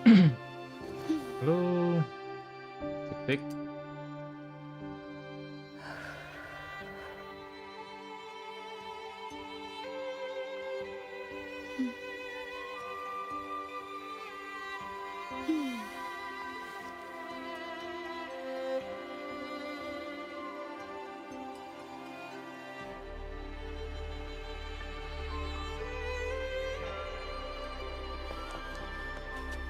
Halo, cek cek.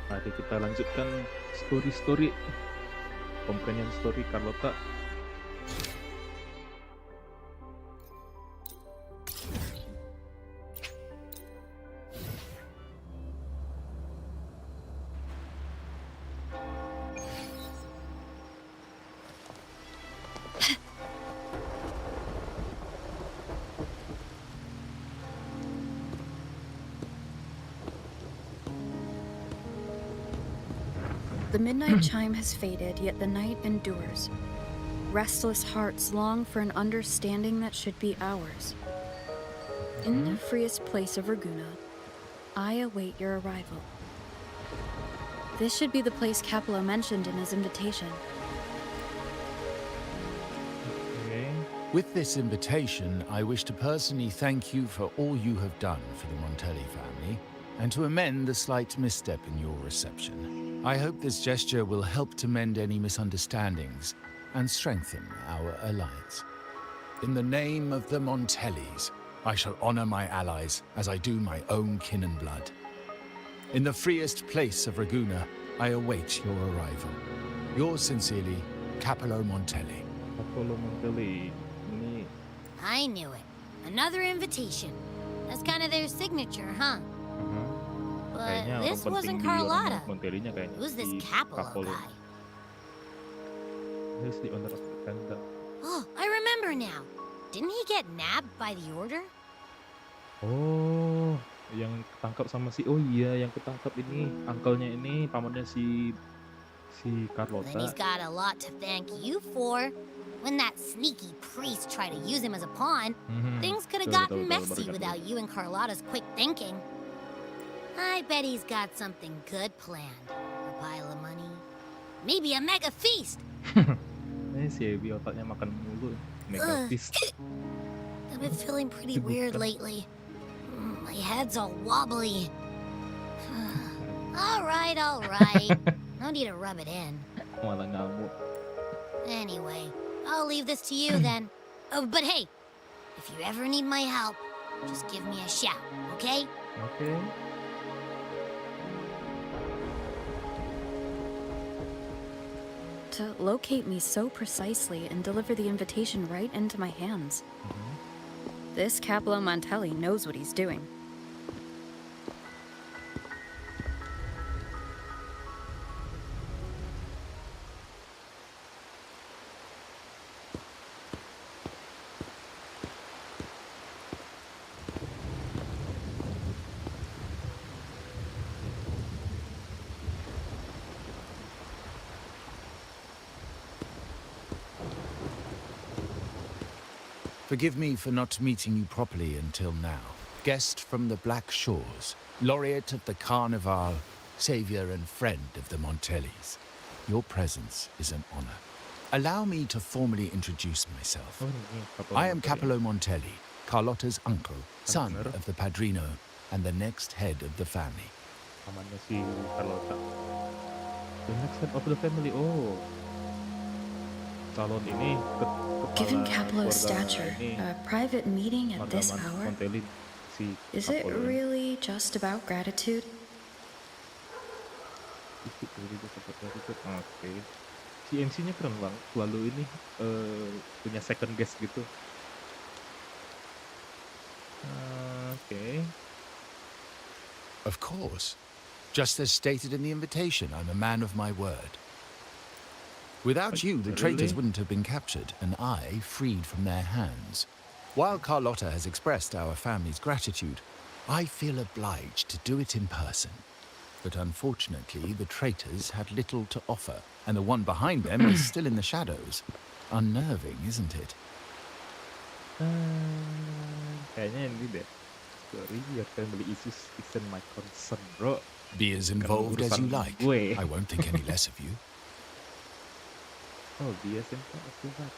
Mari kita lanjutkan story companion story Carlotta. The midnight chime has faded, yet the night endures. Restless hearts long for an understanding that should be ours. In the freest place of Raguna, I await your arrival. This should be the place Capello mentioned in his invitation. Okay. With this invitation, I wish to personally thank you for all you have done for the Montelli family, and to amend the slight misstep in your reception. I hope this gesture will help to mend any misunderstandings and strengthen our alliance. In the name of the Montellis, I shall honor my allies as I do my own kin and blood. In the freest place of Raguna, I await your arrival. Yours sincerely, Capello Montelli. Apollo Montelli ini I knew it. Another invitation. That's kind of their signature, huh? But kayaknya this orang wasn't penting di Carlotta. orang Montellinya kayaknya Who's this si Capello Capello. guy? He's the owner of the tenda. Oh, I remember now. Didn't he get nabbed by the order? Oh, yang ketangkap sama si, oh iya, yang ketangkap ini uncle-nya ini, pamannya si Then Carlotta. he's got a lot to thank you for. When that sneaky priest tried to use him as a pawn, things could have Betul, gotten betul, messy betul. without you and Carlotta's quick thinking. I bet he's got something good planned. A pile of money. Maybe a mega feast. Ini si Ebi otaknya makan mulu, mega fist. I've been feeling pretty weird lately. My head's all wobbly. All right. No need to rub it in. Malah ngamuk. Anyway, I'll leave this to you then. Oh, but hey, if you ever need my help, just give me a shout, okay? Oke. To locate me so precisely and deliver the invitation right into my hands. This Capello Montelli knows what he's doing. Forgive me for not meeting you properly until now. Guest from the Black Shores, laureate of the Carnival, savior and friend of the Montellis. Your presence is an honor. Allow me to formally introduce myself. Oh, ini Capello I am Montelli. Capello Montelli, Carlotta's uncle, son Bener. of the Padrino, and the next head of the family. Pamannya si Carlotta. The next head of the family. Oh, calon ini Given kepala Capello's keluarga stature, ini, a private meeting at this keluarga hour? Montelli, si Is it Apollo ini. really just about gratitude? Oke. Si MC-nya keren banget, selalu ini punya second guest gitu. Oke. Of course. Just as stated in the invitation, I'm a man of my word. Without you, the traitors wouldn't have been captured, and I freed from their hands. While Carlotta has expressed our family's gratitude, I feel obliged to do it in person. But unfortunately, the traitors had little to offer, and the one behind them is still in the shadows. Unnerving, isn't it? Kayaknya ini deh. Sorry, your family issues isn't my concern, bro. Be as Kan involved as you urusan like. gue. I won't think any less of you. Oh, dia simpan akurat.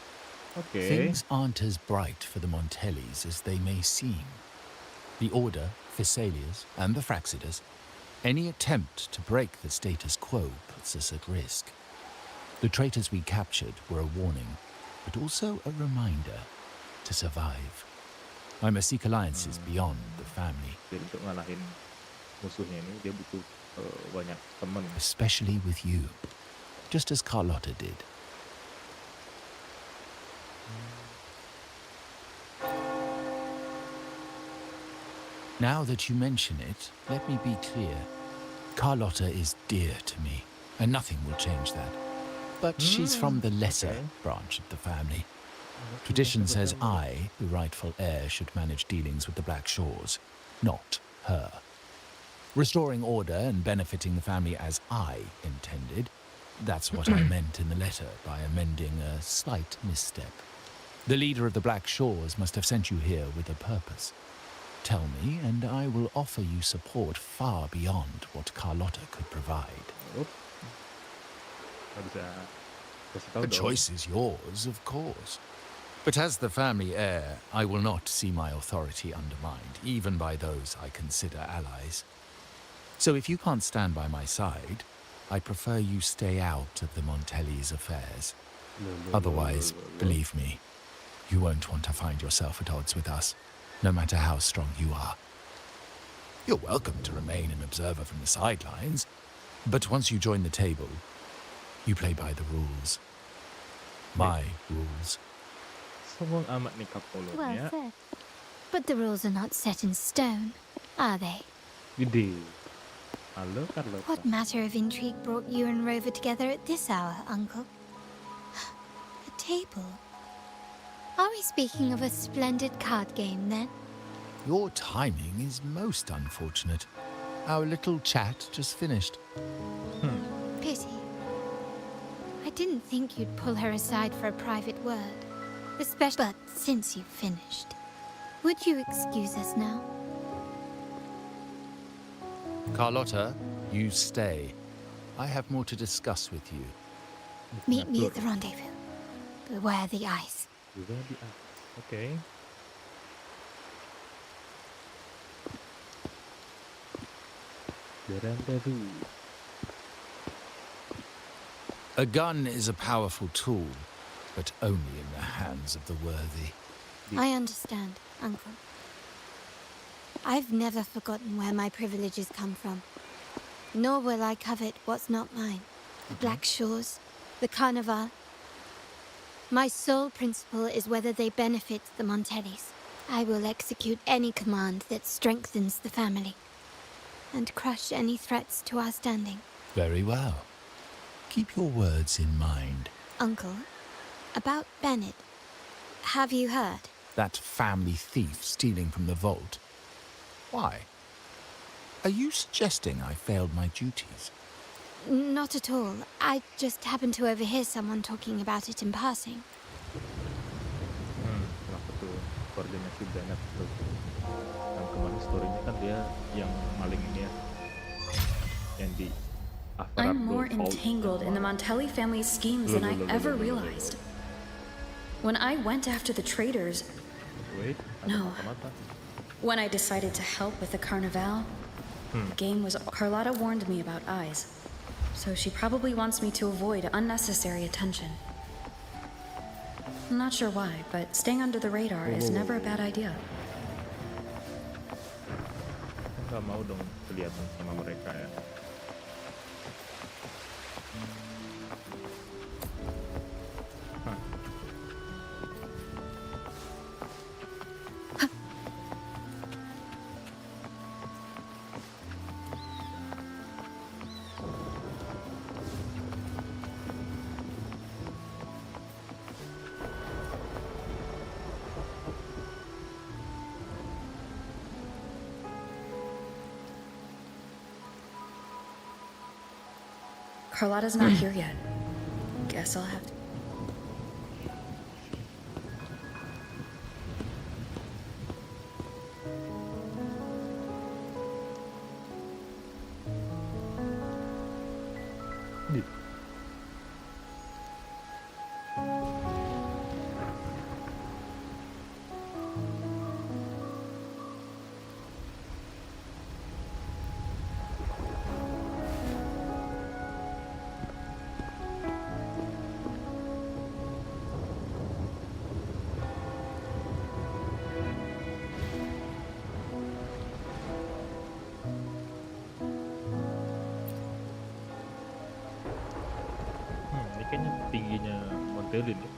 Oke. Things aren't as bright for the Montellis as they may seem. The Order, Thessalias, and the Fraxidas, any attempt to break the status quo puts us at risk. The traitors we captured were a warning, but also a reminder to survive. I must seek alliances beyond the family. Jadi untuk ngalahin musuhnya ini dia butuh banyak teman. Especially with you, just as Carlotta did. Now that you mention it, let me be clear. Carlotta is dear to me, and nothing will change that. But she's from the lesser branch of the family. Tradition says I, the rightful heir, should manage dealings with the Black Shores, not her. Restoring order and benefiting the family as I intended, that's what I meant in the letter by amending a slight misstep. The leader of the Black Shores must have sent you here with a purpose. Tell me, and I will offer you support far beyond what Carlotta could provide. Nggak bisa kasih tahu The dong. choice is yours, of course. But as the family heir, I will not see my authority undermined, even by those I consider allies. So if you can't stand by my side, I prefer you stay out of the Montelli's affairs. Otherwise, believe me, you won't want to find yourself at odds with us, no matter how strong you are. You're welcome to remain an observer from the sidelines, but once you join the table, you play by the rules. My rules. Songong amat nih Well Kapolonnya. said. But the rules are not set in stone, are they? Gede. Halo Carlotta. What matter of intrigue brought you and Rover together at this hour, Uncle? A table? Are we speaking of a splendid card game, then? Your timing is most unfortunate. Our little chat just finished. Pity. I didn't think you'd pull her aside for a private word. But since you've finished, would you excuse us now? Carlotta, you stay. I have more to discuss with you. Meet me at the rendezvous. Beware the ice. Juga di Oke. The rendezvous. A gun is a powerful tool, but only in the hands of the worthy. I understand, Uncle. I've never forgotten where my privileges come from. Nor will I covet what's not mine. The Black Shores, the Carnival. My sole principle is whether they benefit the Montellis. I will execute any command that strengthens the family, and crush any threats to our standing. Very well. Keep your words in mind. Uncle, about Bennett. Have you heard? That family thief stealing from the vault. Why? Are you suggesting I failed my duties? Not at all. I just happened to overhear someone talking about it in passing. Kenapa tuh koordinasi Bennett tuh? Yang kemarin story-nya kan dia yang maling ini ya. Yang di I'm more entangled in the Montelli family's schemes than I ever realized. When I went after the traitors, Wait, No. mata-mata. when I decided to help with the Carnival, the game was... Carlotta warned me about eyes, so she probably wants me to avoid unnecessary attention. I'm not sure why, but staying under the radar is never a bad idea. Nggak mau dong kelihatan sama mereka ya. Carlotta's not here yet. Guess I'll have to... violin ya.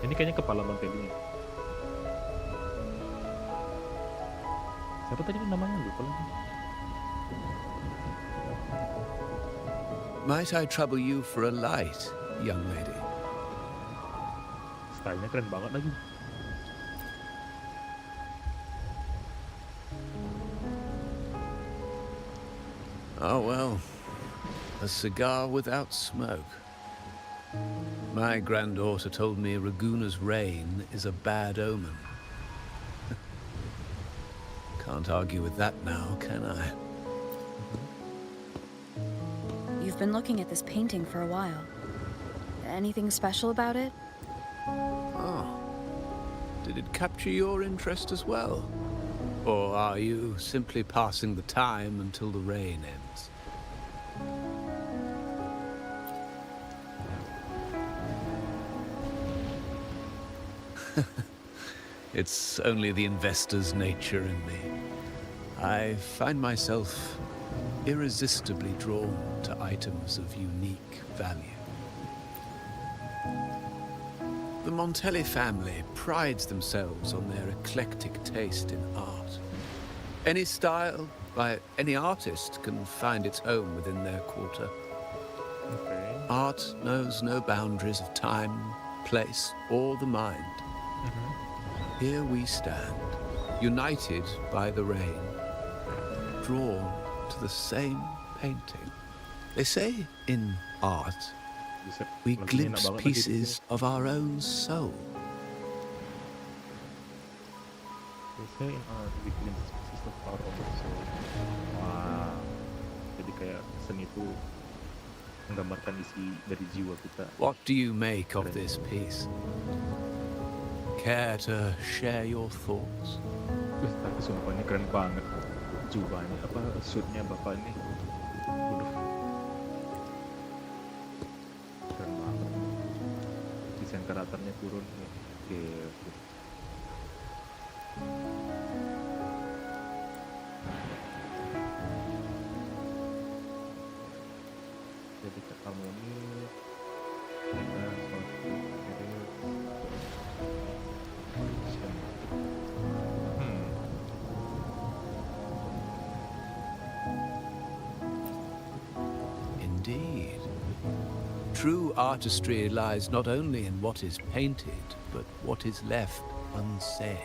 Ini kayaknya kepala Montelinya. Siapa tadi namanya, lupa lagi. Might I trouble you for a light, young lady? Stylenya keren banget lagi. Oh, well, a cigar without smoke. My granddaughter told me Raguna's rain is a bad omen. Can't argue with that now, can I? You've been looking at this painting for a while. Anything special about it? Oh. Did it capture your interest as well? Or are you simply passing the time until the rain ends? It's only the investor's nature in me. I find myself irresistibly drawn to items of unique value. The Montelli family prides themselves on their eclectic taste in art. Any style by any artist can find its home within their quarter. Okay. Art knows no boundaries of time, place, or the mind. Here we stand, united by the rain, drawn to the same painting. They say in art, Bisa, we lagunya enak glimpse banget lagi di pieces sini. of our own soul. They say in art we glimpse pieces of our own soul. Wah, jadi kayak seni itu menggambarkan isi dari jiwa kita. What do you make of this piece? Care to share your thoughts? Tapi sumpah ini keren banget. Jubahnya apa, suitnya bapak ini. Waduh. Keren banget. Desain karakternya turun. Oke. Jadi harmoni. Ada suatu Indeed. True artistry lies not only in what is painted, but what is left unsaid.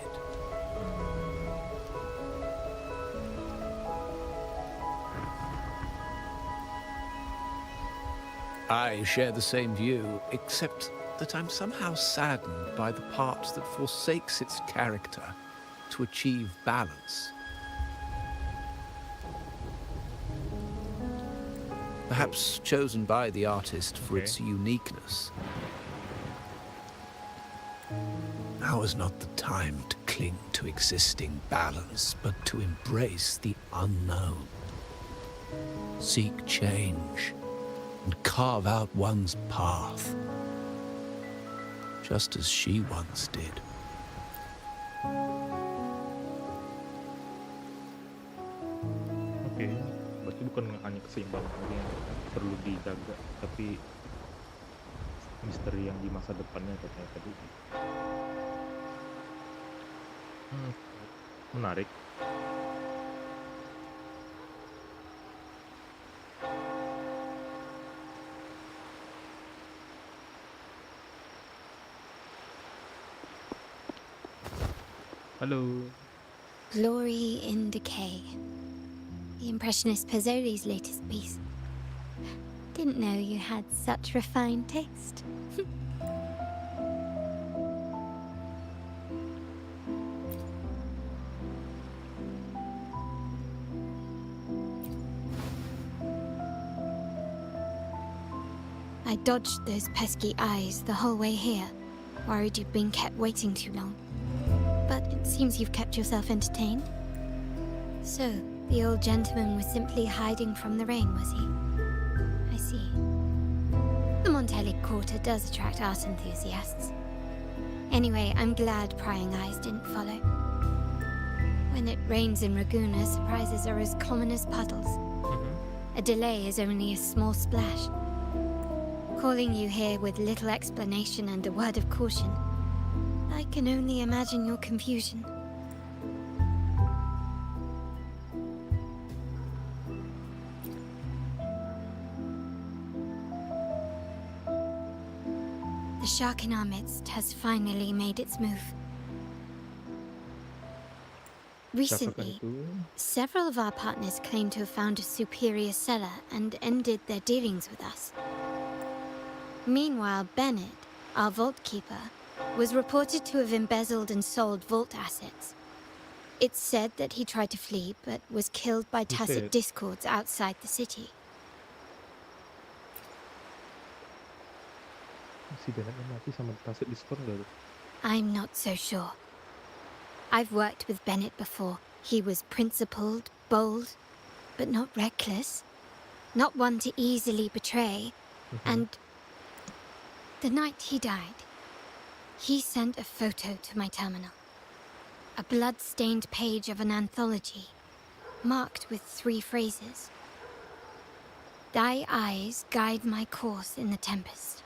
I share the same view, except that I'm somehow saddened by the part that forsakes its character to achieve balance. Perhaps chosen by the artist for its uniqueness. Now is not the time to cling to existing balance, but to embrace the unknown. Seek change and carve out one's path, just as she once did. Oke, berarti bukan hanya keseimbangan aja yang perlu dijaga, tapi misteri yang di masa depannya katanya tadi. Menarik. Halo. Glory in Decay. The Impressionist Pazzoli's latest piece. Didn't know you had such refined taste. I dodged those pesky eyes the whole way here, worried you'd been kept waiting too long. But it seems you've kept yourself entertained. So, the old gentleman was simply hiding from the rain, was he? I see. The Montelli Quarter does attract art enthusiasts. Anyway, I'm glad prying eyes didn't follow. When it rains in Ragusa, surprises are as common as puddles. A delay is only a small splash. Calling you here with little explanation and a word of caution, I can only imagine your confusion. The shark in our midst has finally made its move. Siapakah Recently, itu? several of our partners claim to have found a superior seller and ended their dealings with us. Meanwhile, Bennett, our vault keeper, was reported to have embezzled and sold vault assets. It's said that he tried to flee, but was killed by tacit Buset. discords outside the city. Si Bennett mati sama Tasik diskon gak tuh? I'm not so sure. I've worked with Bennett before. He was principled, bold, but not reckless. Not one to easily betray. And the night he died, he sent a photo to my terminal. A blood-stained page of an anthology, marked with 3 phrases. Thy eyes guide my course in the tempest.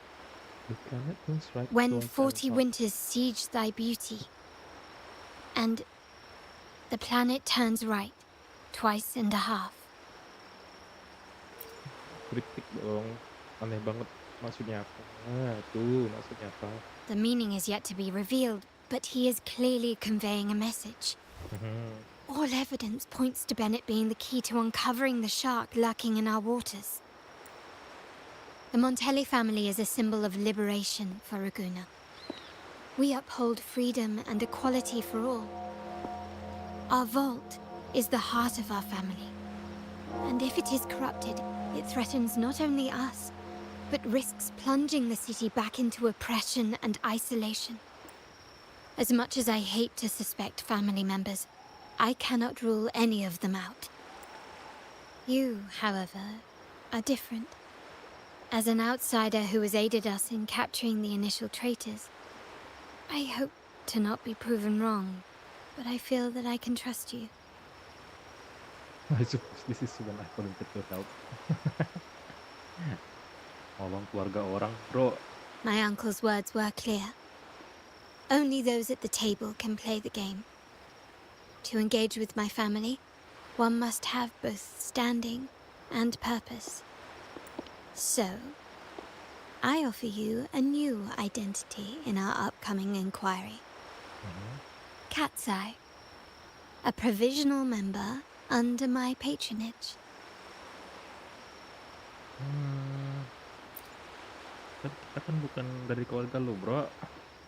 The planet turns right When towards 40 Alpha. winters siege thy beauty, and the planet turns right, twice and a half. Kritik dong. Aneh banget. Maksudnya apa? Tuh maksudnya apa? The meaning is yet to be revealed, but he is clearly conveying a message. All evidence points to Bennett being the key to uncovering the shark lurking in our waters. The Montelli family is a symbol of liberation for Ragusa. We uphold freedom and equality for all. Our vault is the heart of our family. And if it is corrupted, it threatens not only us, but risks plunging the city back into oppression and isolation. As much as I hate to suspect family members, I cannot rule any of them out. You, however, are different. As an outsider who has aided us in capturing the initial traitors, I hope to not be proven wrong, but I feel that I can trust you. I suppose this is when I volunteer to help. Tolong keluarga orang, bro. My uncle's words were clear. Only those at the table can play the game. To engage with my family, one must have both standing and purpose. So, I offer you a new identity in our upcoming inquiry. Cat's Eye, a provisional member under my patronage. Kan kita kan bukan dari keluarga lu, bro.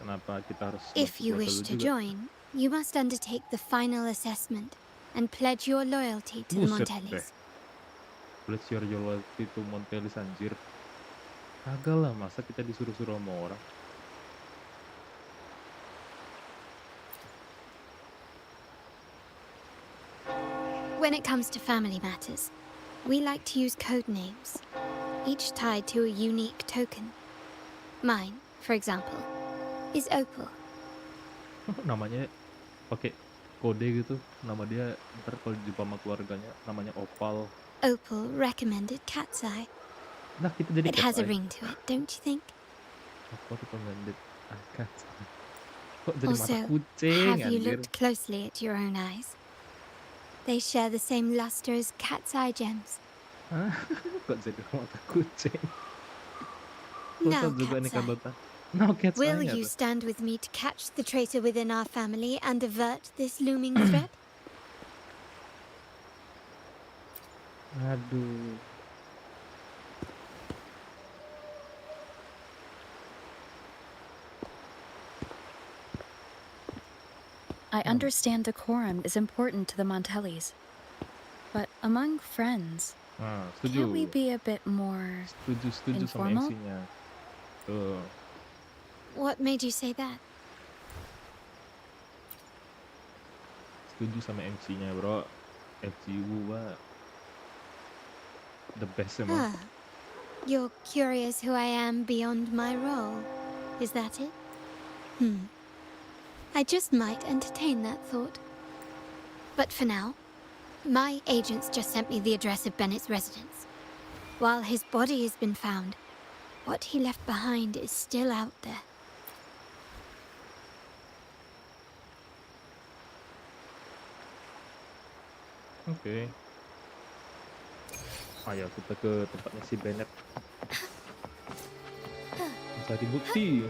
Kenapa kita harus If bantu you keluarga wish lu to juga? join, you must undertake the final assessment and pledge your loyalty to the Buset deh. Montellis. Pledge your loyalty to Montelis, anjir. Kagak lah, masa kita disuruh-suruh sama orang. When it comes to family matters, we like to use code names, each tied to a unique token. Mine, for example, is Opal. Namanya pakai kode gitu. Nama dia ntar kalau jumpa sama keluarganya namanya Opal. Opal recommended Cat's Eye. Nah, kita jadi It has a Cat Eye. ring to it, don't you think? Opal recommended Cat Eye. Kok jadi mata Also, kucing, have you anjir. looked closely at your own eyes? They share the same luster as Cat's Eye gems. Hah? Kok jadi mata kucing? Now, Kok juga nih Cat's Eye, Carlotta. No, Cat's will Eye you tuh. stand with me to catch the traitor within our family and avert this looming threat? Aduh. I understand decorum is important to the Montellis. But among friends, Nah, can't we setuju. be a bit more Setuju sama informal? MC-nya. Tuh. What made you say that? Setuju sama MC-nya, bro. MC gua the best emang. Ah, you're curious who I am beyond my role. Is that it? I just might entertain that thought. But for now, my agents just sent me the address of Bennett's residence. While his body has been found, what he left behind is still out there. Oke. Ayo kita ke tempatnya si Bennett. Mencari bukti.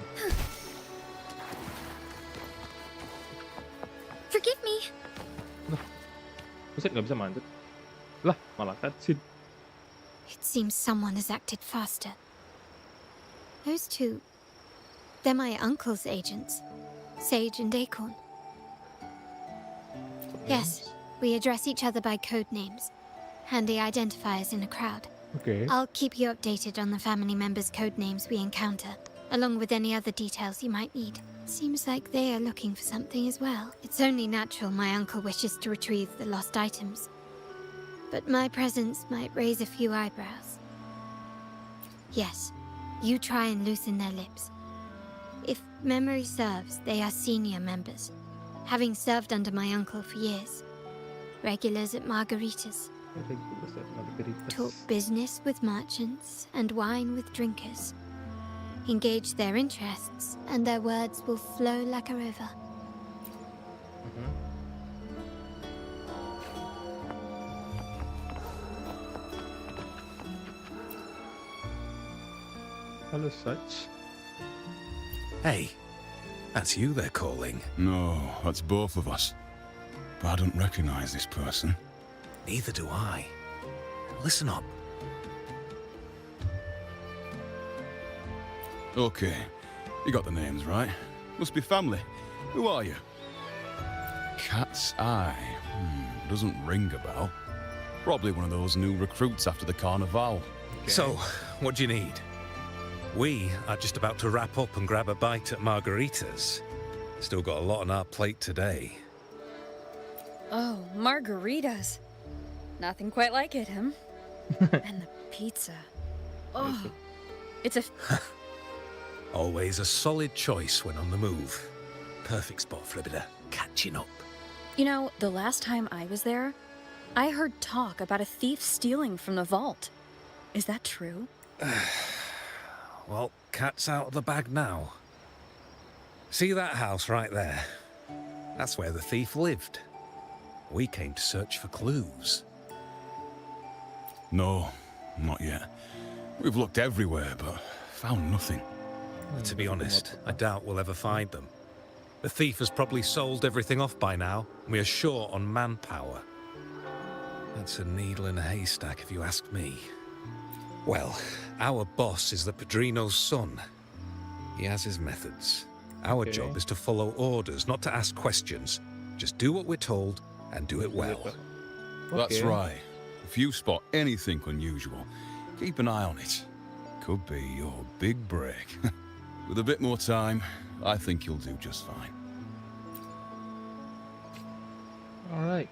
Forgive me. Buset, nggak bisa manjat. Lah, malah cutscene. It seems someone has acted faster. Those two, they're my uncle's agents, Sage and Acorn. Yes, we address each other by code names, handy identifiers in a crowd. Oke. I'll keep you updated on the family members' code names we encounter, along with any other details you might need. Seems like they are looking for something as well. It's only natural my uncle wishes to retrieve the lost items. But my presence might raise a few eyebrows. Yes, you try and loosen their lips. If memory serves, they are senior members, having served under my uncle for years. Regulars at Margaritas. Talk business with merchants and wine with drinkers. Engage their interests, and their words will flow like a river. Hello, Such. Hey, that's you they're calling. No, that's both of us. But I don't recognize this person. Neither do I. Listen up. Okay, you got the names right. Must be family. Who are you? Cat's Eye. Doesn't ring a bell. Probably one of those new recruits after the Carnival. So, what do you need? We are just about to wrap up and grab a bite at Margarita's. Still got a lot on our plate today. Oh, margaritas. Nothing quite like it, huh? And the pizza. Oh, it's a... Always a solid choice when on the move. Perfect spot for a bit of catching up. You know, the last time I was there, I heard talk about a thief stealing from the vault. Is that true? Well, cat's out of the bag now. See that house right there? That's where the thief lived. We came to search for clues. No, not yet. We've looked everywhere, but found nothing. To be honest, I doubt we'll ever find them. The thief has probably sold everything off by now, and we are short on manpower. That's a needle in a haystack, if you ask me. Well, our boss is the Padrino's son. He has his methods. Our job is to follow orders, not to ask questions. Just do what we're told, and do it well. That's right. If you spot anything unusual, keep an eye on it. Could be your big break. With a bit more time, I think you'll do just fine. All right.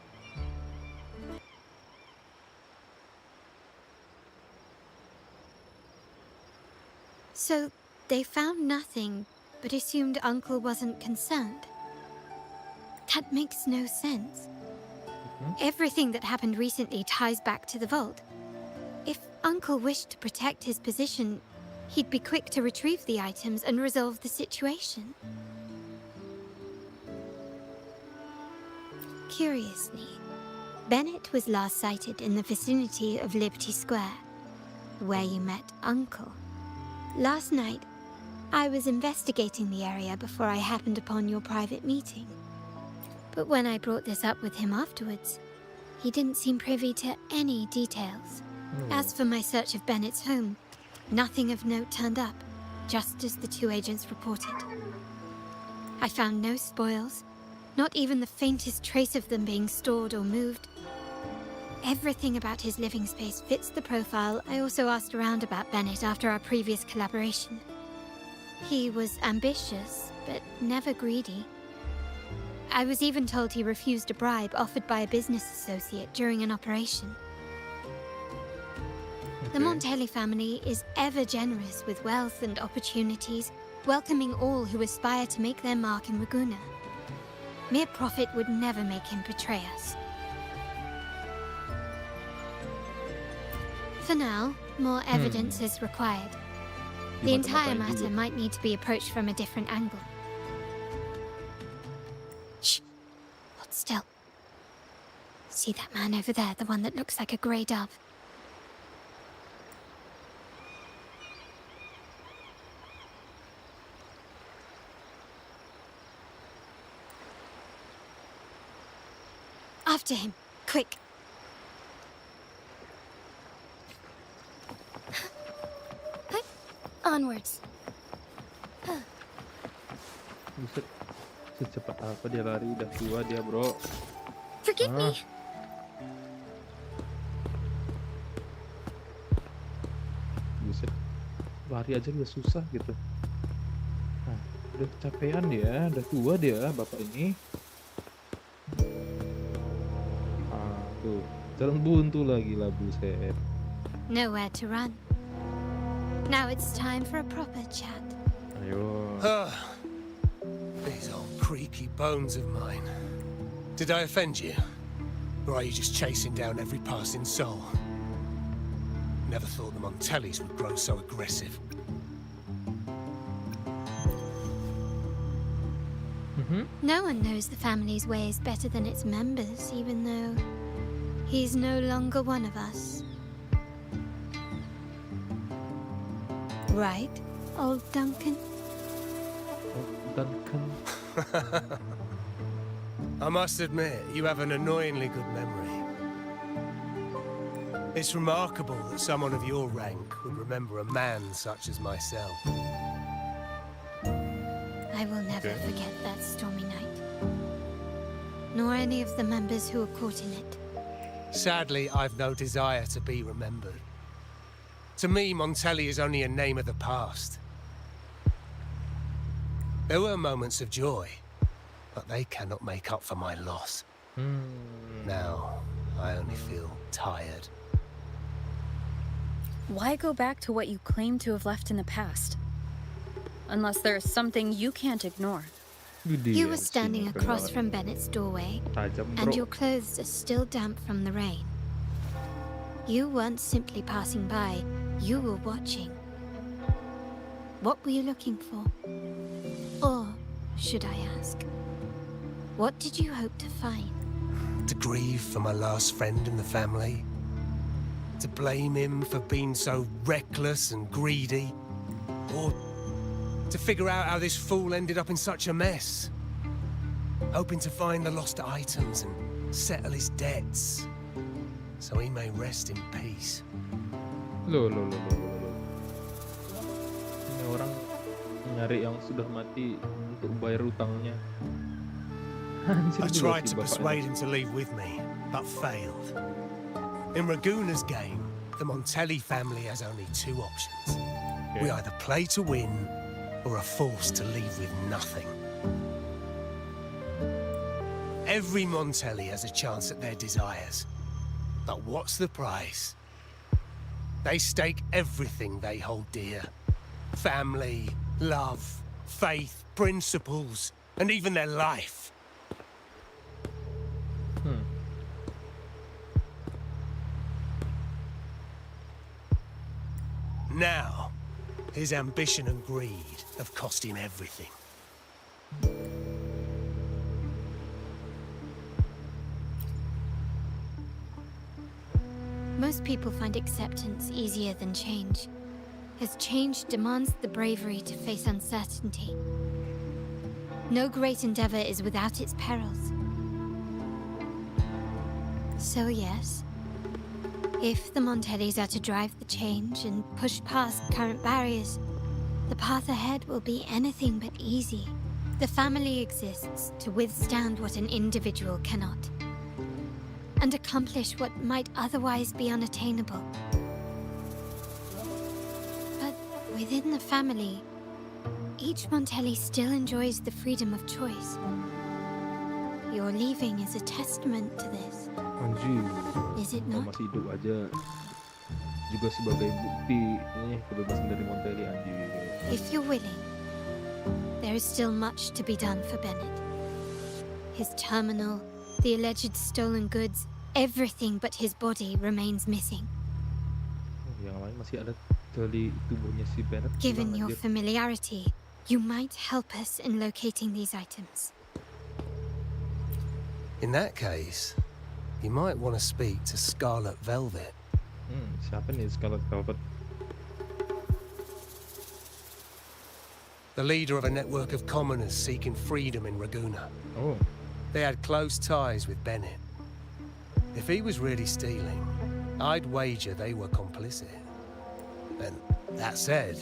So, they found nothing, but assumed Uncle wasn't concerned. That makes no sense. Everything that happened recently ties back to the vault. If Uncle wished to protect his position, he'd be quick to retrieve the items and resolve the situation. Curiously, Bennett was last sighted in the vicinity of Liberty Square, where you met Uncle. Last night, I was investigating the area before I happened upon your private meeting. But when I brought this up with him afterwards, he didn't seem privy to any details. As for my search of Bennett's home, nothing of note turned up, just as the two agents reported. I found no spoils, not even the faintest trace of them being stored or moved. Everything about his living space fits the profile I also asked around about Bennett after our previous collaboration. He was ambitious, but never greedy. I was even told he refused a bribe offered by a business associate during an operation. The Montelli family is ever generous with wealth and opportunities, welcoming all who aspire to make their mark in Ragunna. Mere profit would never make him betray us. For now, more evidence is required. The entire matter might need to be approached from a different angle. Shh. Hold still. See that man over there, the one that looks like a grey dove? After him, quick. Onwards. Buset, secepat apa dia lari? Udah tua dia, bro. Forgive me. Buset, lari aja udah susah gitu. Nah, udah kecapean dia, udah tua dia, bapak ini. Tuh, jalan buntu lagi lah, buset. Nowhere to run. Now it's time for a proper chat. Ayo. These old creaky bones of mine. Did I offend you? Or are you just chasing down every passing soul? Never thought the Montellis would grow so aggressive. No one knows the family's ways better than its members, even though he's no longer one of us. Right, old Duncan? Oh, Duncan. I must admit, you have an annoyingly good memory. It's remarkable that someone of your rank would remember a man such as myself. I will never forget that stormy night. Nor any of the members who were caught in it. Sadly, I've no desire to be remembered. To me, Montelli is only a name of the past. There were moments of joy, but they cannot make up for my loss. Now, I only feel tired. Why go back to what you claim to have left in the past? Unless there is something you can't ignore. You were standing across from Bennett's doorway, and your clothes are still damp from the rain. You weren't simply passing by, you were watching. What were you looking for? Or, should I ask, what did you hope to find? To grieve for my last friend in the family? To blame him for being so reckless and greedy? Or to figure out how this fool ended up in such a mess? Hoping to find the lost items and settle his debts, so he may rest in peace. Loh. Ini orang nyari yang sudah mati untuk bayar utangnya. I tried to persuade him to leave with me, but failed. In Raguna's game, the Montelli family has only two options. We either play to win, or are forced to leave with nothing. Every Montelli has a chance at their desires. But what's the price? They stake everything they hold dear. Family, love, faith, principles, and even their life. Now, his ambition and greed have cost him everything. Most people find acceptance easier than change, as change demands the bravery to face uncertainty. No great endeavor is without its perils. So yes, if the Montellis are to drive the change and push past current barriers, the path ahead will be anything but easy. The family exists to withstand what an individual cannot, and accomplish what might otherwise be unattainable. But within the family, each Montelli still enjoys the freedom of choice. Your leaving is a testament to this. Anjir, Is it kalau not? masih hidup aja juga sebagai bukti ini kebebasan dari Montelli, anjir. If you're willing, there is still much to be done for Bennett. His terminal, the alleged stolen goods, everything but his body remains missing. Yang lain masih ada di tubuhnya si Bennett. Given Hilang, your anjir. familiarity, you might help us in locating these items. In that case, you might want to speak to Scarlet Velvet. Siapa nih Scarlet Velvet? The leader of a network of commoners seeking freedom in Raguna. Oh, They had close ties with Bennett. If he was really stealing, I'd wager they were complicit. And that said,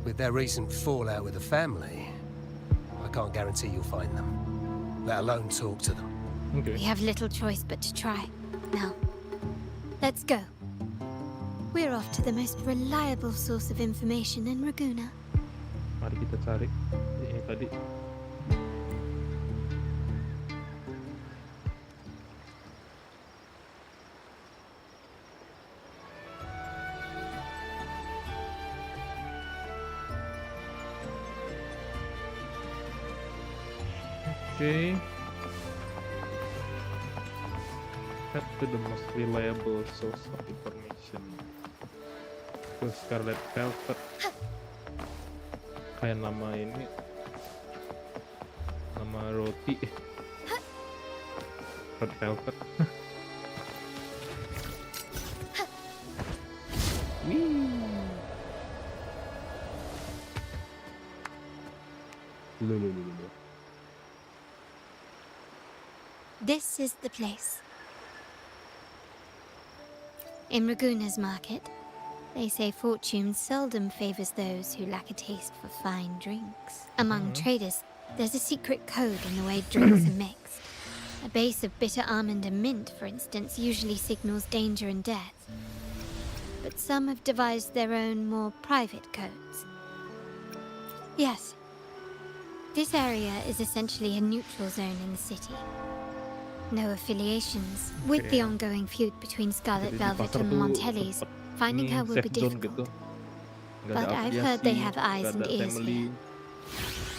with their recent fallout with the family, I can't guarantee you'll find them, let alone talk to them. oke. We have little choice but to try. Now, let's go. We're off to the most reliable source of information in Raguna. Mari kita cari ini tadi. Oke. Head to the most reliable source of information. To Scarlet Velvet. Kayak nama ini, nama roti. Red Velvet. Loh. This is the place. In Raguna's market, they say fortune seldom favors those who lack a taste for fine drinks. Among traders, there's a secret code in the way drinks are mixed. A base of bitter almond and mint, for instance, usually signals danger and death. But some have devised their own, more private codes. Yes, this area is essentially a neutral zone in the city. No affiliations. With the ongoing feud between Scarlet Jadi di Velvet pasar and tuh Montelli's, tempat finding ini her will be safe zone gitu. difficult. Nggak But ada I've heard they have afiliasi, eyes nggak and ada ears family. here.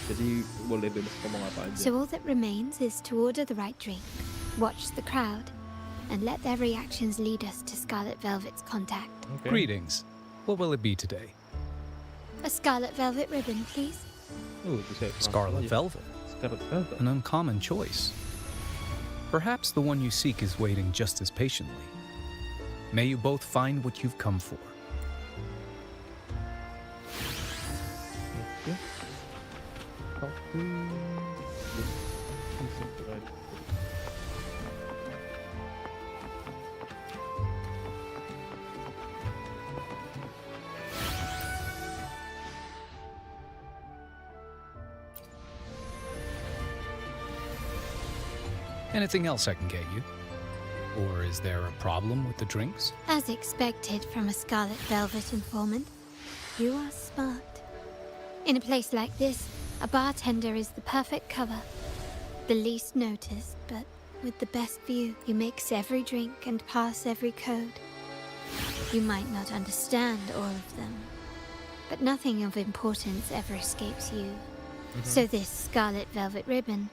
Jadi boleh bebas ngomong apa aja. So all that remains is to order the right drink, watch the crowd, and let their reactions lead us to Scarlet Velvet's contact. Oke. Greetings. What will it be today? A Scarlet Velvet ribbon, please. Bisa langsung Scarlet aja. Velvet. Scarlet Velvet. An uncommon choice. Perhaps the one you seek is waiting just as patiently. May you both find what you've come for. Oke. Oke. Bisa berada. Anything else I can get you? Or is there a problem with the drinks? As expected from a Scarlet Velvet informant, you are smart. In a place like this, a bartender is the perfect cover. The least noticed, but with the best view. You mix every drink and pass every code. You might not understand all of them, but nothing of importance ever escapes you. So this Scarlet Velvet ribbon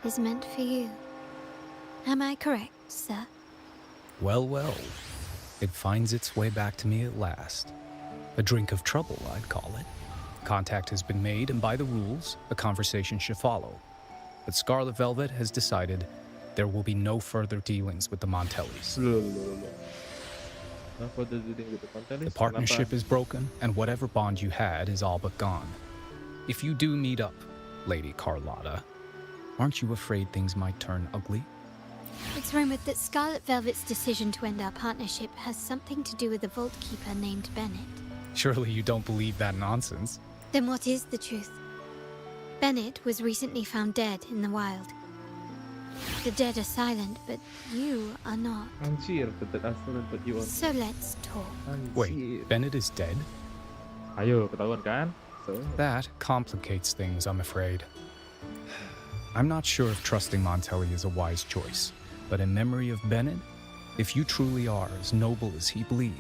is meant for you. Am I correct, sir? Well, well. It finds its way back to me at last. A drink of trouble, I'd call it. Contact has been made, and by the rules, a conversation should follow. But Scarlet Velvet has decided there will be no further dealings with the Montellis. Loh. Kenapa ada dealing with the Montellis? The partnership Kenapa? is broken, and whatever bond you had is all but gone. If you do meet up, Lady Carlotta, aren't you afraid things might turn ugly? It's rumored that Scarlet Velvet's decision to end our partnership has something to do with a vault keeper named Bennett. Surely you don't believe that nonsense. Then what is the truth? Bennett was recently found dead in the wild. The dead are silent, but you are not. Anjir, the asal but you are. So let's talk. Anjir. Wait, Bennett is dead? Ayo, ketahuan kan? So, That complicates things, I'm afraid. I'm not sure if trusting Montelli is a wise choice, but in memory of Bennett, if you truly are as noble as he believed,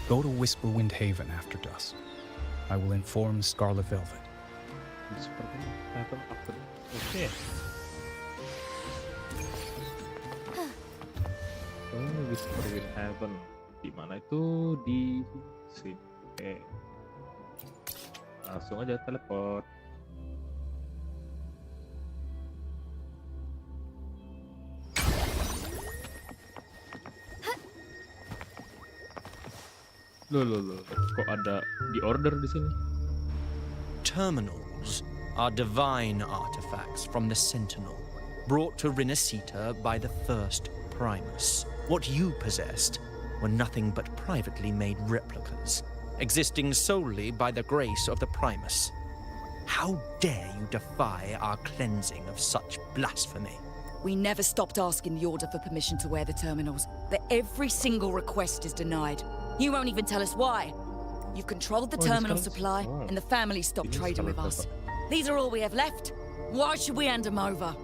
go to Whisperwind Haven after dusk. I will inform Scarlet Velvet. seperti apa after. Oke. Oh, Whisper with Heaven. Di mana itu? Di sini. Oke. Langsung aja teleport. Loh. Kok ada di order di sini? Terminals are divine artifacts from the Sentinel, brought to Rinascita by the first Primus. What you possessed were nothing but privately made replicas, existing solely by the grace of the Primus. How dare you defy our cleansing of such blasphemy? We never stopped asking the Order for permission to wear the terminals, but every single request is denied. You won't even tell us why. You've controlled the terminal supply, and the family stopped trading with us. These are all we have left. Why should we hand them over?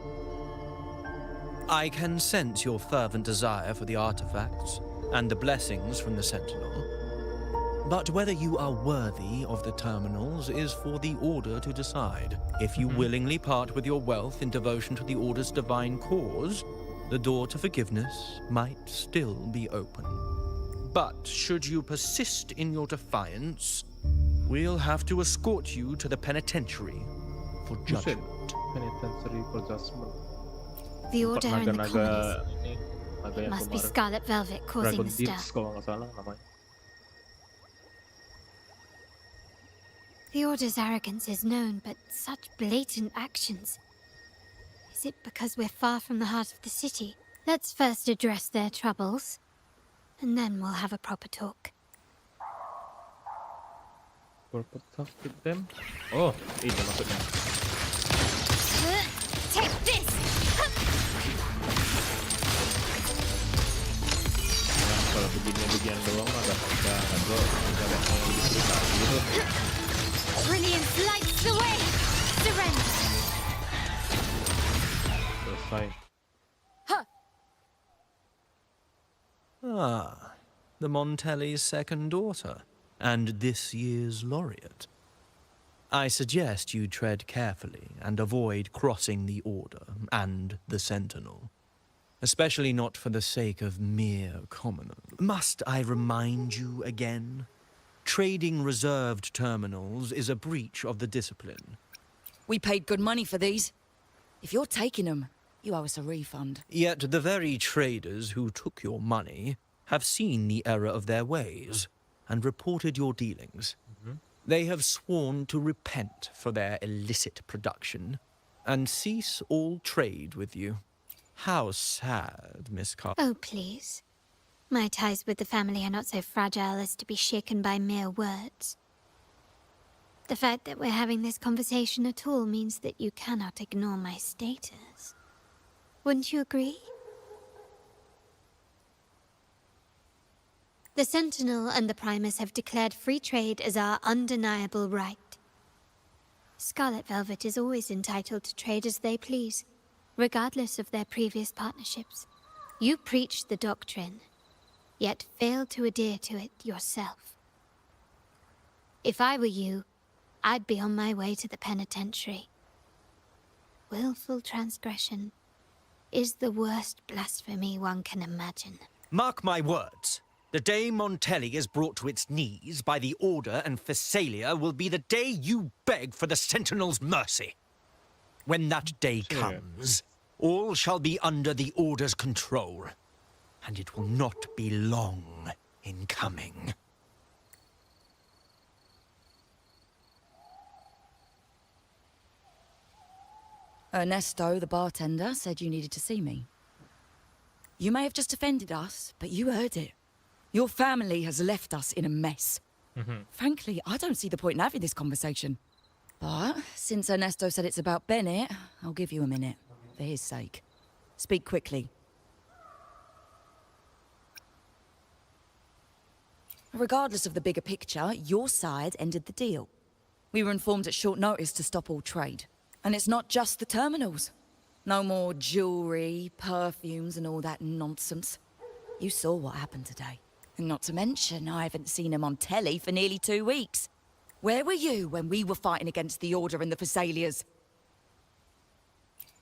I can sense your fervent desire for the artifacts and the blessings from the Sentinel. But whether you are worthy of the terminals is for the Order to decide. If you willingly part with your wealth in devotion to the Order's divine cause, the door to forgiveness might still be open. But should you persist in your defiance, we'll have to escort you to the penitentiary for judgment. Penitentiary for judgment. The Order and the Naga-naga colonies. ini, naga It yang must be kemarin. Scarlet Velvet causing Dragon the stir. Deeds kalau nggak salah namanya. The Order's arrogance is known, but such blatant actions. Is it because we're far from the heart of the city? Let's first address their troubles, and then we'll have a proper talk. Purple talk with them. Oh, ini maksudnya. Take this! Nah, kalau begini-begini doang mah gampang banget bro. Nggak bakal lebih susah gitu. Brilliance lights the way! Surrender! Selesai. Ah, the Montelli's second daughter, and this year's laureate. I suggest you tread carefully and avoid crossing the Order and the Sentinel, especially not for the sake of mere commoners. Must I remind you again? Trading reserved terminals is a breach of the discipline. We paid good money for these. If you're taking them, you owe us a refund. Yet the very traders who took your money have seen the error of their ways and reported your dealings. They have sworn to repent for their illicit production and cease all trade with you. How sad, Miss Oh, please. My ties with the family are not so fragile as to be shaken by mere words. The fact that we're having this conversation at all means that you cannot ignore my status. Wouldn't you agree? The Sentinel and the Primus have declared free trade as our undeniable right. Scarlet Velvet is always entitled to trade as they please, regardless of their previous partnerships. You preach the doctrine, yet fail to adhere to it yourself. If I were you, I'd be on my way to the penitentiary. Willful transgression is the worst blasphemy one can imagine. Mark my words. The day Montelli is brought to its knees by the Order and Phasalia will be the day you beg for the Sentinel's mercy. When that day comes, all shall be under the Order's control, and it will not be long in coming. Ernesto, the bartender, said you needed to see me. You may have just offended us, but you heard it. Your family has left us in a mess. Frankly, I don't see the point in having this conversation. But since Ernesto said it's about Bennett, I'll give you a minute, for his sake. Speak quickly. Regardless of the bigger picture, your side ended the deal. We were informed at short notice to stop all trade. And it's not just the terminals. No more jewelry, perfumes, and all that nonsense. You saw what happened today. And not to mention, I haven't seen him on telly for nearly 2 weeks. Where were you when we were fighting against the Order and the Phasalias?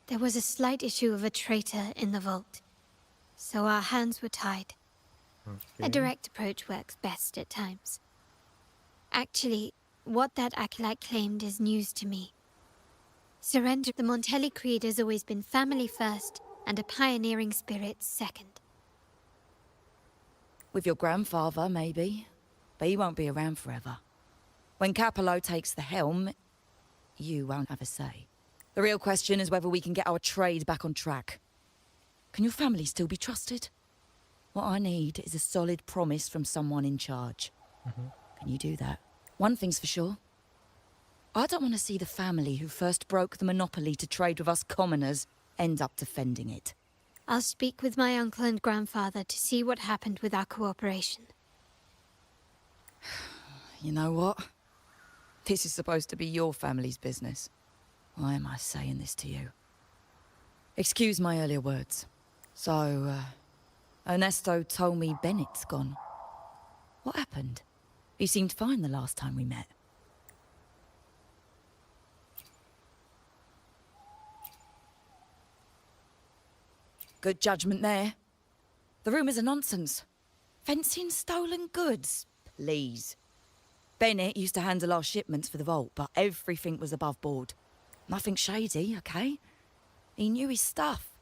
There was a slight issue of a traitor in the vault, so our hands were tied. A direct approach works best at times. Actually, what that acolyte claimed is news to me. Surrender. The Montelli creed has always been family first and a pioneering spirit second. With your grandfather, maybe. But he won't be around forever. When Capello takes the helm, you won't have a say. The real question is whether we can get our trade back on track. Can your family still be trusted? What I need is a solid promise from someone in charge. Can you do that? One thing's for sure. I don't want to see the family who first broke the monopoly to trade with us commoners end up defending it. I'll speak with my uncle and grandfather to see what happened with our cooperation. You know what? This is supposed to be your family's business. Why am I saying this to you? Excuse my earlier words. So, Ernesto told me Bennett's gone. What happened? He seemed fine the last time we met. Good judgment there. The rumours are nonsense. Fencing stolen goods, please. Bennett used to handle our shipments for the vault, but everything was above board. Nothing shady, okay? He knew his stuff.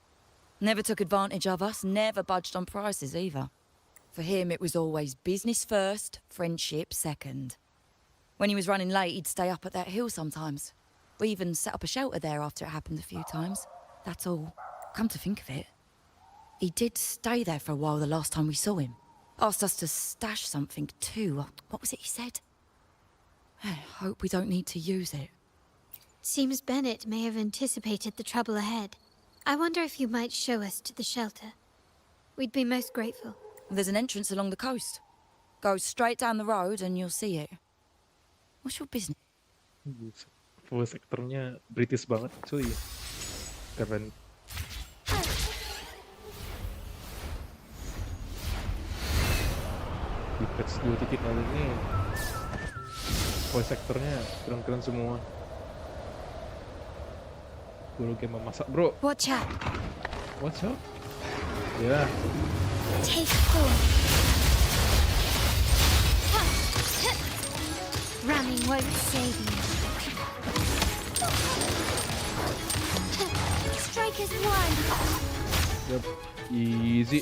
Never took advantage of us, never budged on prices either. For him, it was always business first, friendship second. When he was running late, he'd stay up at that hill sometimes. We even set up a shelter there after it happened a few times. That's all. Come to think of it, he did stay there for a while the last time we saw him. Asked us to stash something too. What was it he said? I hope we don't need to use it. Seems Bennett may have anticipated the trouble ahead. I wonder if you might show us to the shelter. We'd be most grateful. There's an entrance along the coast. Go straight down the road and you'll see it. What's your business? Voice actornya British banget, cuy. Keren. Di patch 2.0 ini voice actornya keren-keren semua. Gue game memasak, bro. Watch out. Watch out. Ya. Take 4. Running won't save you. Strike is one. Yep. Easy.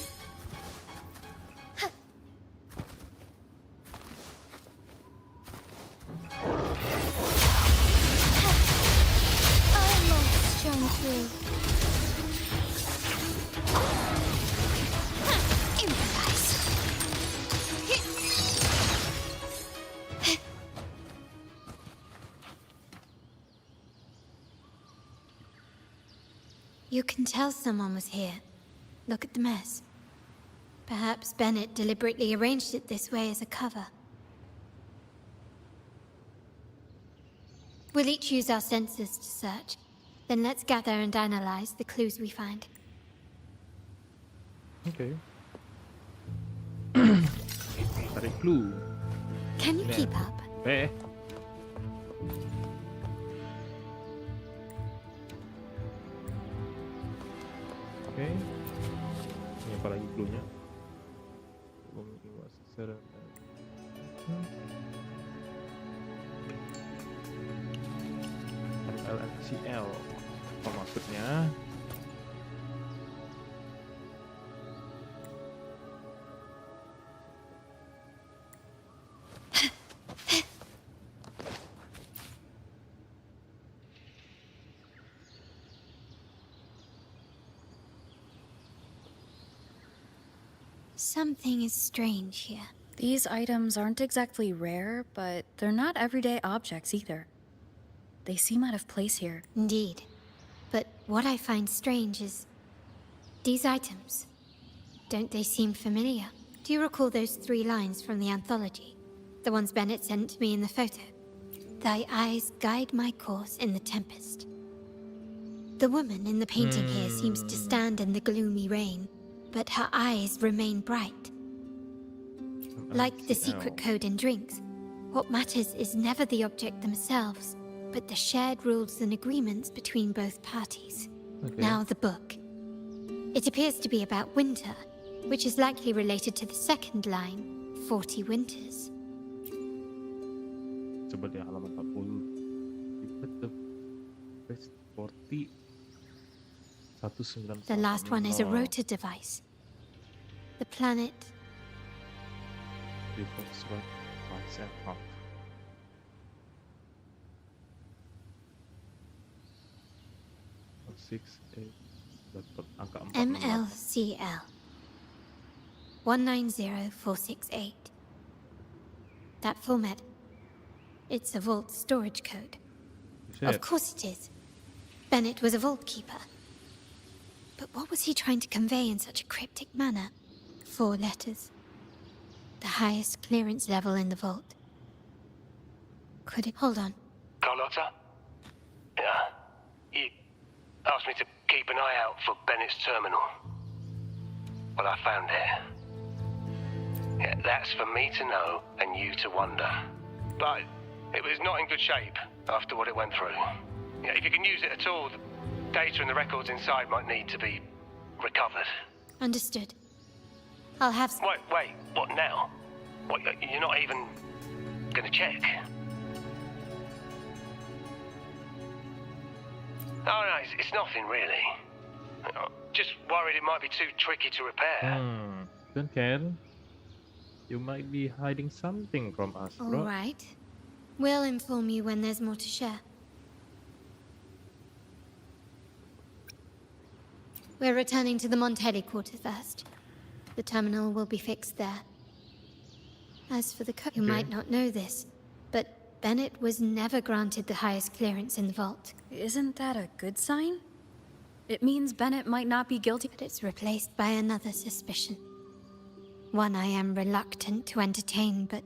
You can tell someone was here. Look at the mess. Perhaps Bennett deliberately arranged it this way as a cover. We'll each use our senses to search. Then let's gather and analyze the clues we find. Okay. Tarik clue. Can you keep up? Oke. Ini apa lagi clue-nya? LNCL. Apa maksudnya? Something is strange here. These items aren't exactly rare, but they're not everyday objects either. They seem out of place here. Indeed. But what I find strange is these items. Don't they seem familiar? Do you recall those 3 lines from the anthology? The ones Bennett sent to me in the photo? Thy eyes guide my course in the tempest. The woman in the painting here seems to stand in the gloomy rain, but her eyes remain bright. Like the secret code in drinks, what matters is never the object themselves, but the shared rules and agreements between both parties. Okay. Now the book. It appears to be about winter, which is likely related to the second line, 40 winters. Coba di halaman 40. The best 40 1940. The last one is a rotor device. The planet Revolves right twice and half. Six, eight, dapat angka 4. MLCL 190468. That format. It's a vault storage code. Of course it is. Bennett was a vault keeper. But what was he trying to convey in such a cryptic manner? 4 letters. The highest clearance level in the vault. Could it... Hold on. Carlotta? Yeah. You asked me to keep an eye out for Bennett's terminal. Well, I found it. Yeah, that's for me to know and you to wonder. But it was not in good shape after what it went through. Yeah, if you can use it at all, the data and the records inside might need to be recovered. Understood. I'll have... Wait, what now? What, you're not even gonna check? No, it's nothing really. Just worried it might be too tricky to repair. Don't care. You might be hiding something from us, bro. All right. We'll inform you when there's more to share. We're returning to the Montelli quarter first. The terminal will be fixed there. As for the code, you might not know this, but Bennett was never granted the highest clearance in the vault. Isn't that a good sign? It means Bennett might not be guilty. But it's replaced by another suspicion. One I am reluctant to entertain, but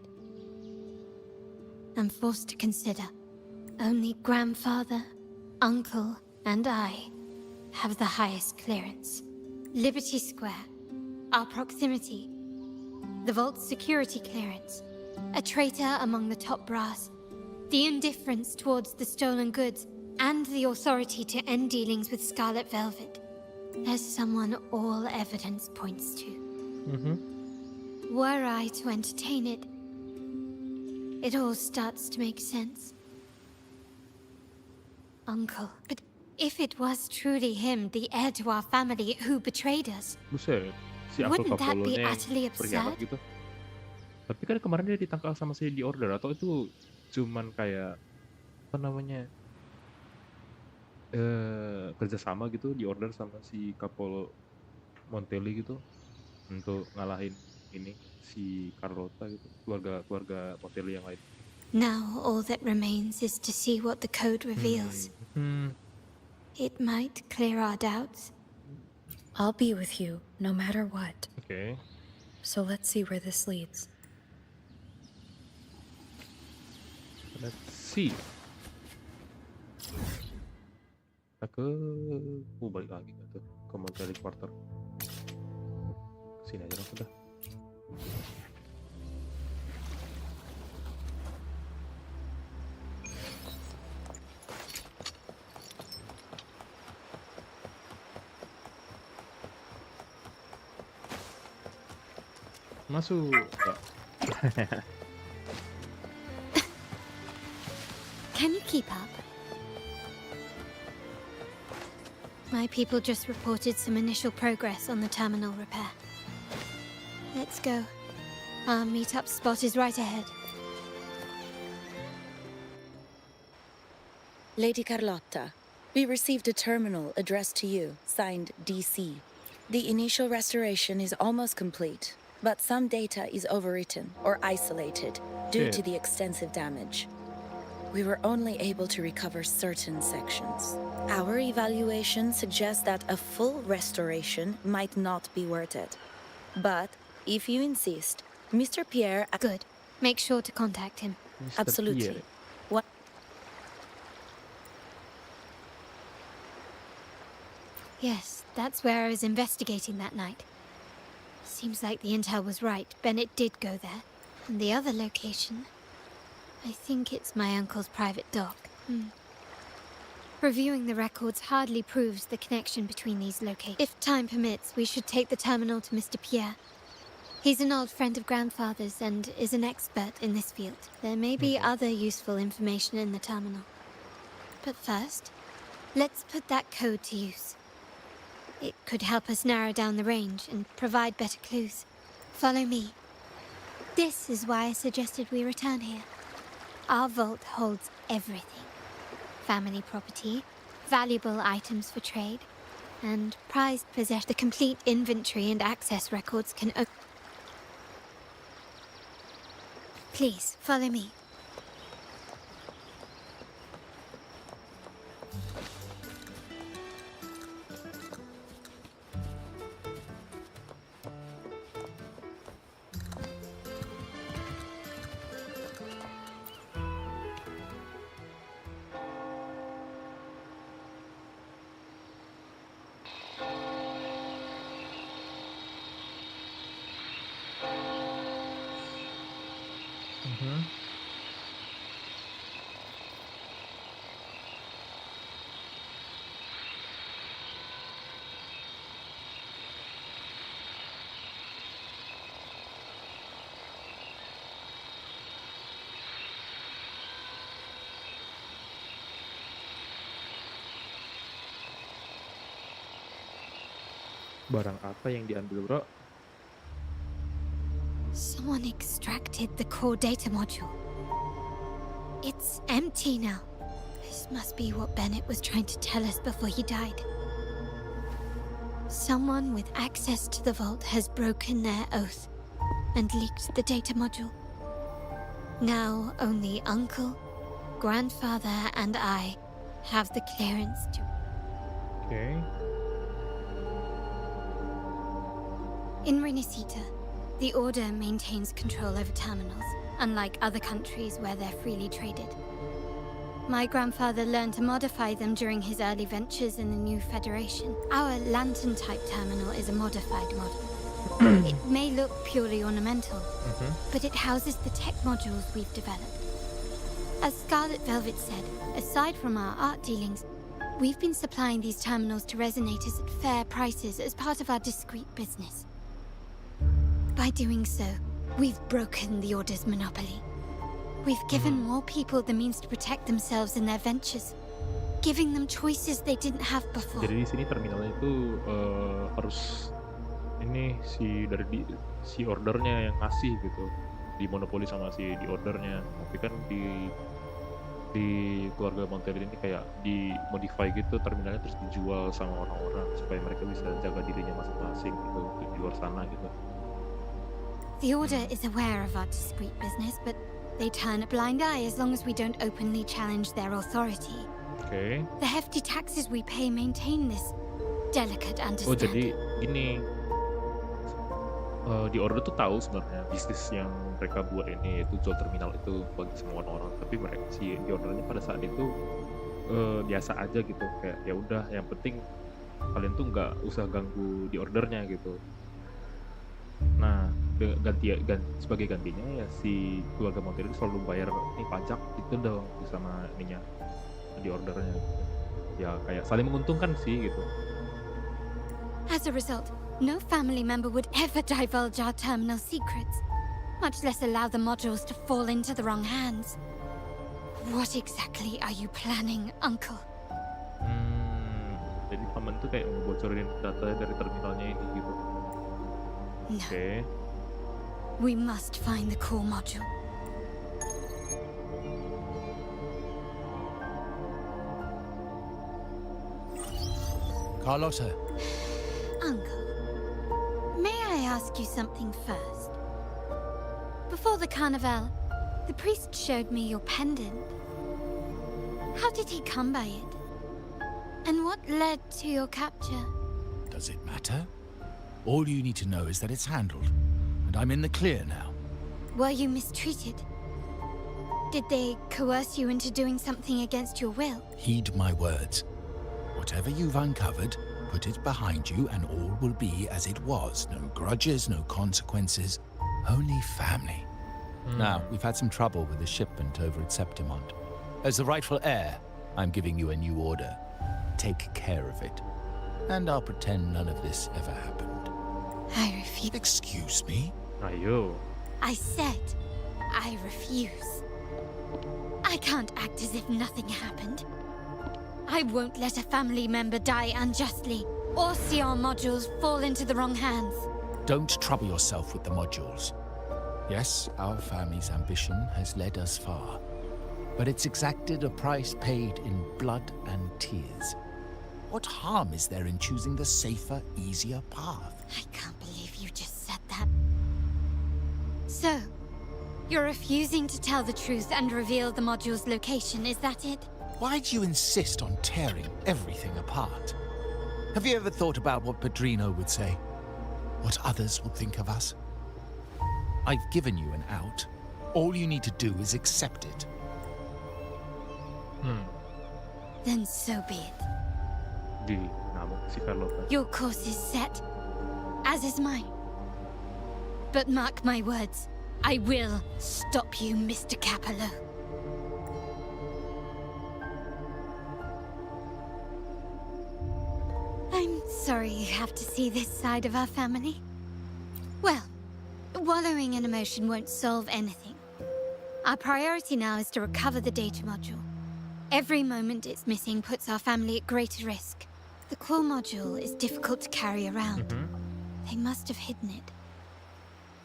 I'm forced to consider. Only grandfather, uncle, and I have the highest clearance. Liberty Square, our proximity, the vault's security clearance, a traitor among the top brass, the indifference towards the stolen goods, and the authority to end dealings with Scarlet Velvet. There's someone all evidence points to. Were I to entertain it, it all starts to make sense. Uncle, but if it was truly him, the heir to our family, who betrayed us, Buset, si Uncle wouldn't that be Capolonya utterly yang berkhianat absurd? gitu. Tapi kan kemarin dia ditangkap sama si di order, atau itu cuman kayak apa namanya kerjasama gitu, di order sama si Capolo Montelli gitu untuk ngalahin ini si Carlotta gitu, keluarga Montelli yang lain. Now all that remains is to see what the code reveals. It might clear our doubts. I'll be with you, no matter what. Okay. So let's see where this leads. Let's see. Kita ke balik lagi nggak tuh ke Montelli Quarter. Sini aja lah sudah. Masuk. Can you keep up? My people just reported some initial progress on the terminal repair. Let's go. Our meetup spot is right ahead. Lady Carlotta, we received a terminal addressed to you, signed DC. The initial restoration is almost complete, but some data is overwritten or isolated due to the extensive damage. We were only able to recover certain sections. Our evaluation suggests that a full restoration might not be worth it. But if you insist, Mr. Pierre... Good. Make sure to contact him. Mr. Absolutely. Pierre. What? Yes, that's where I was investigating that night. Seems like the intel was right. Bennett did go there. And the other location... I think it's my uncle's private dock. Reviewing the records hardly proves the connection between these locations. If time permits, we should take the terminal to Mr. Pierre. He's an old friend of Grandfather's and is an expert in this field. There may be other useful information in the terminal. But first, let's put that code to use. It could help us narrow down the range and provide better clues. Follow me. This is why I suggested we return here. Our vault holds everything. Family property, valuable items for trade, and prized possessions. The complete inventory and access records can Please, follow me. Barang apa yang diambil, bro? Someone extracted the core data module. It's empty now. This must be what Bennett was trying to tell us before he died. Someone with access to the vault has broken their oath and leaked the data module. Now only Uncle, Grandfather, and I have the clearance to... Okay. In Renisita, the Order maintains control over terminals, unlike other countries where they're freely traded. My grandfather learned to modify them during his early ventures in the new Federation. Our lantern-type terminal is a modified model. It may look purely ornamental, but it houses the tech modules we've developed. As Scarlet Velvet said, aside from our art dealings, we've been supplying these terminals to resonators at fair prices as part of our discreet business. By doing so, we've broken the Order's monopoly. We've given more people the means to protect themselves in their ventures, giving them choices they didn't have before. Jadi di sini terminalnya itu harus ini si ordernya yang ngasih gitu, dimonopoli sama si di ordernya. Tapi kan di keluarga Monterey ini kayak dimodify gitu terminalnya, terus dijual sama orang-orang supaya mereka bisa jaga dirinya masing-masing gitu di luar sana gitu. The Order is aware of our discreet business, but they turn a blind eye as long as we don't openly challenge their authority. Okay. The hefty taxes we pay maintain this delicate understanding. Oh, jadi gini, di Order tuh tahu sebenarnya bisnis yang mereka buat ini, yaitu jual terminal itu bagi semua orang. Tapi mereka si di Ordernya pada saat itu biasa aja gitu, kayak ya udah, yang penting kalian tuh nggak usah ganggu di Ordernya gitu. Nah, sebagai gantinya ya si keluarga Monterey selalu bayar pajak itu dong sama ininya di Ordernya. Ya kayak saling menguntungkan sih gitu. As a result, no family member would ever divulge our terminal secrets, much less allow the modules to fall into the wrong hands. What exactly are you planning, Uncle? Jadi paman tuh kayak ngebocorin data dari terminalnya ini gitu. No. Okay. We must find the core module. Carlotta. Uncle, may I ask you something first? Before the carnival, the priest showed me your pendant. How did he come by it? And what led to your capture? Does it matter? All you need to know is that it's handled, and I'm in the clear now. Were you mistreated? Did they coerce you into doing something against your will? Heed my words. Whatever you've uncovered, put it behind you and all will be as it was. No grudges, no consequences, only family. Now, we've had some trouble with the shipment over at Septimont. As the rightful heir, I'm giving you a new order. Take care of it. And I'll pretend none of this ever happened. I refuse. Excuse me? Ayo. I said I refuse. I can't act as if nothing happened. I won't let a family member die unjustly or see our modules fall into the wrong hands. Don't trouble yourself with the modules. Yes, our family's ambition has led us far, but it's exacted a price paid in blood and tears. What harm is there in choosing the safer, easier path? I can't believe you just said that. So, you're refusing to tell the truth and reveal the module's location, is that it? Why do you insist on tearing everything apart? Have you ever thought about what Padrino would say? What others would think of us? I've given you an out. All you need to do is accept it. Then so be it. Di ngamuk si Carlotta. Your course is set, as is mine. But mark my words, I will stop you, Mr. Capello. I'm sorry you have to see this side of our family. Well, wallowing in emotion won't solve anything. Our priority now is to recover the data module. Every moment it's missing puts our family at greater risk. The core module is difficult to carry around. They must have hidden it.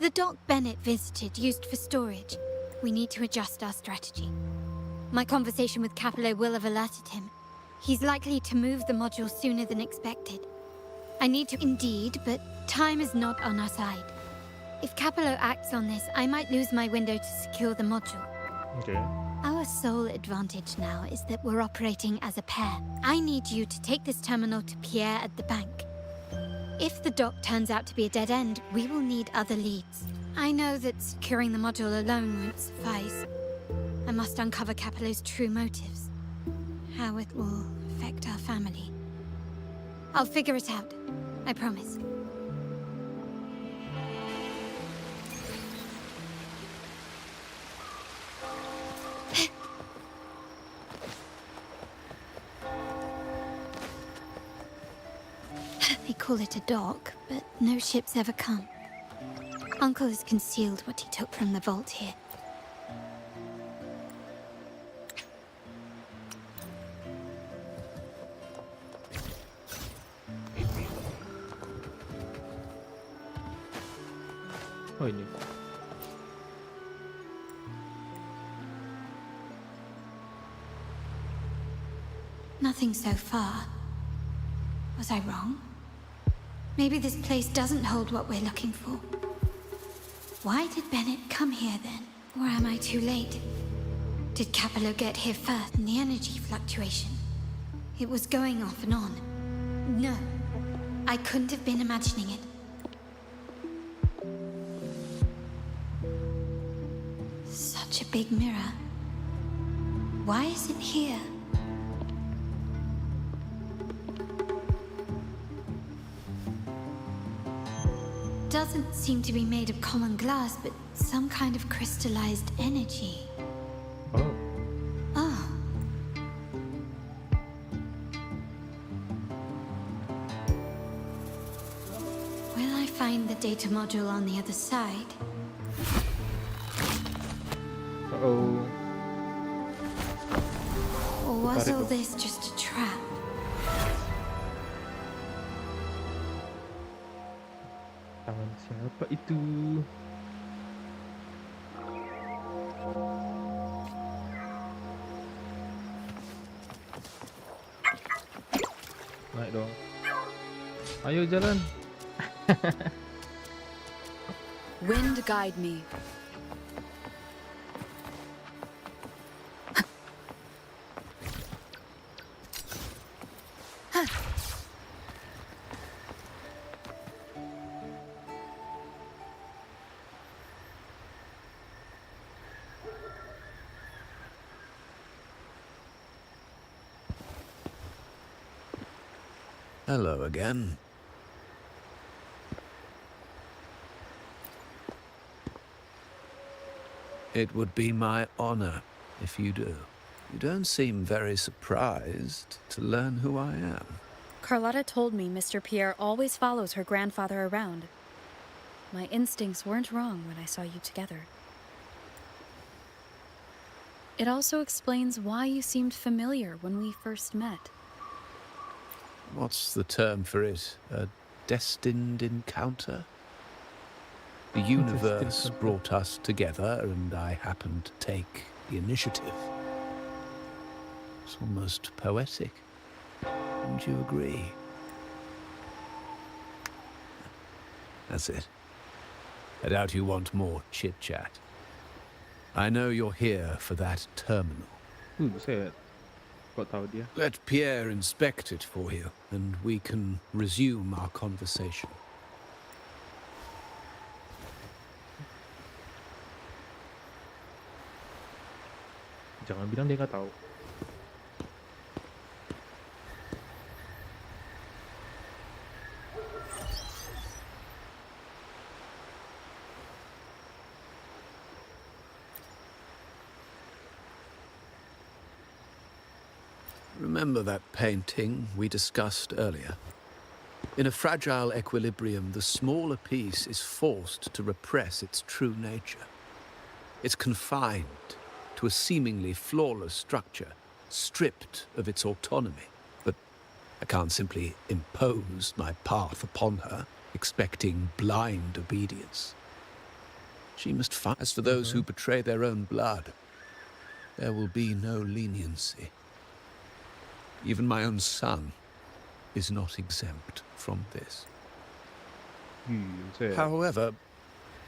The dock Bennett visited used for storage. We need to adjust our strategy. My conversation with Capello will have alerted him. He's likely to move the module sooner than expected. I need to indeed, but time is not on our side. If Capello acts on this, I might lose my window to secure the module. Okay. Our sole advantage now is that we're operating as a pair. I need you to take this terminal to Pierre at the bank. If the dock turns out to be a dead end, we will need other leads. I know that securing the module alone won't suffice. I must uncover Capello's true motives. How it will affect our family. I'll figure it out. I promise. They call it a dock, but no ships ever come. Uncle has concealed what he took from the vault here. Oh ini. Nothing so far. Was I wrong? Maybe this place doesn't hold what we're looking for. Why did Bennett come here then? Or am I too late? Did Capello get here first in the energy fluctuation? It was going off and on. No, I couldn't have been imagining it. Such a big mirror. Why is it here? Doesn't seem to be made of common glass, but some kind of crystallized energy. Oh. Oh. Will I find the data module on the other side? Uh-oh. Or was Tarik all dong. this just a trap? Tangan siapa itu? Naik dong. Ayo jalan. Wind guide me. Hello again. It would be my honor if you do. You don't seem very surprised to learn who I am. Carlotta told me Mr. Pierre always follows her grandfather around. My instincts weren't wrong when I saw you together. It also explains why you seemed familiar when we first met. What's the term for it? A destined encounter? The universe brought us together, and I happened to take the initiative. It's almost poetic. Wouldn't you agree? That's it. I doubt you want more chit-chat. I know you're here for that terminal. Buset. Kok tahu dia? Let Pierre inspect it for you, and we can resume our conversation. Jangan bilang dia nggak tahu. Remember that painting we discussed earlier? In a fragile equilibrium, the smaller piece is forced to repress its true nature. It's confined to a seemingly flawless structure, stripped of its autonomy. But I can't simply impose my path upon her, expecting blind obedience. She must fight. As for those who betray their own blood, there will be no leniency. Even my own son is not exempt from this. However,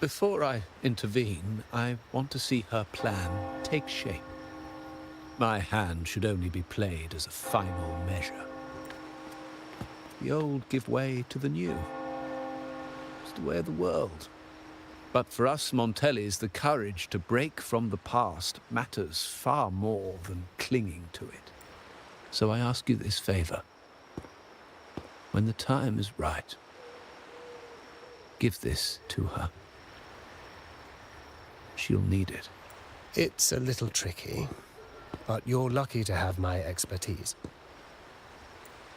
before I intervene, I want to see her plan take shape. My hand should only be played as a final measure. The old give way to the new. It's the way of the world. But for us Montellis, the courage to break from the past matters far more than clinging to it. So I ask you this favor. When the time is right, give this to her. She'll need it. It's a little tricky, but you're lucky to have my expertise.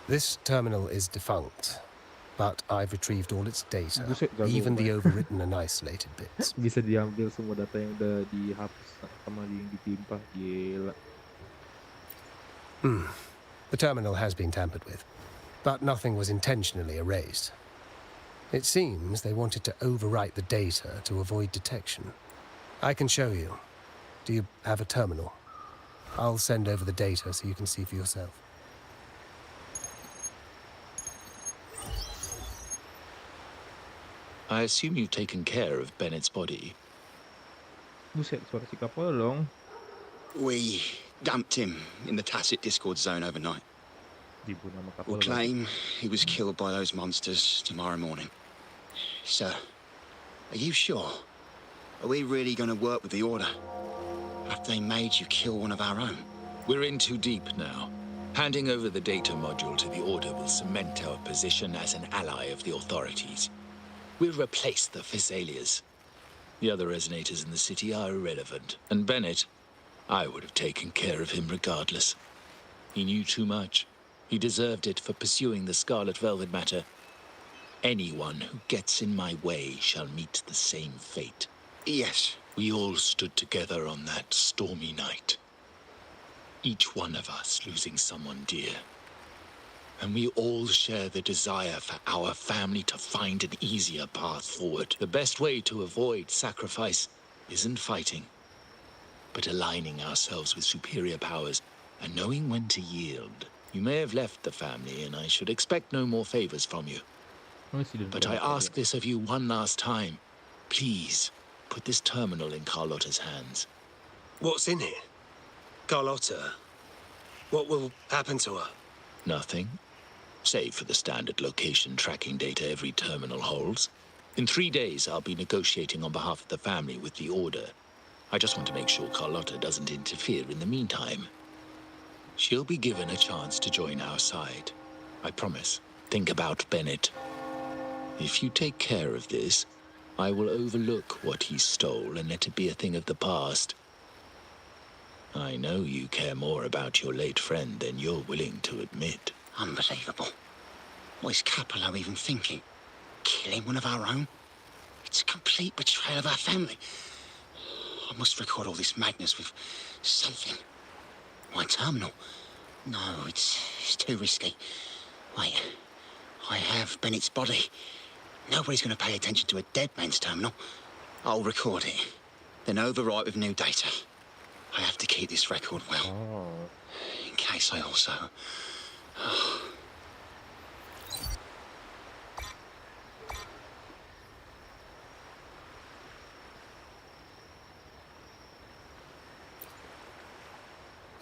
This terminal is defunct, but I've retrieved all its data, even the overwritten and isolated bits. Bisa diambil semua data yang udah dihapus sama yang ditimpa. Gila. The terminal has been tampered with, but nothing was intentionally erased. It seems they wanted to overwrite the data to avoid detection. I can show you. Do you have a terminal? I'll send over the data so you can see for yourself. I assume you've taken care of Bennett's body. Buset, suara si kapal dong. We dumped him in the tacit discord zone overnight. Dibunuh sama kapal. We'll claim he was killed by those monsters tomorrow morning. Sir, are you sure? Are we really going to work with the Order? Have they made you kill one of our own? We're in too deep now. Handing over the data module to the Order will cement our position as an ally of the authorities. We'll replace the Physaelias. The other resonators in the city are irrelevant. And Bennett, I would have taken care of him regardless. He knew too much. He deserved it for pursuing the Scarlet Velvet matter. Anyone who gets in my way shall meet the same fate. Yes. We all stood together on that stormy night. Each one of us losing someone dear. And we all share the desire for our family to find an easier path forward. The best way to avoid sacrifice isn't fighting, but aligning ourselves with superior powers and knowing when to yield. You may have left the family, and I should expect no more favors from you. But I ask this of you one last time. Please, put this terminal in Carlotta's hands. What's in it? Carlotta? What will happen to her? Nothing, save for the standard location tracking data every terminal holds. In 3 days, I'll be negotiating on behalf of the family with the Order. I just want to make sure Carlotta doesn't interfere in the meantime. She'll be given a chance to join our side. I promise. Think about Bennett. If you take care of this, I will overlook what he stole and let it be a thing of the past. I know you care more about your late friend than you're willing to admit. Unbelievable. What is Capello even thinking? Killing one of our own? It's a complete betrayal of our family. I must record all this madness with something. My terminal? No, it's too risky. Wait, I have Bennett's body. Nobody's going to pay attention to a dead man's terminal. I'll record it, then overwrite with new data. I have to keep this record well, in case I also...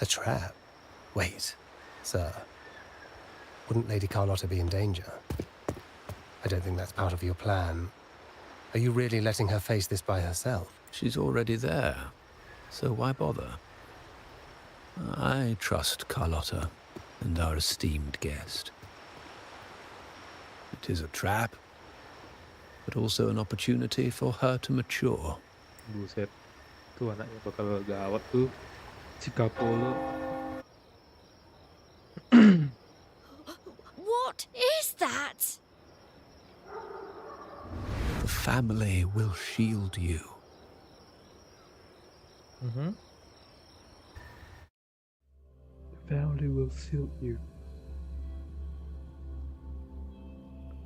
A trap? Wait, sir. Wouldn't Lady Carlotta be in danger? I don't think that's part of your plan. Are you really letting her face this by herself? She's already there, so why bother? I trust Carlotta and our esteemed guest. It is a trap, but also an opportunity for her to mature. Buset. Tuh anaknya bakal gawat tuh. Si Capolo. What is that? The family will shield you. The family will shield you.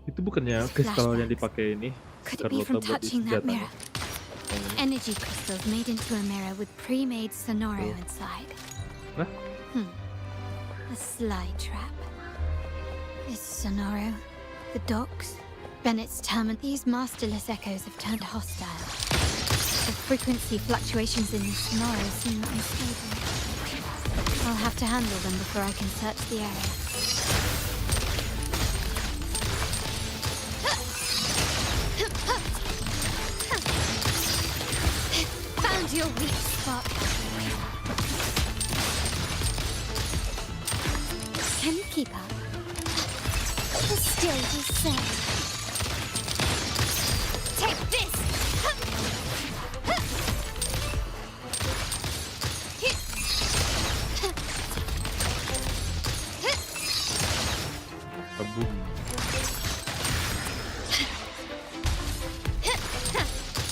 Itu bukannya kristal yang dipakai ini? Could it be from Carlotta buat di touching that senjata. mirror? Energy crystals made into a mirror with pre-made sonoro inside. Huh? A sly trap. Is sonoro, the docks, Bennett's terminal. These masterless echoes have turned hostile. The frequency fluctuations in the sonoro seem unstable. I'll have to handle them before I can search the area. Found your weak spot. Can you keep up? The stage is set. Take this! Kaboom.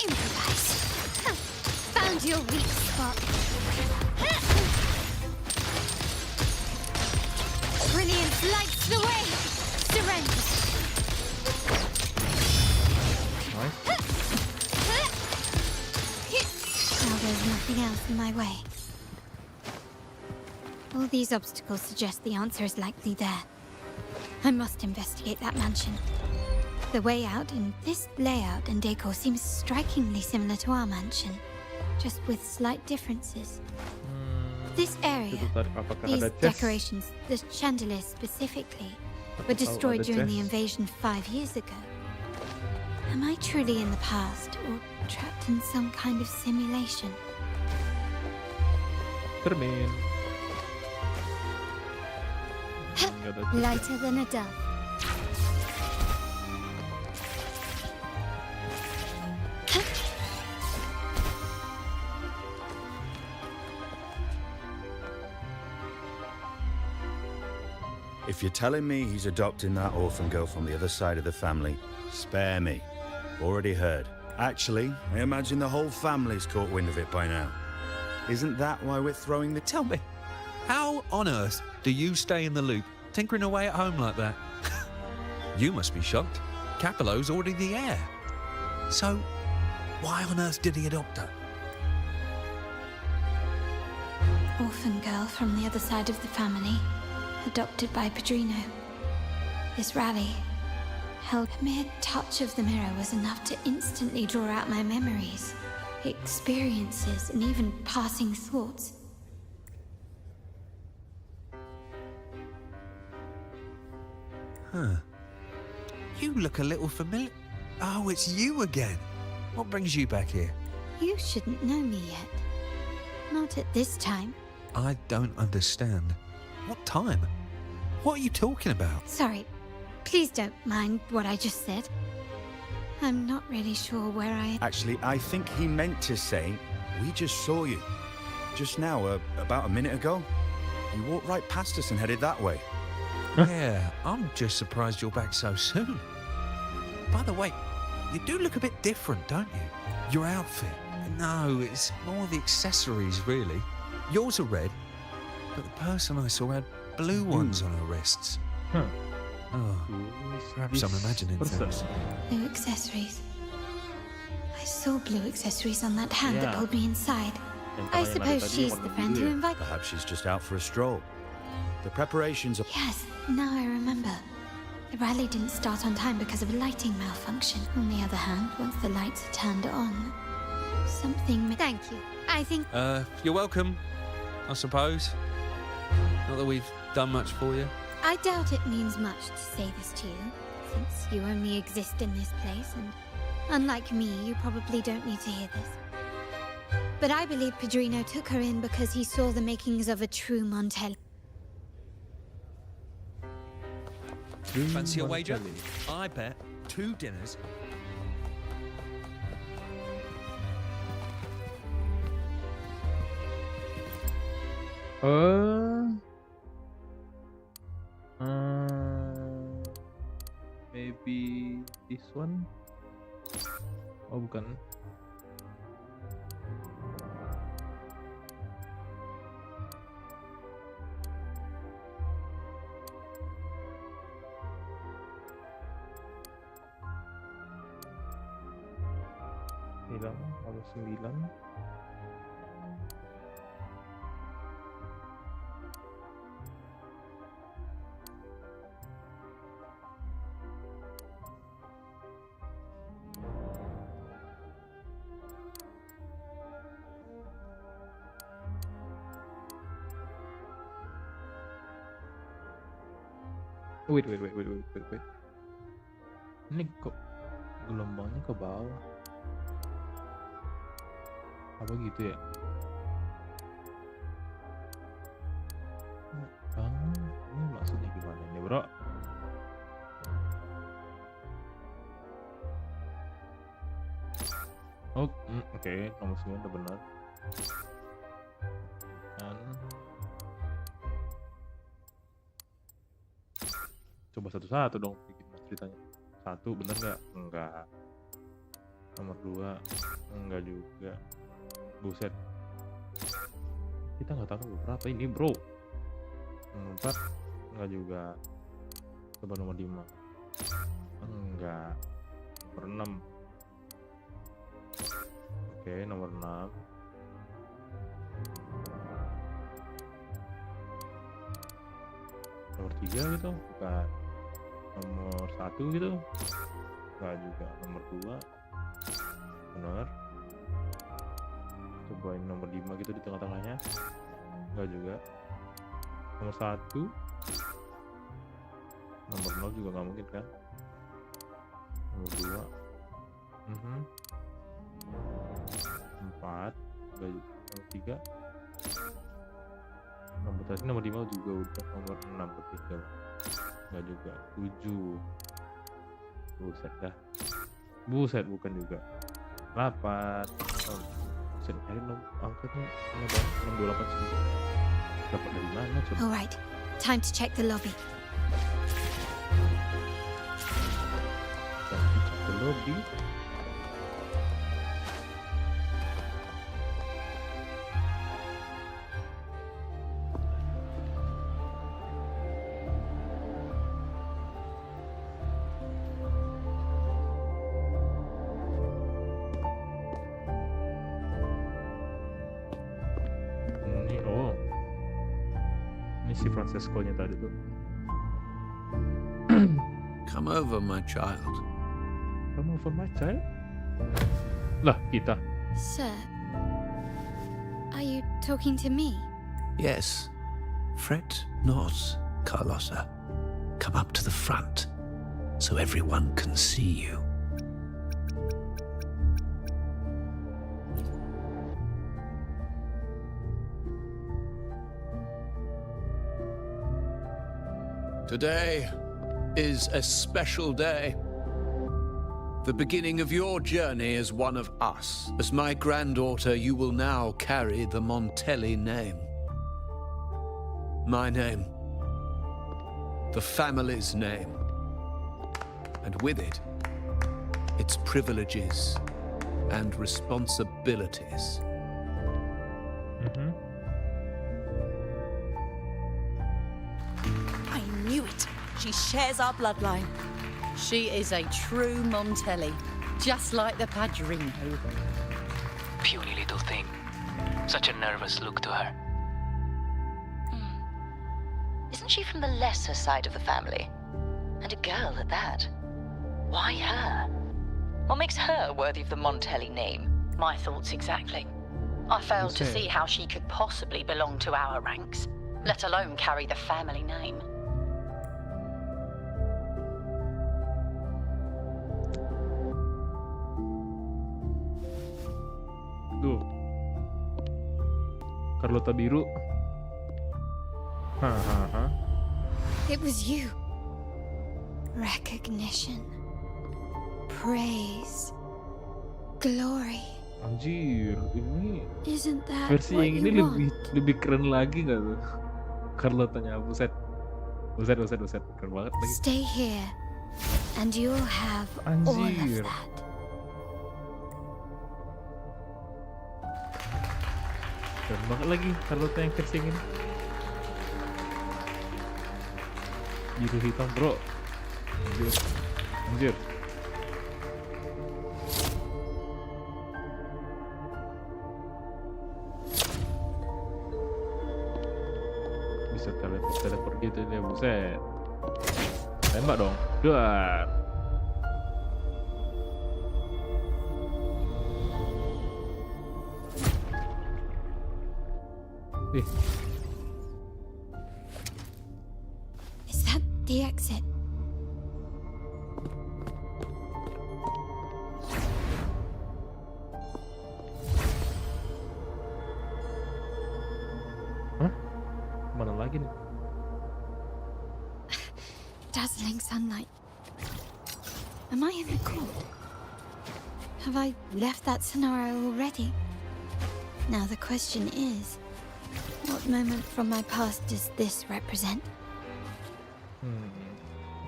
Improvise. Found your weak spot. Brilliance lights the way. Surrender. Nice. Now there's nothing else in my way. All these obstacles suggest the answer is likely there. I must investigate that mansion. The way out in this layout and decor seems strikingly similar to our mansion, just with slight differences. This area, Apakah these ada chest? decorations, the chandelier specifically, were destroyed ada during the chest? invasion 5 years ago. Am I truly in the past, or trapped in some kind of simulation? Cermin. Nggak ada chest. Lighter than a dove. If you're telling me he's adopting that orphan girl from the other side of the family, spare me. Already heard. Actually, I imagine the whole family's caught wind of it by now. Isn't that why we're throwing the... Tell me, how on earth do you stay in the loop, tinkering away at home like that? You must be shocked. Capello's already the heir. So, why on earth did he adopt her? Orphan girl from the other side of the family, adopted by Padrino. This rally held a mere touch of the mirror was enough to instantly draw out my memories, experiences, and even passing thoughts. Huh. You look a little familiar. Oh, it's you again. What brings you back here? You shouldn't know me yet. Not at this time. I don't understand. What time? What are you talking about? Sorry. Please don't mind what I just said. I'm not really sure where I... Actually, I think he meant to say, we just saw you. Just now, about a minute ago. You walked right past us and headed that way. Yeah, I'm just surprised you're back so soon. By the way, you do look a bit different, don't you? Your outfit. No, it's more the accessories, really. Yours are red, but the person I saw had blue ones on her wrists. Huh. Oh, perhaps I'm imagining things. Blue accessories. I saw blue accessories on that hand that pulled me inside. I suppose she's the friend who invited. Perhaps she's just out for a stroll. The preparations are... Yes, now I remember. The rally didn't start on time because of a lighting malfunction. On the other hand, once the lights are turned on, something... Thank you. I think... You're welcome, I suppose. Not that we've done much for you. I doubt it means much to say this to you, since you only exist in this place, and unlike me, you probably don't need to hear this. But I believe Padrino took her in because he saw the makings of a true Montelli. Fancy a wager? I bet 2 dinners. Maybe this one. Oh, bukan. Hilang, kalau 9. Wait. Ini kok gelombangnya ke bawah? Apa gitu ya? Ini maksudnya gimana nih, bro? Oh, oke, nomor 9 udah benar. Kan. Coba satu-satu dong bikin ceritanya. 1 bener nggak? Enggak. Nomor 2 enggak juga. Buset. Kita nggak tahu berapa ini, bro. Nomor 4 enggak juga. Coba nomor 5. Enggak. Nomor 6. Oke, nomor 6. Nomor 3 gitu? Bukan. Nomor 1 gitu? Enggak juga. Nomor 2. Benar. Cobain nomor 5 gitu di tengah-tengahnya. Enggak juga. Nomor 1. Nomor 0 juga nggak mungkin kan? Nomor 2. 4. Enggak juga. Nomor 3. Nomor tadi nomor 5 juga udah. Nomor 6 bertiga. Enggak juga. 7. Buset dah. Buset, bukan juga. 8. Oh, buset, angkanya ini bang, 628 sini. Dapat dari mana coba? Alright, time to check the lobby. Kita cek ke lobby. Si Francesco-nya tadi tuh. Come over, my child. Come over, my child? Lah, kita. Sir, are you talking to me? Yes. Fret not, Carlotta. Come up to the front so everyone can see you. Today is a special day. The beginning of your journey as one of us. As my granddaughter, you will now carry the Montelli name. My name. The family's name. And with it, its privileges and responsibilities. I knew it. She shares our bloodline. She is a true Montelli, just like the Padrino. Puny little thing. Such a nervous look to her. Isn't she from the lesser side of the family? And a girl at that. Why her? What makes her worthy of the Montelli name? My thoughts exactly. I failed to Okay. see how she could possibly belong to our ranks, let alone carry the family name. Tuh. Carlotta biru. Hahaha. It was you. Recognition. Praise. Glory. Anjir, ini Isn't that versi what yang ini you want? lebih keren lagi nggak tuh? Carlottanya, buset. Buset, keren banget lagi. Stay here, and you'll have all of Anjir. that. Keren banget lagi Carlotta yang versi yang ini. Biru hitam, bro. Anjir. Bisa teleport gitu dia, buset. Tembak dong. Duar. Ih, Is that the exit? mana lagi nih? Dazzling sunlight. Am I in the court? Have I left that scenario already? Now the question is, what moment from my past does this represent?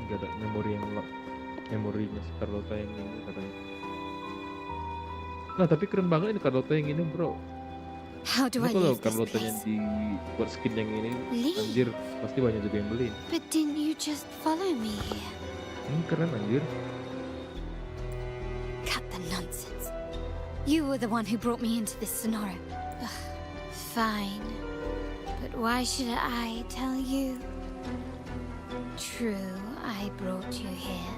Nggak ada memorinya si Carlotta yang ini katanya. Nah tapi keren banget ini Carlotta yang ini, bro. How do I Ini kalau leave this Carlottanya place? dibuat skin yang ini, Leave? anjir pasti banyak juga yang beli. But didn't you just follow me here? Keren anjir. Cut the nonsense. You were the one who brought me into this scenario. Ugh, fine. But why should I tell you? True, I brought you here.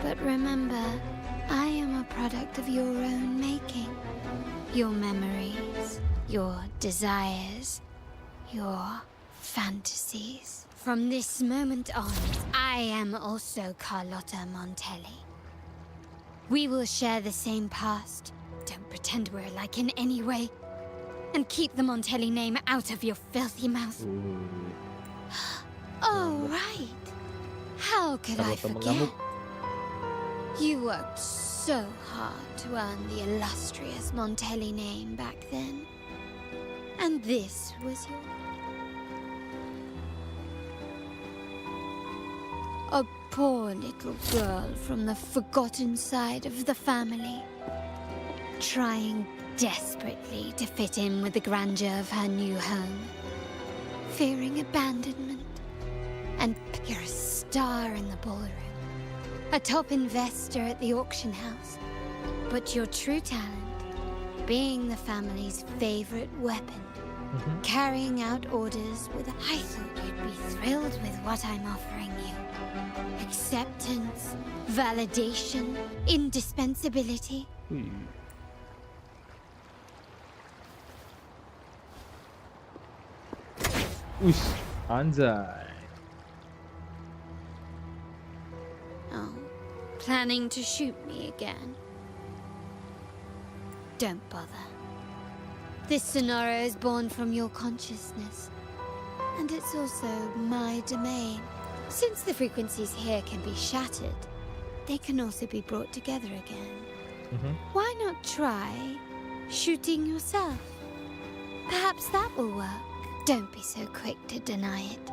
But remember, I am a product of your own making. Your memories, your desires, your fantasies. From this moment on, I am also Carlotta Montelli. We will share the same past. Don't pretend we're alike in any way. And keep the Montelli name out of your filthy mouth. Oh, right. How could I Carlotta forget? mengamuk. You worked so hard to earn the illustrious Montelli name back then. And this was your... A poor little girl from the forgotten side of the family, trying desperately to fit in with the grandeur of her new home, fearing abandonment, and you're a star in the ballroom, a top investor at the auction house. But your true talent, being the family's favorite weapon, carrying out orders with... I thought you'd be thrilled with what I'm offering you. Acceptance, validation, indispensability. Wih, anjay. Oh, planning to shoot me again? Don't bother. This scenario is born from your consciousness. And it's also my domain. Since the frequencies here can be shattered, they can also be brought together again. Mhm. Why not try shooting yourself? Perhaps that will work. Don't be so quick to deny it.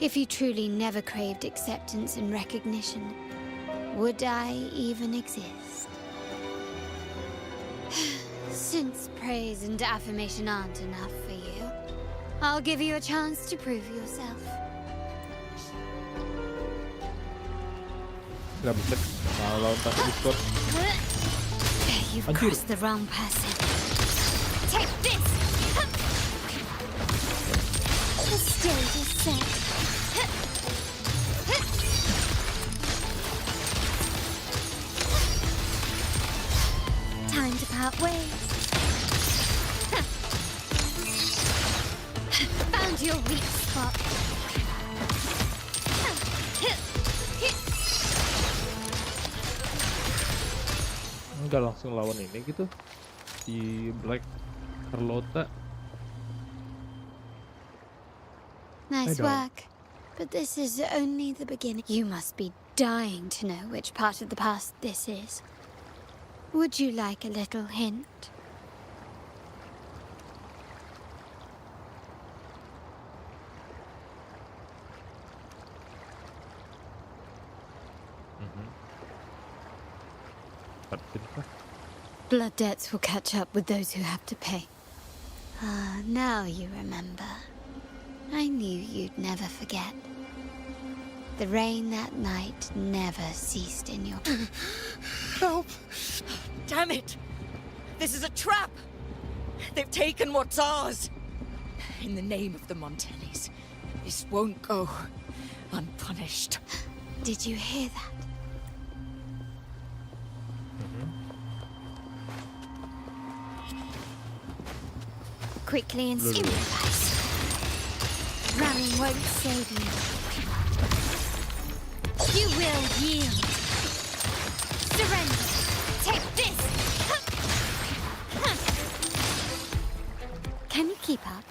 If you truly never craved acceptance and recognition, would I even exist? Since praise and affirmation aren't enough for you, I'll give you a chance to prove yourself. Nggak bisa kalau tak Discord. You've Anjir. crossed the wrong person. Take this! The stage is set. Time to part ways. Found your weak spot. Nggak langsung lawan ini gitu. Si Black Carlotta. Nice I don't. work. But this is only the beginning. You must be dying to know which part of the past this is. Would you like a little hint? Blood debts will catch up with those who have to pay. Ah, now you remember. I knew you'd never forget. The rain that night never ceased in your... Help! Damn it! This is a trap! They've taken what's ours! In the name of the Montellis, this won't go unpunished. Did you hear that? Quickly and improvise. Running won't save you. You will yield. Surrender. Take this. Can you keep up?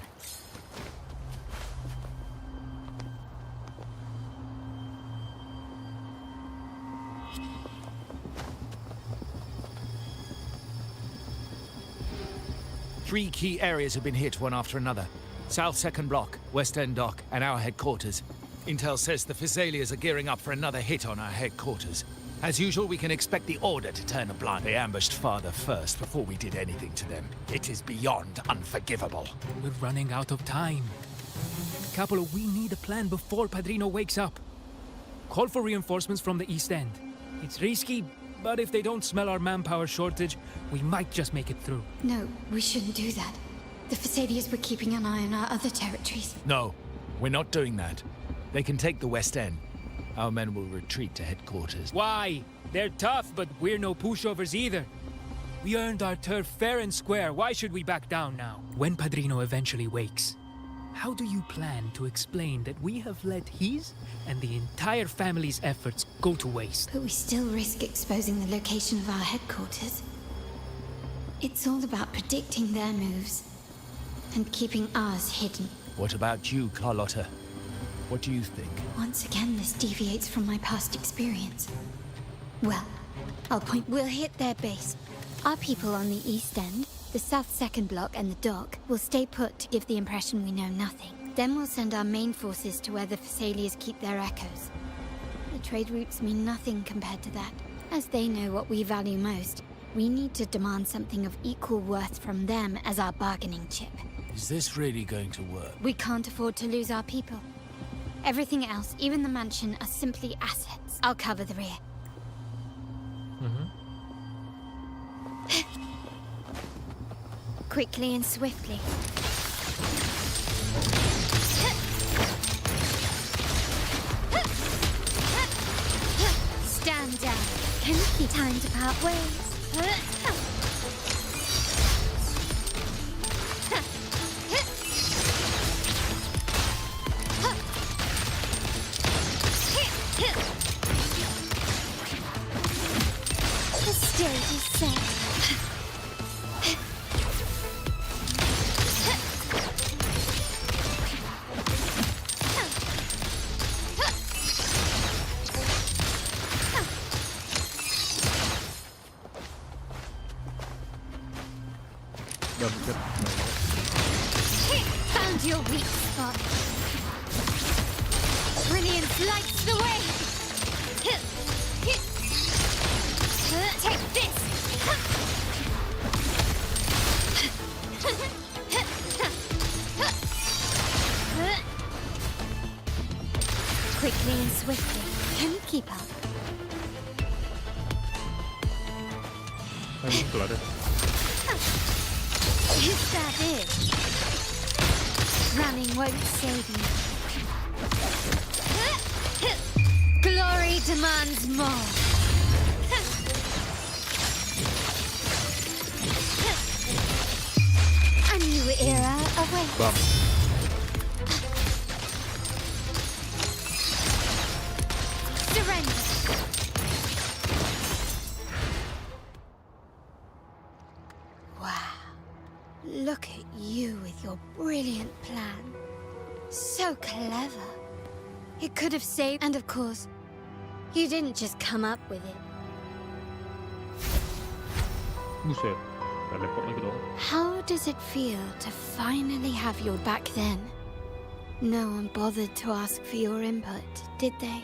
Three key areas have been hit one after another. South Second Block, West End Dock, and our headquarters. Intel says the Thessalians are gearing up for another hit on our headquarters. As usual, we can expect the Order to turn a blind. They ambushed Father first before we did anything to them. It is beyond unforgivable. We're running out of time. Capolo, we need a plan before Padrino wakes up. Call for reinforcements from the East End. It's risky, but if they don't smell our manpower shortage, we might just make it through. No, we shouldn't do that. The Thessalians were keeping an eye on our other territories. No, we're not doing that. They can take the West End. Our men will retreat to headquarters. Why? They're tough, but we're no pushovers either. We earned our turf fair and square. Why should we back down now? When Padrino eventually wakes, how do you plan to explain that we have let his and the entire family's efforts go to waste? But we still risk exposing the location of our headquarters. It's all about predicting their moves and keeping ours hidden. What about you, Carlotta? What do you think? Once again, this deviates from my past experience. Well, I'll point. We'll hit their base. Our people on the East End, the South Second Block, and the dock will stay put to give the impression we know nothing. Then we'll send our main forces to where the Thessalians keep their echoes. The trade routes mean nothing compared to that. As they know what we value most, we need to demand something of equal worth from them as our bargaining chip. Is this really going to work? We can't afford to lose our people. Everything else, even the mansion, are simply assets. I'll cover the rear. Quickly and swiftly. Stand down. Can you keep time to part ways? The stage is set. Find your weak spot. Brilliance lights the way. Take this. Quickly and swiftly. Can you keep up? Is that it? Running won't save you. Glory demands more. A new era awaits. Surrender. Wow. Look at you with your brilliant plan. So clever. It could have saved, and of course, you didn't just come up with it. Buset, teleport lagi dong. How does it feel to finally have your back then? No one bothered to ask for your input, did they?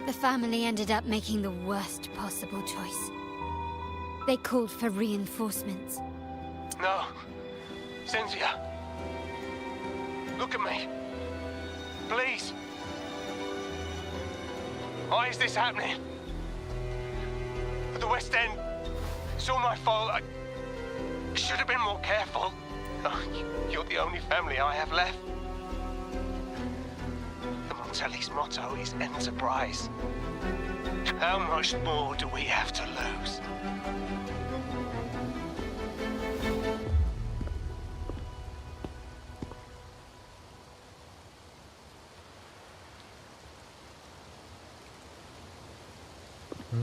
The family ended up making the worst possible choice. They called for reinforcements. No. Cynthia. Look at me. Please. Why is this happening? At the West End, it's all my fault. I should have been more careful. Oh, you're the only family I have left. The Montelli's motto is enterprise. How much more do we have to lose?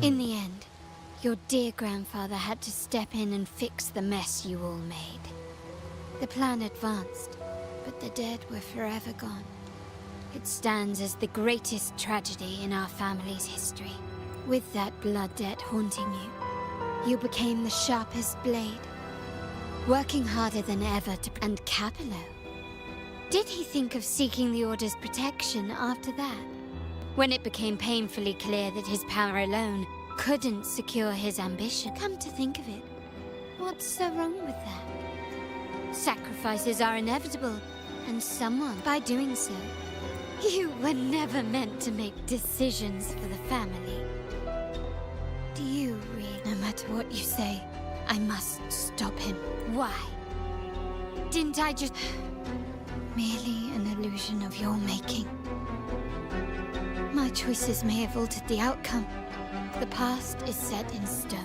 In the end, your dear grandfather had to step in and fix the mess you all made. The plan advanced, but the dead were forever gone. It stands as the greatest tragedy in our family's history. With that blood debt haunting you, you became the sharpest blade, working harder than ever to... And Capello? Did he think of seeking the Order's protection after that? When it became painfully clear that his power alone couldn't secure his ambition. Come to think of it, what's so wrong with that? Sacrifices are inevitable, and someone, by doing so, you were never meant to make decisions for the family. Do you really? No matter what you say, I must stop him. Why? Didn't I just... Merely an illusion of your making. My choices may have altered the outcome. The past is set in stone.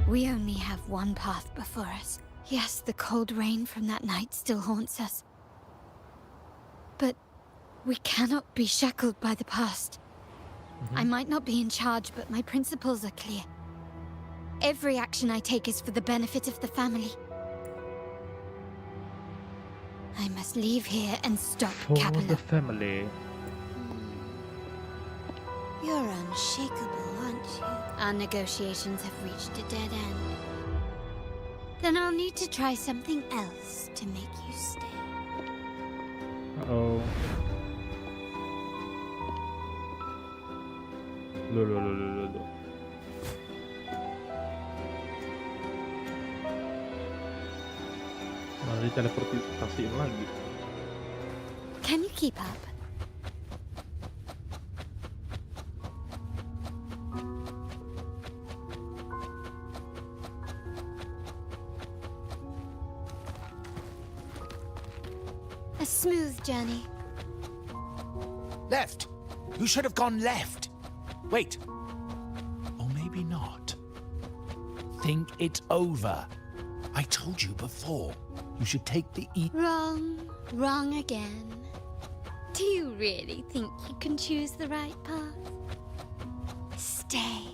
We only have one path before us. Yes, the cold rain from that night still haunts us. But we cannot be shackled by the past. I might not be in charge, but my principles are clear. Every action I take is for the benefit of the family. I must leave here and stop Capello. For the family. You're unshakable, aren't you? Our negotiations have reached a dead end. Then I'll need to try something else to make you stay. Uh-oh. Loh. Malah diteleportasiin lagi. Can you keep up? A smooth journey. Left! You should have gone left! Wait. Or maybe not. Think it over. I told you before. You should take the Wrong again. Do you really think you can choose the right path? Stay.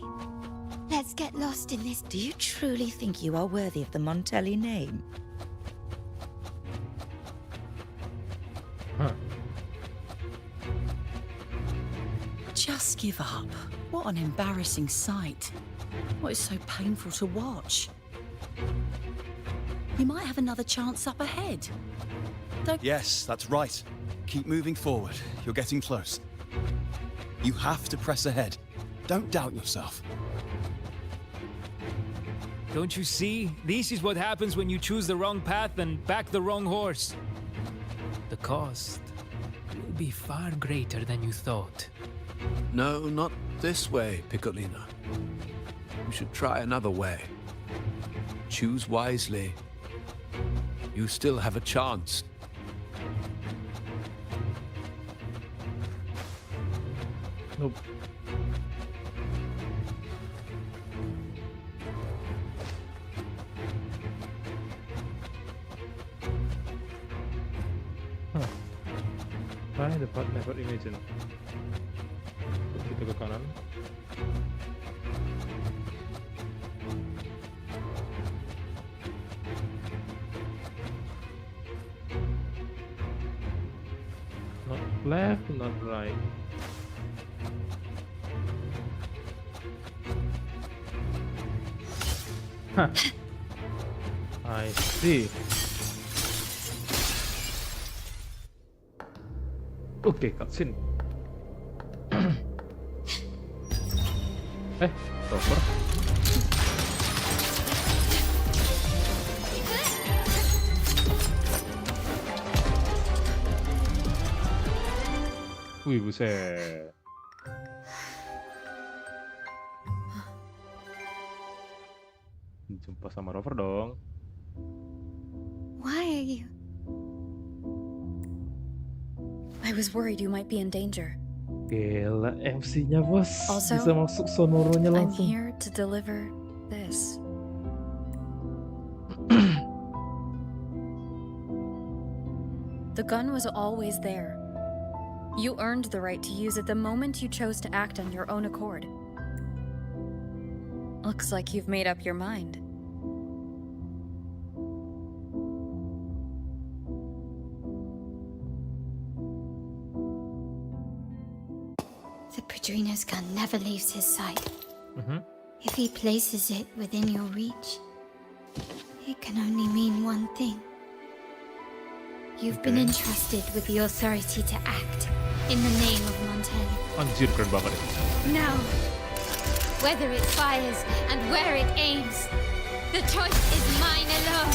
Let's get lost in this. Do you truly think you are worthy of the Montelli name? Just give up. What an embarrassing sight. What is so painful to watch? You might have another chance up ahead. Yes, that's right. Keep moving forward. You're getting close. You have to press ahead. Don't doubt yourself. Don't you see? This is what happens when you choose the wrong path and back the wrong horse. The cost will be far greater than you thought. No, not this way, Piccolino. You should try another way. Choose wisely. You still have a chance. Nope. Find the path never imagined. Kita ke kanan. Not left, not right. Huh. I see. Oke, cutscene. Rover. Wih, buset. Jumpa sama Rover dong. Why are you? I was worried you might be in danger. Gila, MC-nya bos. Also, bisa masuk sonoronya I'm langsung. here to deliver this. The gun was always there. You earned the right to use it the moment you chose to act on your own accord. Looks like you've made up your mind. The Padrino's gun never leaves his sight. If he places it within your reach, it can only mean one thing. You've been entrusted with the authority to act in the name of Montelli. Anjir, keren banget. Now, whether it fires and where it aims, the choice is mine alone.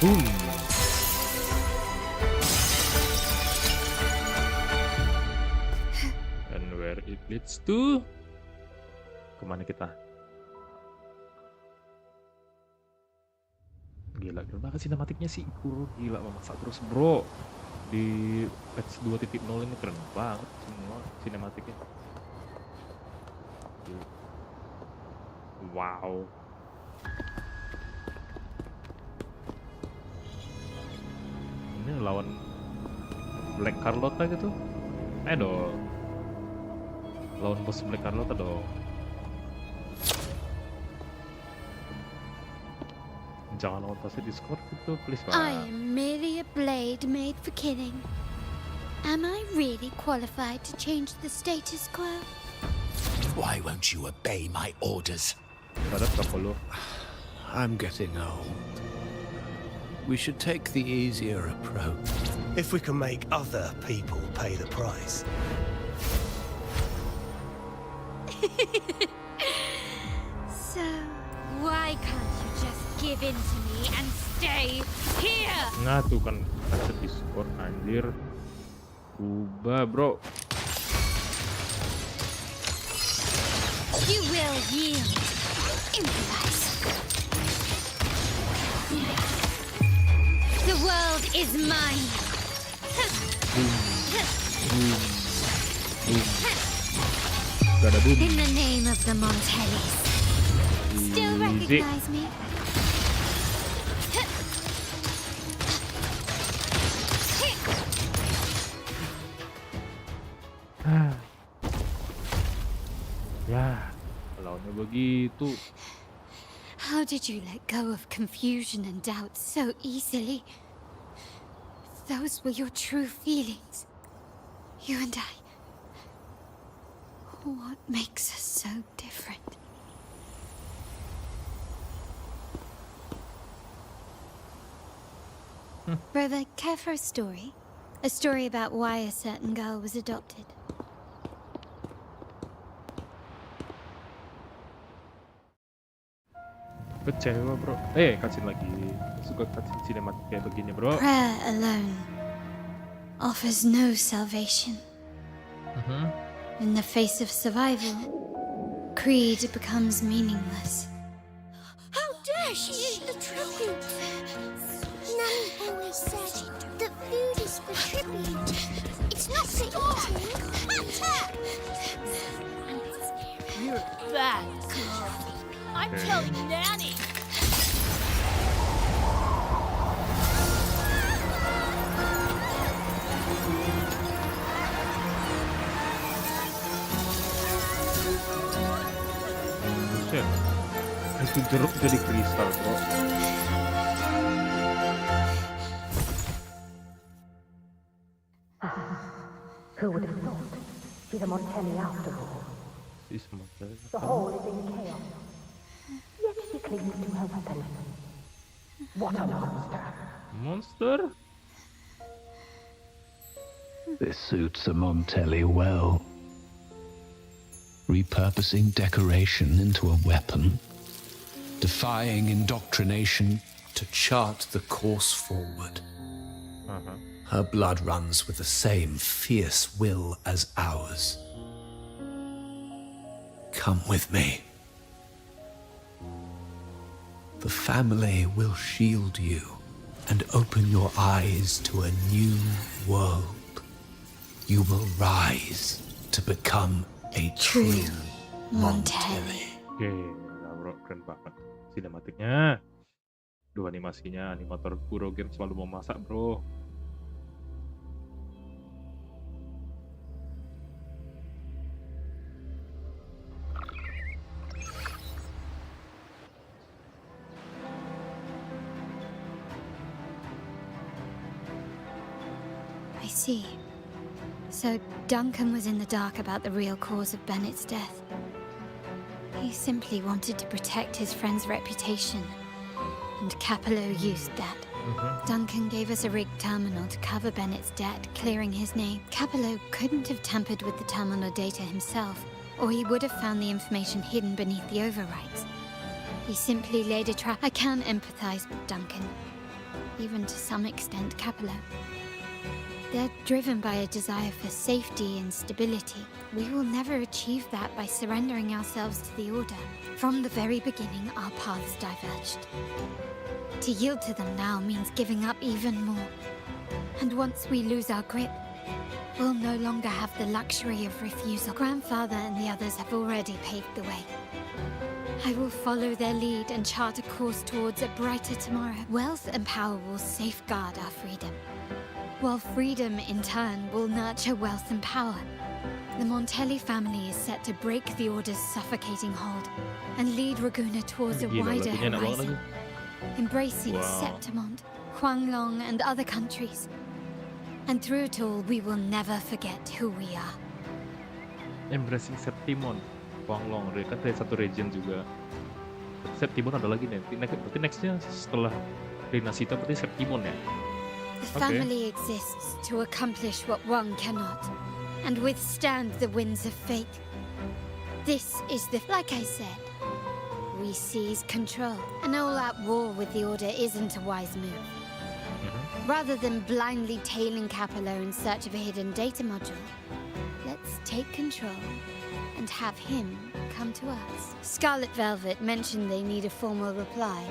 Boom. And where it leads to? Kemana kita? Gila, keren banget sinematiknya sih. Gila, memasak terus bro. Di patch 2.0 ini keren banget semua sinematiknya. Wow. Ini lawan Black Carlotta gitu. Dong. Lawan bos Black Carlotta dong. Jangan lawan tasnya Discord gitu, please pak. I am merely a blade made for killing. Am I really qualified to change the status quo? Why won't you obey my orders? I'm getting old. We should take the easier approach. If we can make other people pay the price. So, why can't you just give in to me and stay here? Nah tuh kan ada Discord anjir. Ubah bro. You will yield. Improvise. The world is mine. In the name of the Montellis. Still recognize me? Ya, lawannya begitu. How did you let go of confusion and doubt so easily? Those were your true feelings. You and I. What makes us so different? Brother, care for a story? A story about why a certain girl was adopted. Kecewa bro. Cutscene lagi. Suka cutscene sinematik kayak begini bro. Prayer alone offers no salvation. In the face of survival, creed becomes meaningless. How dare she eat the tribute? Nanny always said that food is for tribute. It's not for eating. You're bad, girl. I'm telling Nanny. Itu jeruk jadi kristal bro. Who would have thought? She's a Montelli after all. She's Montelli. The whole is in chaos. Yet she clings to her weapon. What a monster! Monster? This suits a Montelli well. Repurposing decoration into a weapon, defying indoctrination to chart the course forward. Her blood runs with the same fierce will as ours. Come with me. The family will shield you and open your eyes to a new world. You will rise to become a true Montelli. Oke, bro, keren banget sinematiknya. Duh, animasinya, animator Kuro Game selalu mau masak bro. I see. So Duncan was in the dark about the real cause of Bennett's death. He simply wanted to protect his friend's reputation, and Capello used that. Duncan gave us a rigged terminal to cover Bennett's debt, clearing his name. Capello couldn't have tampered with the terminal data himself, or he would have found the information hidden beneath the overwrites. He simply laid a trap. I can empathize with Duncan, even to some extent Capello. They're driven by a desire for safety and stability. We will never achieve that by surrendering ourselves to the Order. From the very beginning, our paths diverged. To yield to them now means giving up even more. And once we lose our grip, we'll no longer have the luxury of refusal. Grandfather and the others have already paved the way. I will follow their lead and chart a course towards a brighter tomorrow. Wealth and power will safeguard our freedom, while freedom, in turn, will nurture wealth and power. The Montelli family is set to break the Order's suffocating hold and lead Raguna towards a wider horizon, embracing Septimont, Huanglong, and other countries. And through it all, we will never forget who we are. Embracing Septimont, Huanglong, kan dari satu region juga. Septimont ada lagi nanti. Berarti nextnya setelah Renasita berarti Septimont ya? The family exists to accomplish what one cannot, and withstand the winds of fate. This is like I said, we seize control. An all-out war with the Order isn't a wise move. Rather than blindly tailing Capello in search of a hidden data module, let's take control and have him come to us. Scarlet Velvet mentioned they need a formal reply,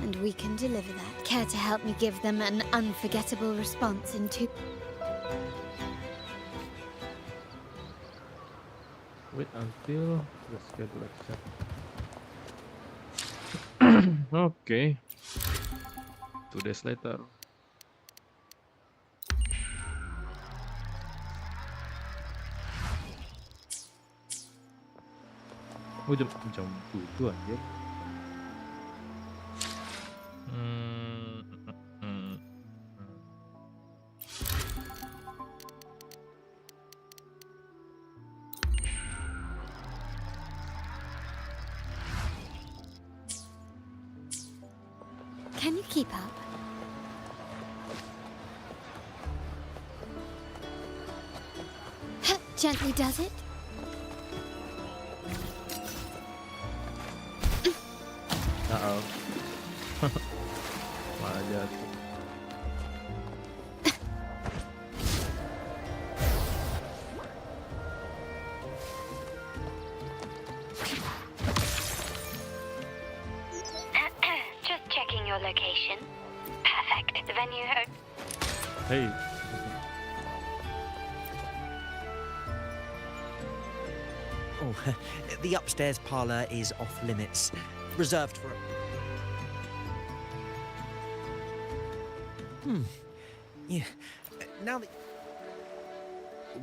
and we can deliver that. Care to help me give them an unforgettable response in 2... Wait until the schedule accept. Okay. 2 days later. Oh, jam 7 anjir. Can you keep up? Gently does it. Uh-oh. Malah jatuh. Just checking your location. Perfect. The venue. Hey. Oh, the upstairs parlor is off limits. Reserved for... Yeah. Now that...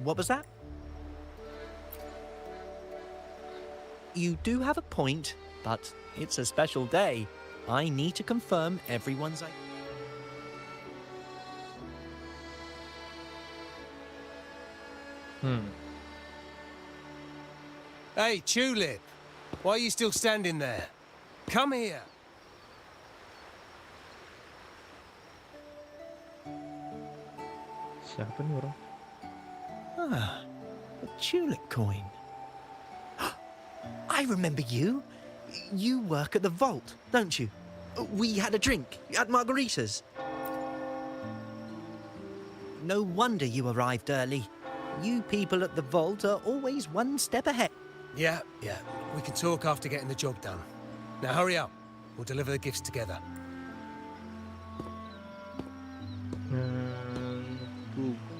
What was that? You do have a point, but it's a special day. I need to confirm everyone's... Hey, Tulip! Why are you still standing there? Come here! Siapa nih orang? Ah, a tulip coin. I remember you. You work at the vault, don't you? We had a drink at Margarita's. No wonder you arrived early. You people at the vault are always one step ahead. Yeah. We can talk after getting the job done. Now hurry up. We'll deliver the gifts together.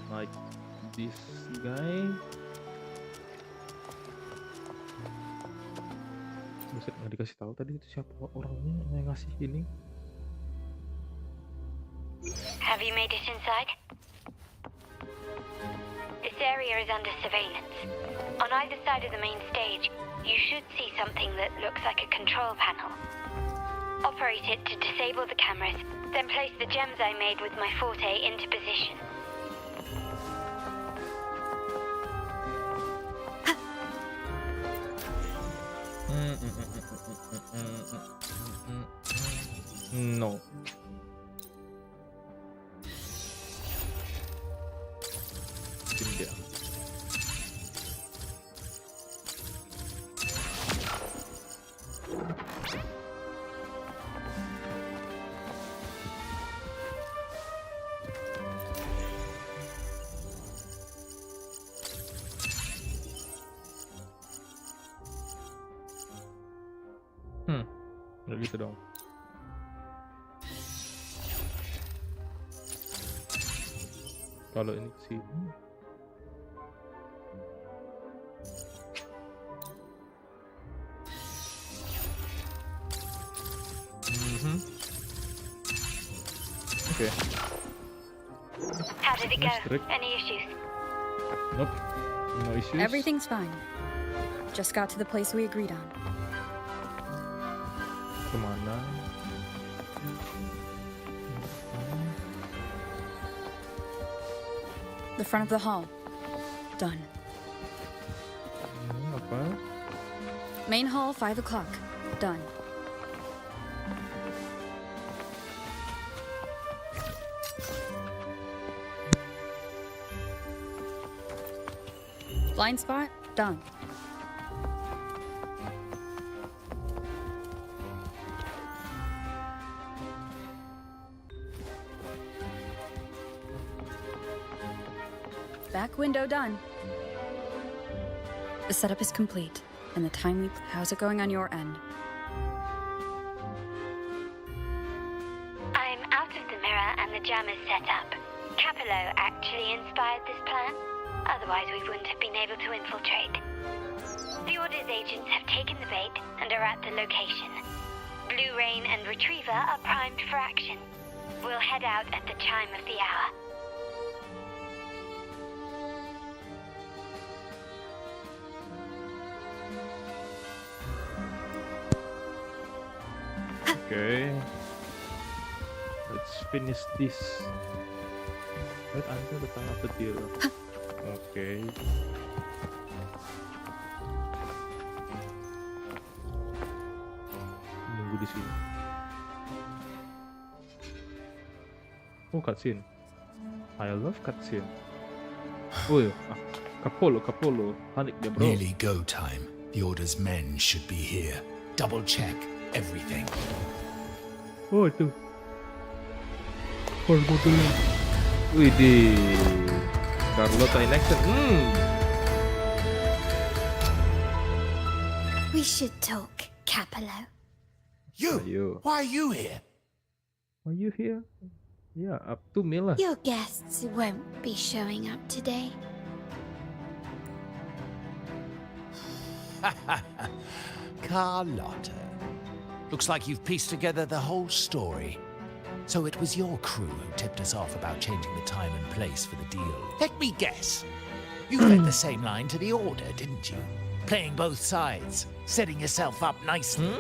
Like this guy. Buset, nggak dikasih tahu tadi itu siapa orangnya yang ngasih ini. Have you made it inside? This area is under surveillance. On either side of the main stage, you should see something that looks like a control panel. Operate it to disable the cameras, then place the gems I made with my forte into position. No. Ini dia. Nggak gitu dong. Kalau ini ke sini. Okay. How did it go? Strict. Any issues? Nope. No issues. Everything's fine. Just got to the place we agreed on. Kemana? The front of the hall. Done. Apa? Main hall, 5 o'clock. Done. Blind spot? Done. Back window done. The setup is complete, and the timely... How's it going on your end? I'm out of the mirror and the jam is set up. Capello actually inspired this plan. Otherwise, we wouldn't have been able to infiltrate. The Order's agents have taken the bait and are at the location. Blue Rain and Retriever are primed for action. We'll head out at the chime of the hour. Okay. Let's finish this. Wait until the time of the deal. Okay. Nunggu di sini. Oh, cutscene. I love cutscene. Oh iya. Capolo. Panik dia, bro. Nearly go time. The Order's men should be here. Double check everything. Oh, itu. Hormodul. Widih. Carlotta in action. We should talk, Capello. You? Why are you here? Why you here? Yeah, up to me lah. Your guests won't be showing up today. Carlotta. Looks like you've pieced together the whole story. So it was your crew who tipped us off about changing the time and place for the deal. Let me guess. You fed the same line to the Order, didn't you? Playing both sides, setting yourself up nicely.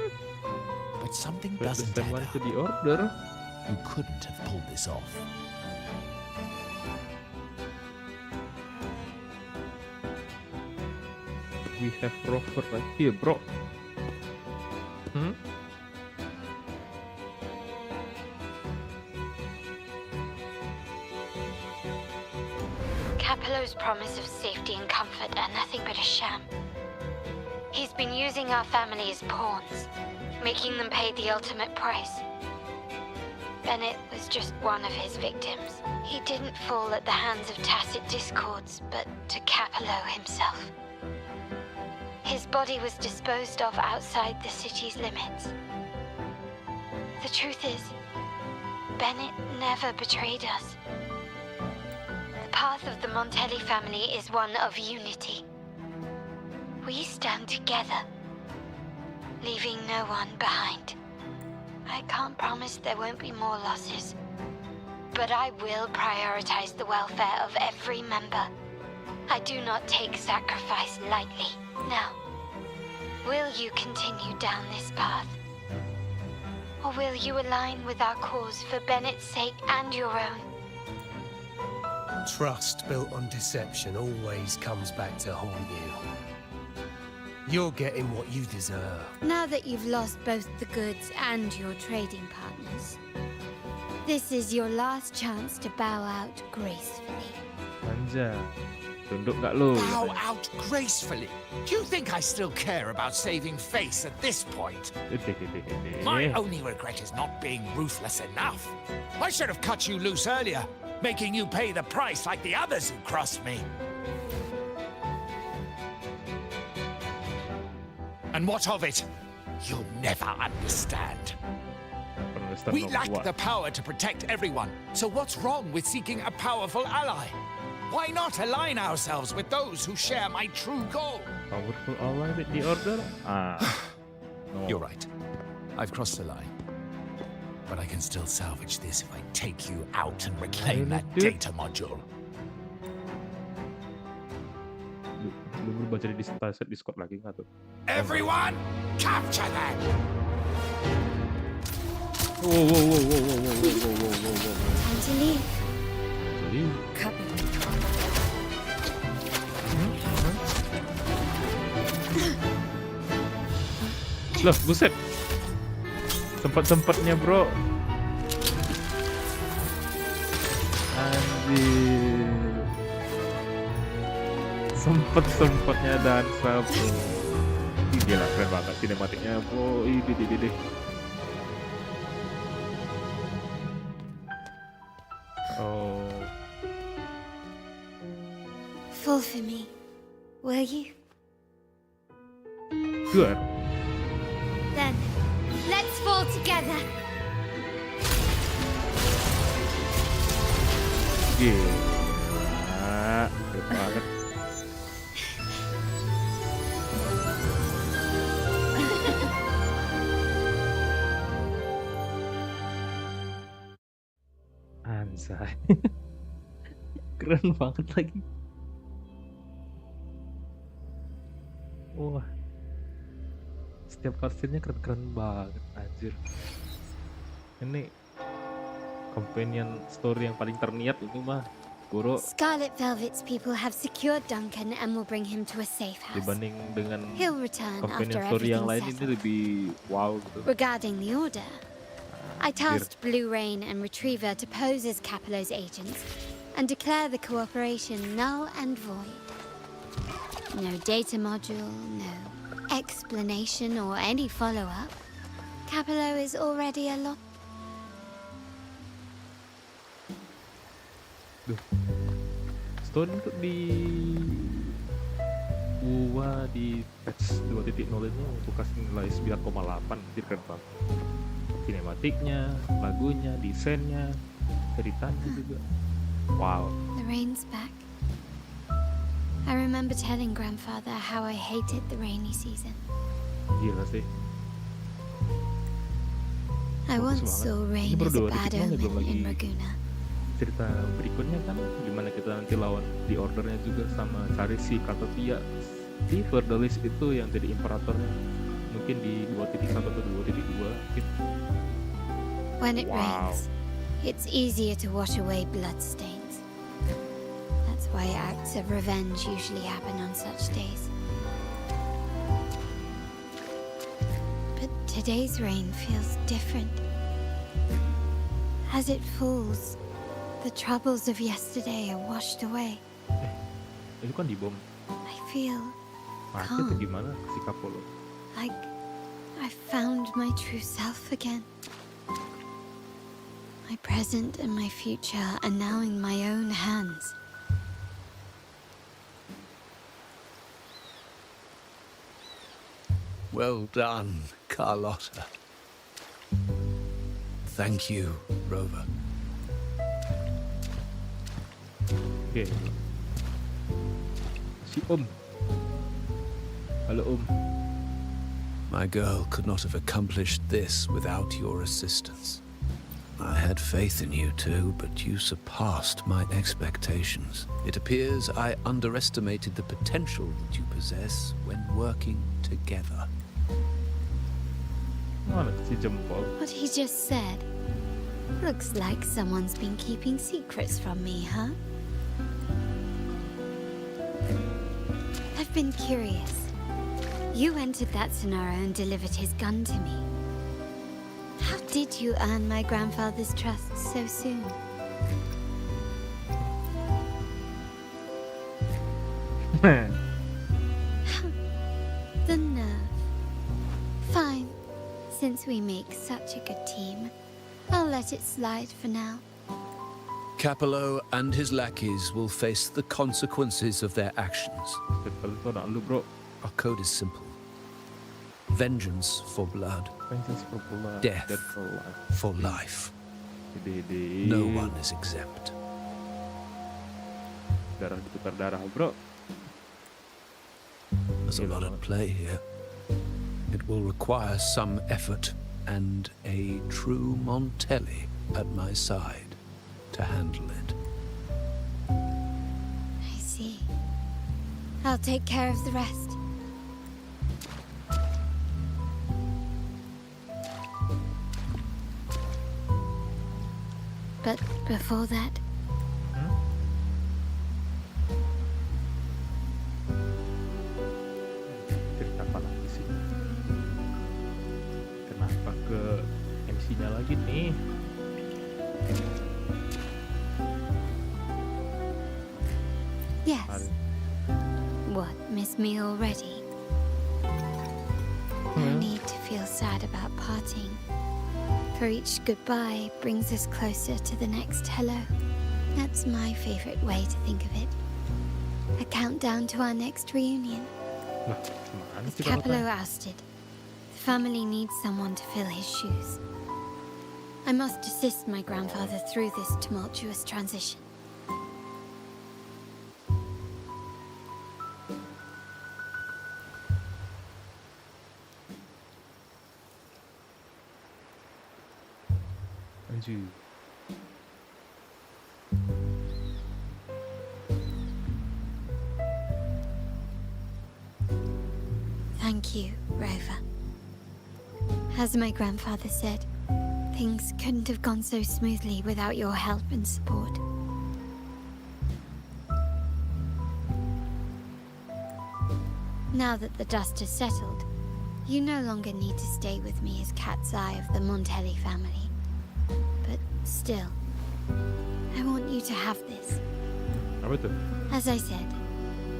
But something doesn't add up. To the Order. You couldn't have pulled this off. We have Rover right here, bro. Capello's promise of safety and comfort are nothing but a sham. He's been using our family as pawns, making them pay the ultimate price. Bennett was just one of his victims. He didn't fall at the hands of tacit discords, but to Capello himself. His body was disposed of outside the city's limits. The truth is, Bennett never betrayed us. The path of the Montelli family is one of unity. We stand together, leaving no one behind. I can't promise there won't be more losses, but I will prioritize the welfare of every member. I do not take sacrifice lightly. Now, will you continue down this path? Or will you align with our cause for Bennett's sake and your own? Trust built on deception always comes back to haunt you. You're getting what you deserve. Now that you've lost both the goods and your trading partners, this is your last chance to bow out gracefully. Anjay. Tunduk gak lo? Bow out gracefully. Do you think I still care about saving face at this point? My only regret is not being ruthless enough. I should have cut you loose earlier, making you pay the price like the others who crossed me. And what of it? You'll never understand. We lack the power to protect everyone, so what's wrong with seeking a powerful ally? Why not align ourselves with those who share my true goal? Powerful ally with the Order? No. You're right. I've crossed the line. But I can still salvage this if I take you out and reclaim that data module. Lu baca di Discord lagi nggak tuh? Everyone, capture them! Whoa. Time to leave. Copy. Loh, buset. Sempet-sempetnya, bro. Anjir. Sempet-sempetnya dansa, bro. Ih, gila, keren banget sinematiknya, bro. Ih. Oh. Fall for me, will you? Good. Then, let's fall together. Gila. Keren banget. Anjay. Keren banget lagi. Wah. Setiap cutscene-nya keren-keren banget, anjir. Ini companion story yang paling terniat ini mah, bro. Scarlet Velvet's people have secured Duncan and will bring him to a safe house. Dibanding dengan He'll return companion after story yang lain everything's ini lebih wow gitu. Regarding the Order, I tasked Blue Rain and Retriever to pose as Capello's agents and declare the cooperation null and void. No data module, no explanation or any follow-up. Capello is already a lot. Stone untuk di gua di patch 2.0 ini untuk kasih nilai 9,8, jadi keren banget. Sinematiknya, lagunya, desainnya, ceritanya juga. Wow. The rain's back. I remember telling Grandfather how I hated the rainy season. Gila sih. I once saw rain as a bad omen in Raguna. Cerita berikutnya kan gimana kita nanti lawan di ordernya juga sama cari si Carlotta di Verdalis itu yang jadi imperatornya, mungkin di 2.1 atau 2.2 gitu. When it rains, it's easier to wash away bloodstains. That's why acts of revenge usually happen on such days. But today's rain feels different. As it falls, the troubles of yesterday are washed away. Itu kan dibom. I feel Mati atau calm. gimana si Kapolo? Like I found my true self again. My present and my future are now in my own hands. Well done, Carlotta. Thank you, Rover. Oke. Si Om. Halo Om. My girl could not have accomplished this without your assistance. I had faith in you too, but you surpassed my expectations. It appears I underestimated the potential that you possess when working together. Mana si jempol? What he just said. Looks like someone's been keeping secrets from me, huh? I've been curious. You entered that Sonara and delivered his gun to me. How did you earn my grandfather's trust so soon? The nerve. Fine. Since we make such a good team, I'll let it slide for now. Capello and his lackeys will face the consequences of their actions. Our code is simple. Vengeance for blood. Death for life. No one is exempt. Darah ditukar darah, bro. There's a lot at play here. It will require some effort and a true Montelli at my side to handle it. I see. I'll take care of the rest. But before that... Cerita apa lagi sih? Kenapa ke MC-nya lagi nih? Yes. What, miss me already? No need to feel sad about parting. For each goodbye brings us closer to the next hello. That's my favorite way to think of it. A countdown to our next reunion. With Capello ousted, the family needs someone to fill his shoes. I must assist my grandfather through this tumultuous transition. Anjir. Thank you, Rover. As my grandfather said, things couldn't have gone so smoothly without your help and support. Now that the dust has settled, you no longer need to stay with me as cat's eye of the Montelli family. But still, I want you to have this. Apa tuh? As I said,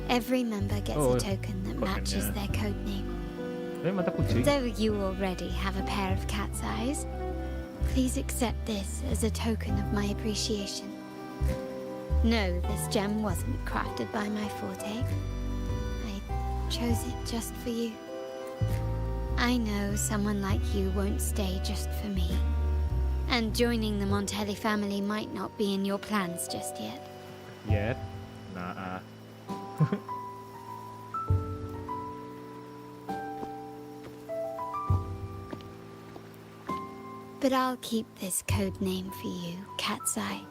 Every member gets Oh, a token that matches codennya. their code name. Mata kucing. Though you already have a pair of cat's eyes, please accept this as a token of my appreciation. No, this gem wasn't crafted by my forte. I chose it just for you. I know someone like you won't stay just for me. And joining the Montelli family might not be in your plans just yet. Yet. Nah. But I'll keep this code name for you, Cat's Eye.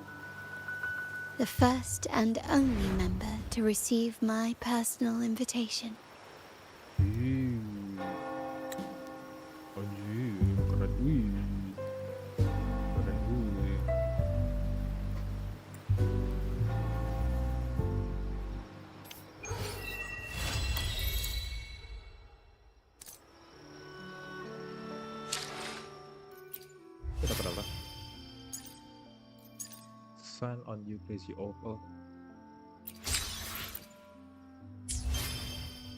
The first and only member to receive my personal invitation. Anjir, keren. Keren. Kita berapa? Sun on you crazy oval.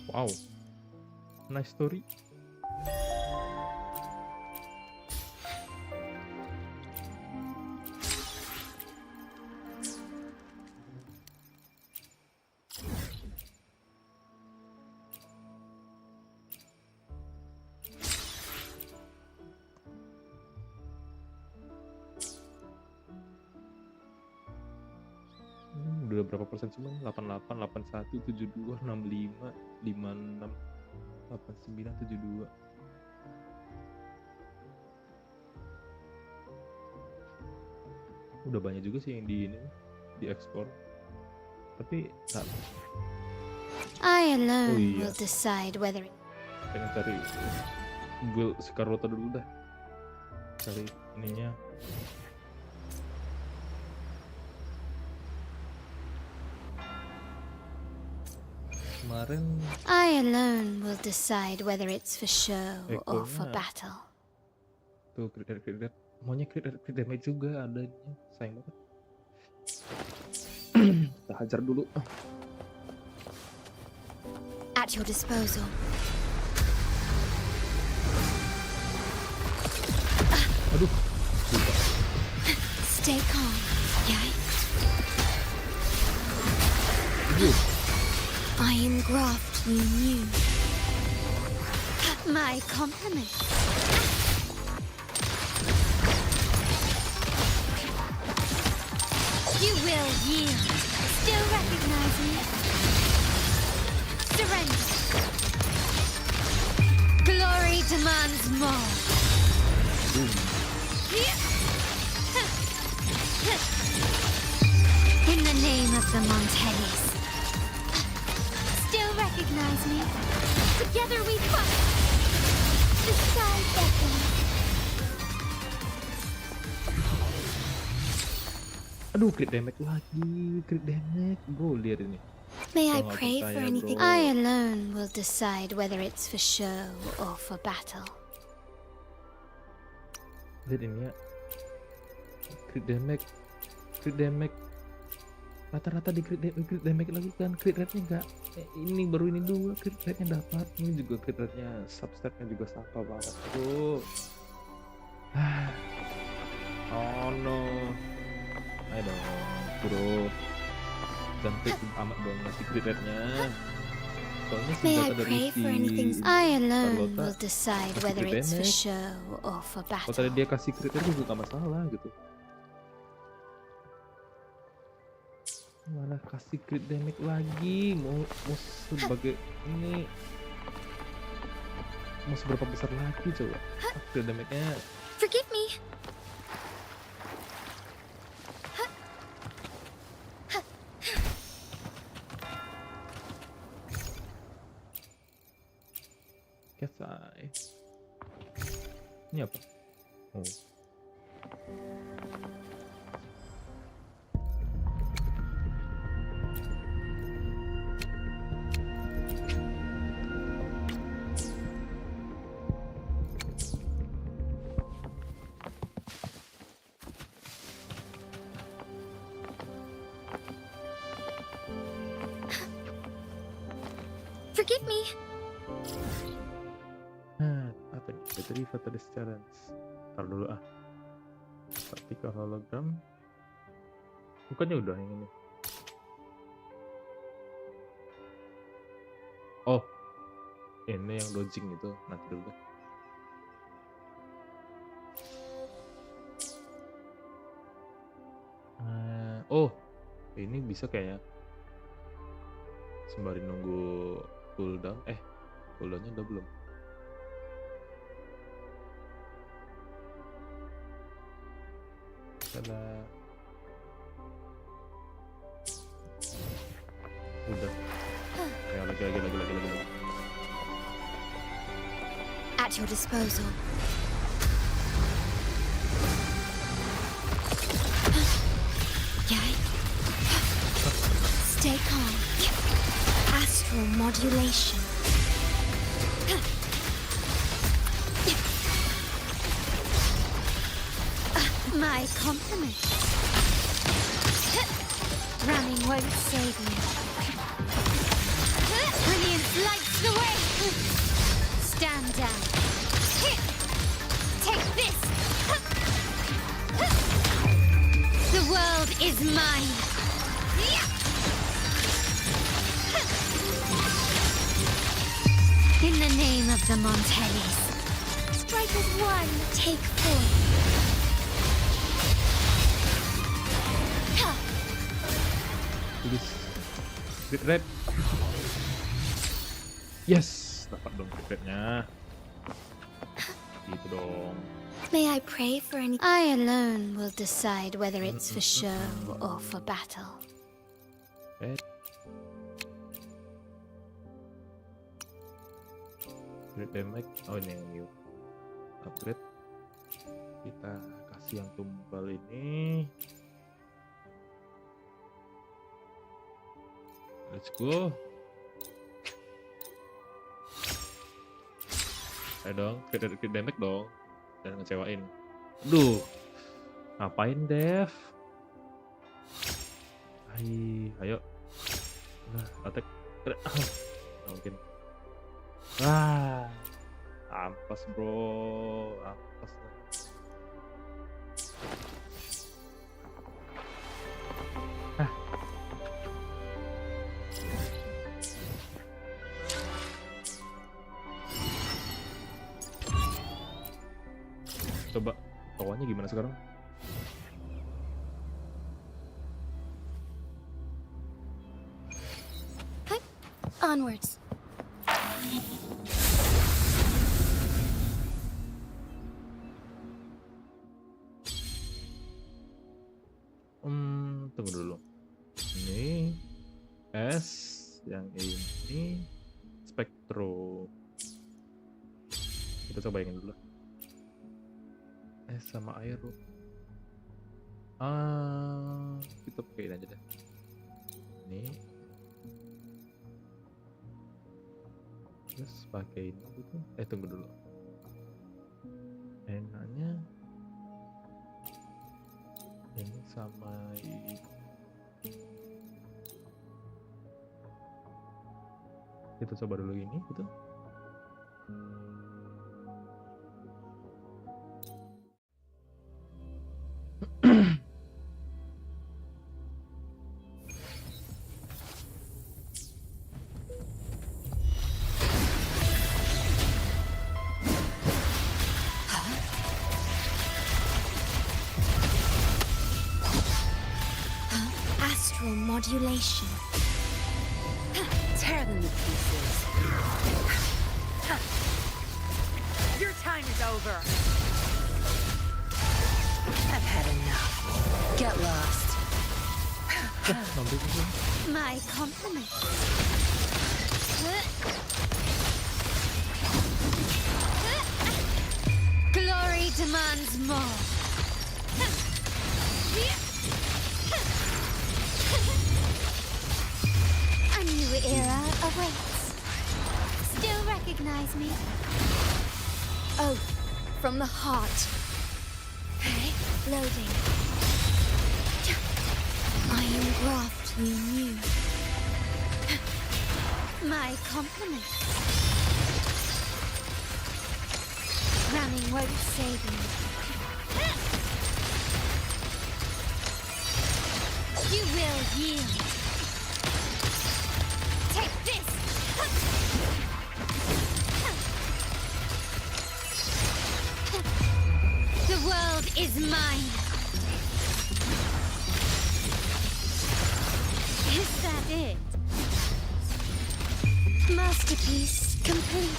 Wow, nice story. Udah berapa persen sih bang? 88, 81, 72, 65, 56, 89, 72. Udah banyak juga sih yang di ini diekspor. Tapi I alone Oh, iya. will decide whether it... pengen cari build si Carlotta dulu dah. Cari ininya. Kemarin I alone will decide whether it's for show or for Ekonya. battle. Tuh crit maunya crit damage juga adanya. Sayang banget. Kita hajar dulu. At your disposal. Aduh. Stay calm, yay. I engraft you new. My compliments. You will yield. Still recognize me? Surrender. Glory demands more. In the name of the Montellis. Still recognize me? Together we fight. The sky beckons. Aduh, crit damage lagi. Crit damage. Bro, lihat ini. May I Gua nggak pray percaya, for anything? bro. I alone will decide whether it's for show or for battle. Lihat ini ya. Crit damage. Crit damage. Rata-rata di crit damage lagi kan. Crit rate-nya enggak. Ini baru ini dua crit rate-nya dapat. Ini juga crit rate-nya substat-nya juga sapa banget. Tuh. Oh no. Ayo dong, bro. Cantik amat dong ngasih crit rate-nya. Soalnya May I senjata dari pray si for anything? I alone Carlotta will decide kasih whether crit it's for damage. show or for Kalau battle. tadi dia kasih crit rate juga gak masalah gitu. Malah kasih crit damage lagi. Mau sebagai ini, mau seberapa besar lagi coba crit damage-nya. Forgive me. Cat's Eye. Ini apa? Oh. Forgive me. Apa nih? Battery Fatalist Challenge. Ntar dulu ah. Partikel hologram. Bukannya udah yang ini? Oh, ini yang dodging itu. Nanti dulu deh. Oh, ini bisa kayaknya sembari nunggu cooldown. Cooldownnya udah belum? Tada. Udah. Ya lagi. At your disposal. Stay calm. Astral modulation. My compliments. Running won't save you. Brilliance lights the way. Stand down. Take this. The world is mine. In the name of the Montellis. Strikers 1, take 4. Tulis crit rate. Yes, dapat dong crit rate-nya. Gitu dong. May I pray for any? I alone will decide whether it's for show or for battle. Crit damage. Oh, ini yang new. Upgrade. Kita kasih yang tumbal ini. Let's go. Ayo dong, crit damage dong. Dan ngecewain. Duh. Ngapain, Dev? Ayo. Nah, attack. Mungkin. Ampas bro. Ampas. Coba tawannya gimana sekarang? Onwards. Tunggu dulu. Ini S, yang ini spektro. Kita coba bayangin dulu. S sama air. Kita pakein aja deh. Ini. Terus pakai ini gitu. Tunggu dulu. Enaknya ini sama ini. Kita coba dulu ini gitu. Astral modulation. Tear them to pieces. Your time is over. I've had enough. Get lost. My compliments. Glory demands more. A new era awaits. Still recognize me? Oath from the heart. Loading. I am graft you knew. My compliments. Running won't save me. You will yield. Take this! The world is mine. Is that it? Masterpiece complete.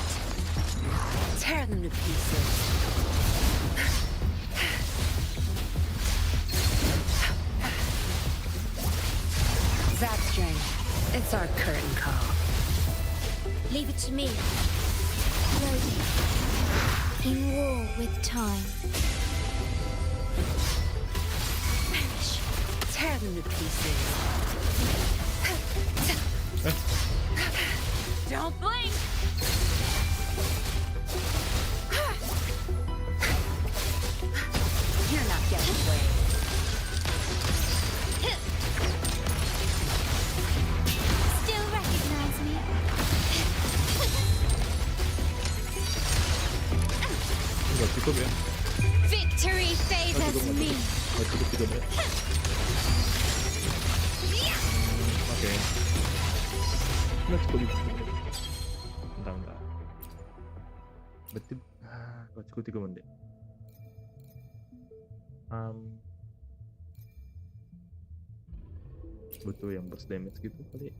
Tear them to pieces. That strength. It's our curtain call. Leave it to me. Loading. In war with time. Perish. Tear them to pieces. Don't blink! You're not getting away. Still recognize me? Nggak cukup ya? Victory favors me. Nggak cukup 3 menit. Oke. Nggak cukup 3 menit. Bentar. Berarti nggak cukup 3 menit. Butuh yang burst damage gitu kali.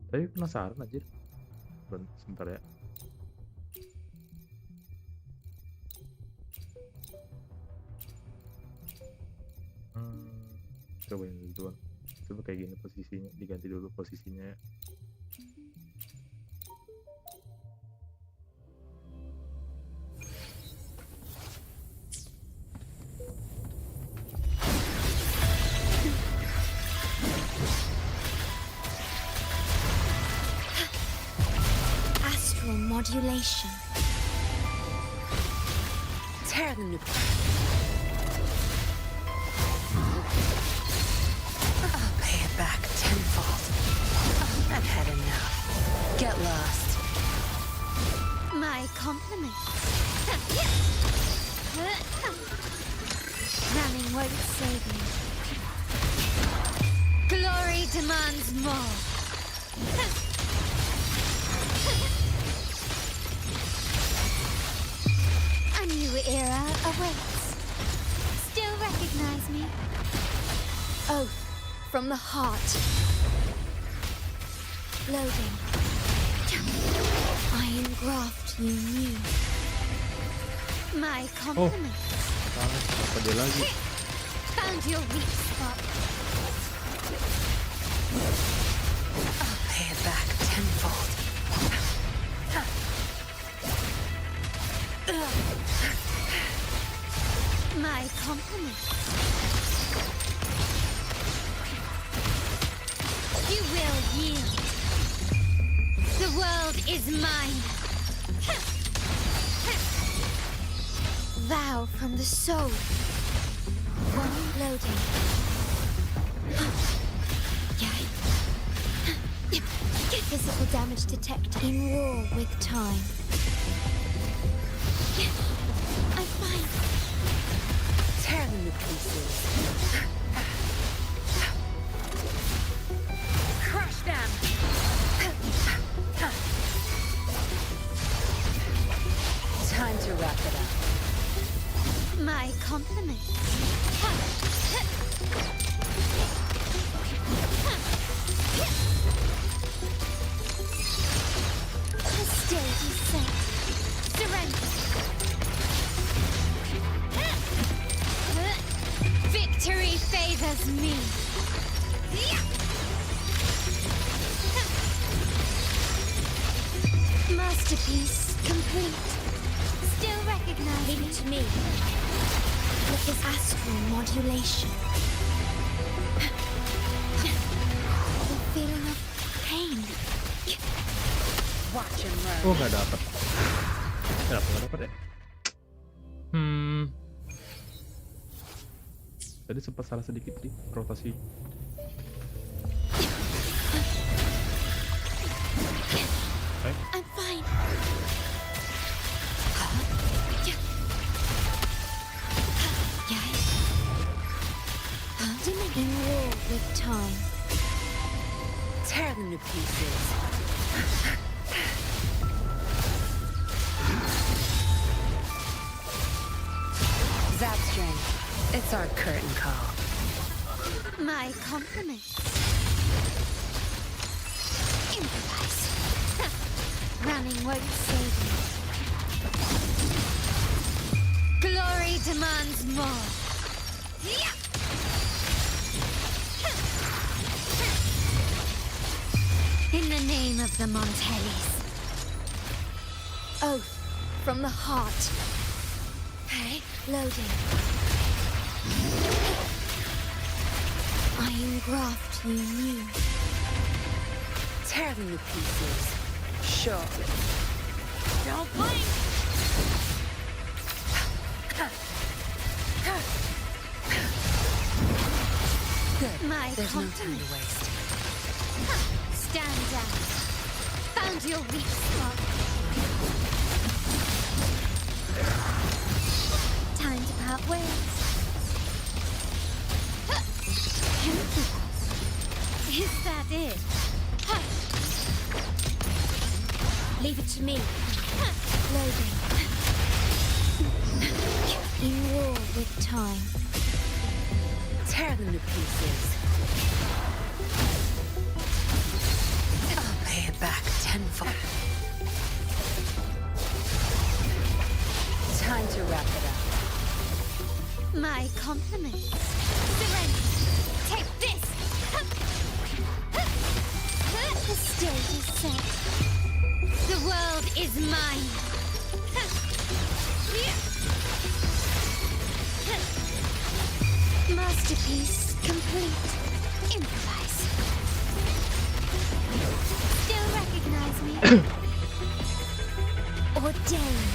Tapi penasaran aja. Sebentar ya. Cobain dulu. Coba kayak gini posisinya, diganti dulu posisinya. Astral modulation. Tear them to I'll pay it back tenfold. I've had enough. Get lost. My compliments. Running won't save me. Glory demands more. A new era awaits. Still recognize me? Oath from the heart. Loading. I engraft you new. My compliments. Apa dia lagi? Found your weak spot. I'll pay it back tenfold. My compliments. You will yield. The world is mine. Vow from the soul. One loading. Physical damage detected. In war with time. I'm fine. Tear them to pieces. Crush them. Time to wrap it up. My compliments. The stage is set. Surrender. Victory favors me. Masterpiece complete. Still recognizing to me. Look at astral modulation. The feeling of pain. Watch and learn. Oh, nggak dapat. Kenapa nggak dapat ya? Tadi sempat salah sedikit sih rotasi. I'm fine. In war with time. Tear them to pieces. Zap string. It's our curtain call. My compliments. Improvise. Running won't save me. Glory demands more. Yeah. In the name of the Montellis. Oath from the heart. Okay, loading. I engraft you new. Tear them to pieces. Sure. Don't blink! Good. My There's no time to compliments. waste. Stand down. Found your weak spot. Time to part ways. Is that it? Leave it to me. Loading. In war with time. Tear them to pieces. I'll pay it back tenfold. Time to wrap it up. My compliments. Surrender. Take this. The stage is set. The world is mine. Masterpiece complete. Improvise. Still recognize me? Ordained.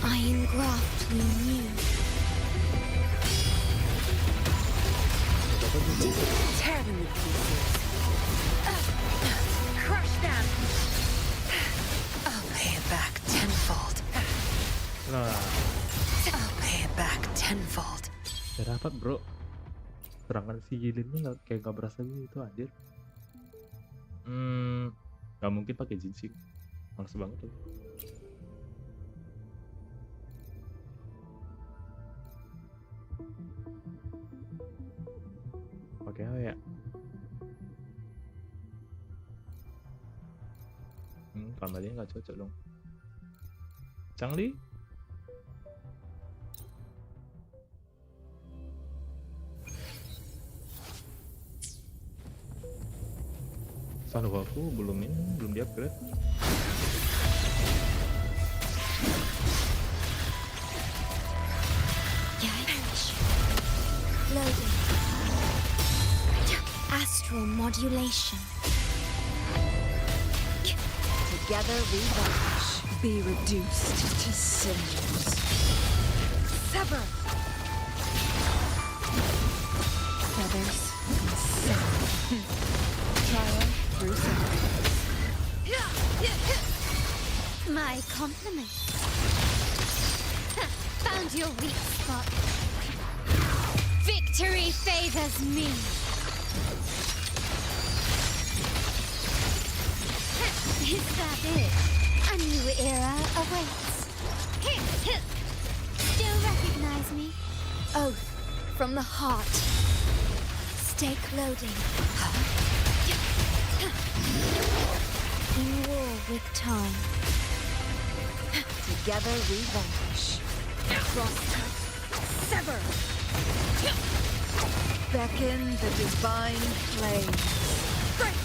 I engraft you new. Tear them to pieces. Crush them. I'll pay it back tenfold. Nah, I'll pay it back tenfold. udah dapat bro. Serangan si Yilinnya kayak nggak berasa gitu anjir. Nggak mungkin pakai jin sih. Males banget tuh. Oke ya. Kamarnya nggak cocok dong. Changli? Sanu aku belum di upgrade. Loading. Astral modulation. Together we vanish. Be reduced to cinders. Sever. Feathers and silver. Triumph through sacrifice. My compliments. Found your weak spot. Victory favors me. Is that it? A new era awaits. Still recognize me? Oath from the heart. Stake loading. In war with time. Together we vanish. Cross-cut. Sever. Beckon the divine flame. Break.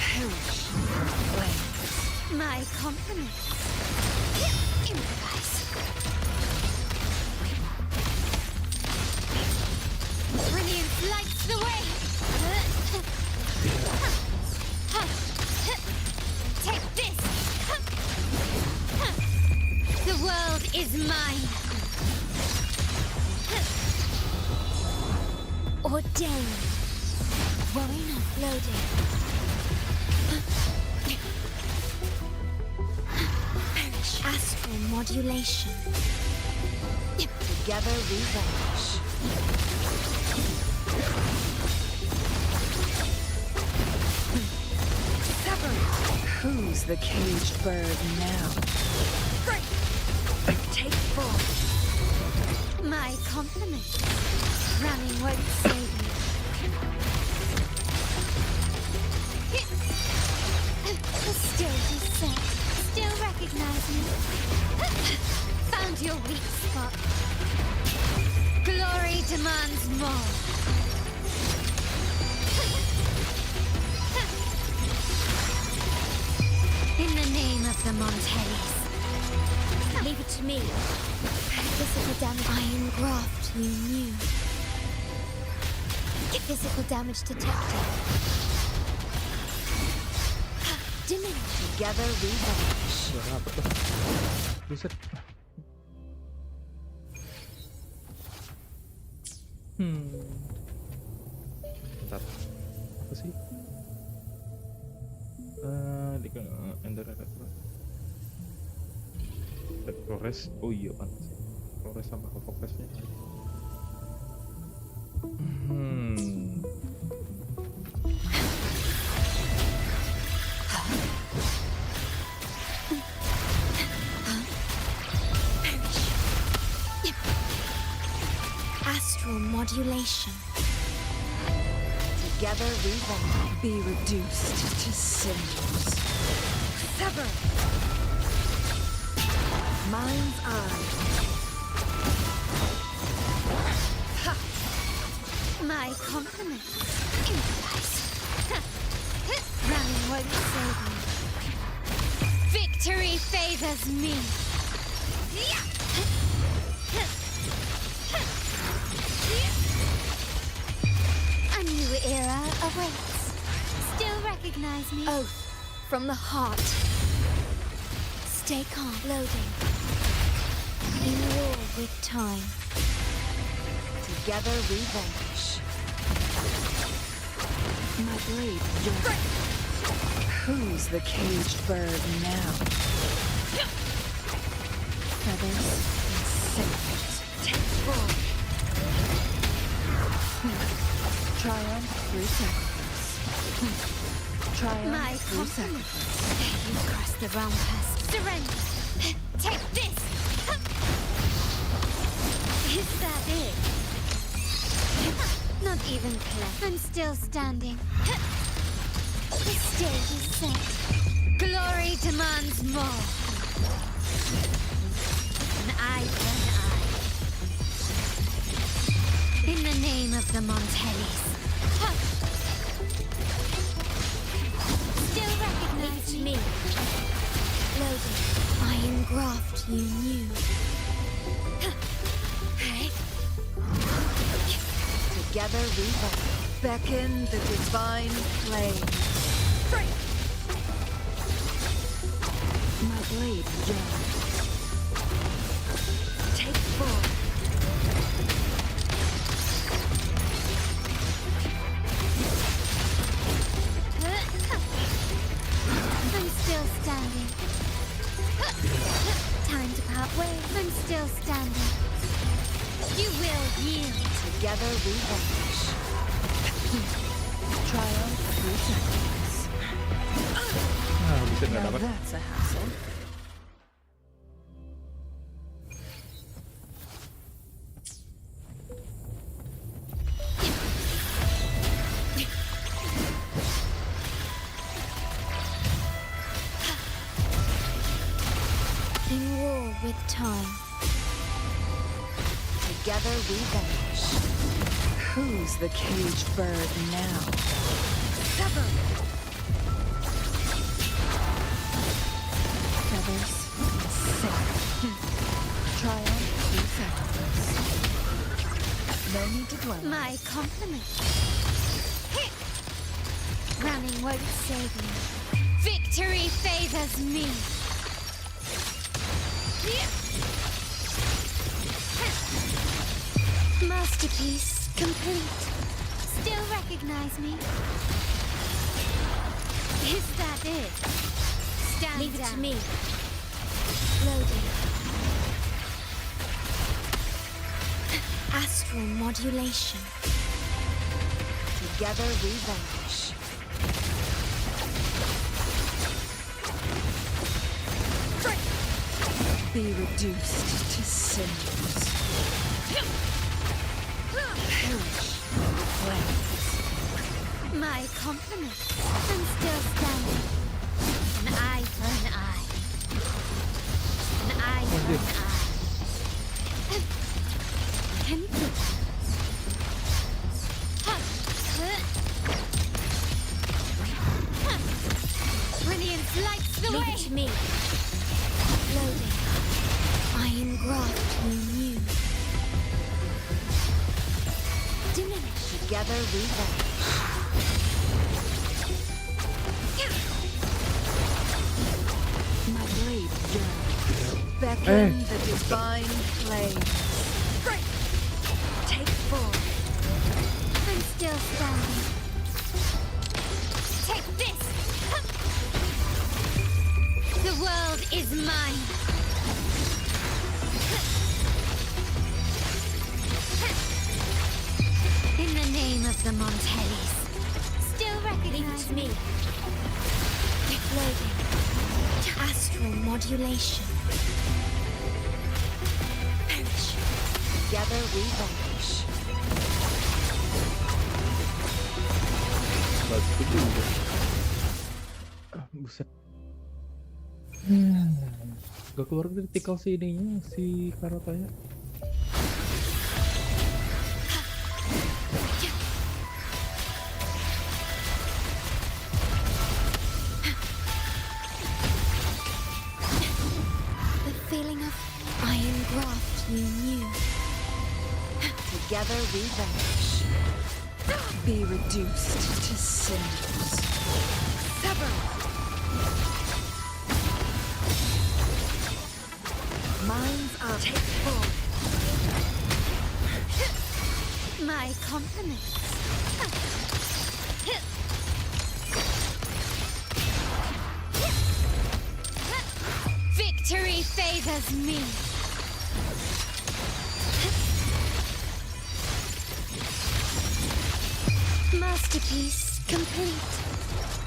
Perish. Flames. My compliments. Improvise. Brilliance lights the way. Take this. The world is mine. Ordained. Worry not. Loading. Perish. Astral modulation. Together we vanish. Sever. Who's the caged bird now? Break. Take form. My compliments. Running won't save you. The stage is set. Still recognize me. Found your weak spot. Glory demands more. In the name of the Montellis. Leave it to me. Physical damage. Iron graft you knew. Physical damage detected. Diminish. Together we vanish. Suara apa tuh? Buset. Bentar. Apa sih? Di Ender ada Flores. Oh iya pantas sih. Flores sama Flores-nya. Astral modulation. Together we vanish. Be reduced to cinders. Sever. Mind's eye. My compliments. Improvise. Running won't save me. Victory favors me. A new era awaits. Still recognize me. Oath from the heart. Stay calm. Loading. In war with time. Together we vanish. My blade yours. Who's the caged bird now? Feathers and sails. Take form. Triumph through sacrifice. Triumph My through compliments. sacrifice. You crossed the realm past. Surrender. Take this. Is that it? Not even close. I'm still standing. The stage is set. Glory demands more. An eye for an eye. In the name of the Montellis. Still recognize me. Loading. Iron graft you knew. Together we vanish. Beckon the divine flame. Break. My blade yearns. Take form. I'm still standing. Time to part ways. I'm still standing. You will yield. Together we vanish. Triumph through sacrifice. Bisa nggak Now dapat? that's a hassle. In war with time. Together we vanish. Who's the caged bird now? Sever. Feathers and sails. Triumph through sacrifice. No need to dwell. My compliments. Running won't save me. Victory favors me. Masterpiece complete. Still recognize me? Is that it? Stand Leave it down. to me. Loading. Astral modulation. Together we vanish. Be reduced to cinders. Perish in flames. My compliments. I'm still standing. An eye for an eye. An eye for an eye. Empty. Brilliance lights the way. Leave it to me. Loading. Iron graft you knew. Diminish. Together we vanish. My blade yearns. Beckon the divine flame. Take form. I'm still standing. Take this. The world is mine. In the name of the Montellis. Still recognize me. Loading. Astral modulation. Perish. Together we vanish. Bagus juga. Buset. Gak keluar dari tikal si ininya, si Carlottanya. The feeling of iron graft you knew. Together we vanish. Be reduced to cinders. Sever. Minds are take form. My compliments. Victory favors me. Masterpiece complete.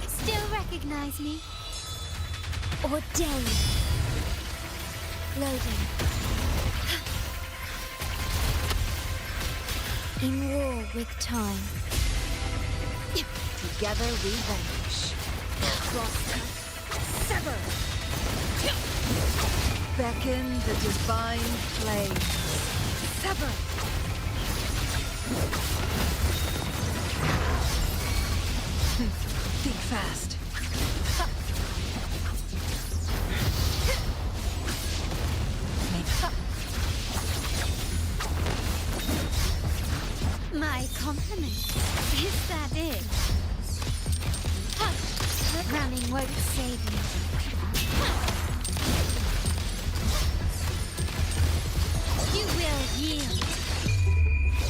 Still recognize me? Ordained. Loading. In war with time. Together we vanish. Crosscut. Sever. Beckon the divine flame. Sever. Think fast. My compliments. Is that it? Running won't save you. You will yield.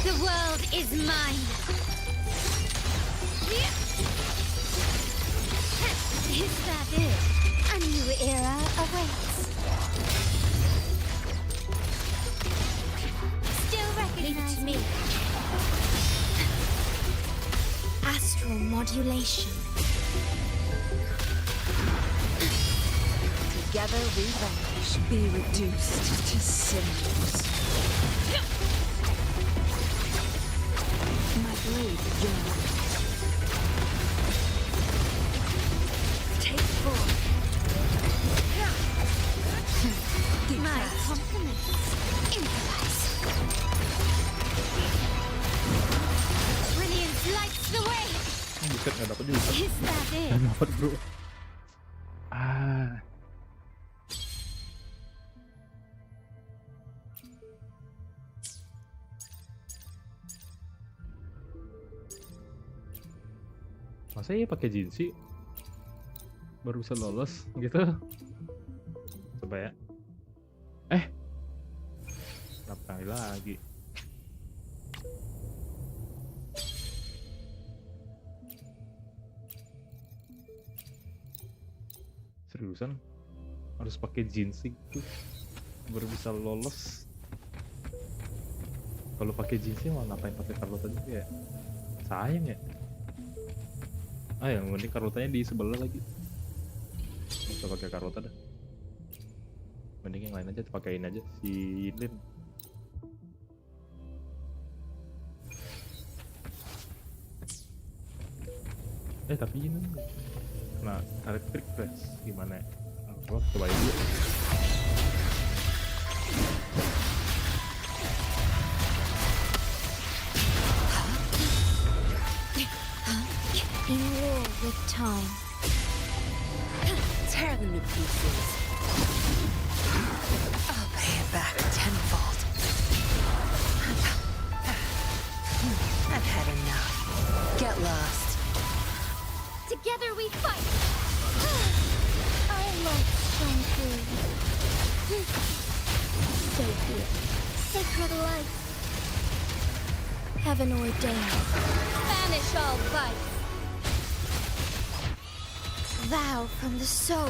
The world is mine. Is that it? A new era awaits. Still recognize me. Astral modulation. Together we vanish. Be reduced to cinders. My blade yearns. Take form. My compliments. Improvise. Brilliance lights the way. Buset, nggak dapet juga. Is that it? Nggak dapet bro. Ah. Masa ya pakai jin sih? Baru bisa lolos gitu. Coba ya. Kenapa kali lagi? Seriusan? Harus pakai ginseng tuh baru bisa lolos. Kalau pakai ginseng mah ngapain pakai Carlotta juga ya? Sayang ya. Yang mending Carlottanya di sebelah lagi. Nggak usah pakai Carlotta dah. Mending yang lain aja, pakein aja si Lin. Tapi ini kena electric flash gimana ya? Cobain dulu. In war with time. Tear them to pieces. I'll pay it back tenfold. I've had enough. Get lost. Together we fight! I like shampoo. Sacred. Sacred life. Heaven ordained. Banish all vice. Vow from the soul.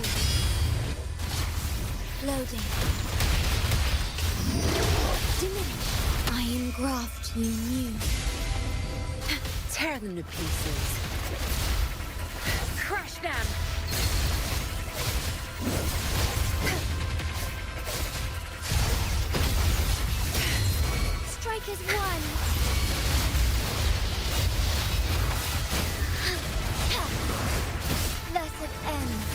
Loading. Diminish. I engraft you new. Tear them to pieces. Crush them! Strike as one. Thus it ends.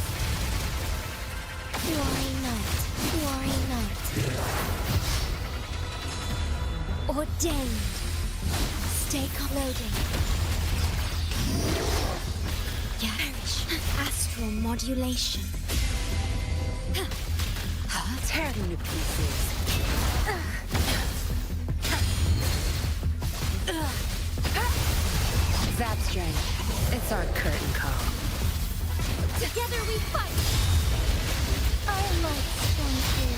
Glory night. Glory night. Ordained. Stay loading. Perish. Astral modulation. Tear them to pieces. Zap strength. It's our curtain call. Together we fight. I like shampoo.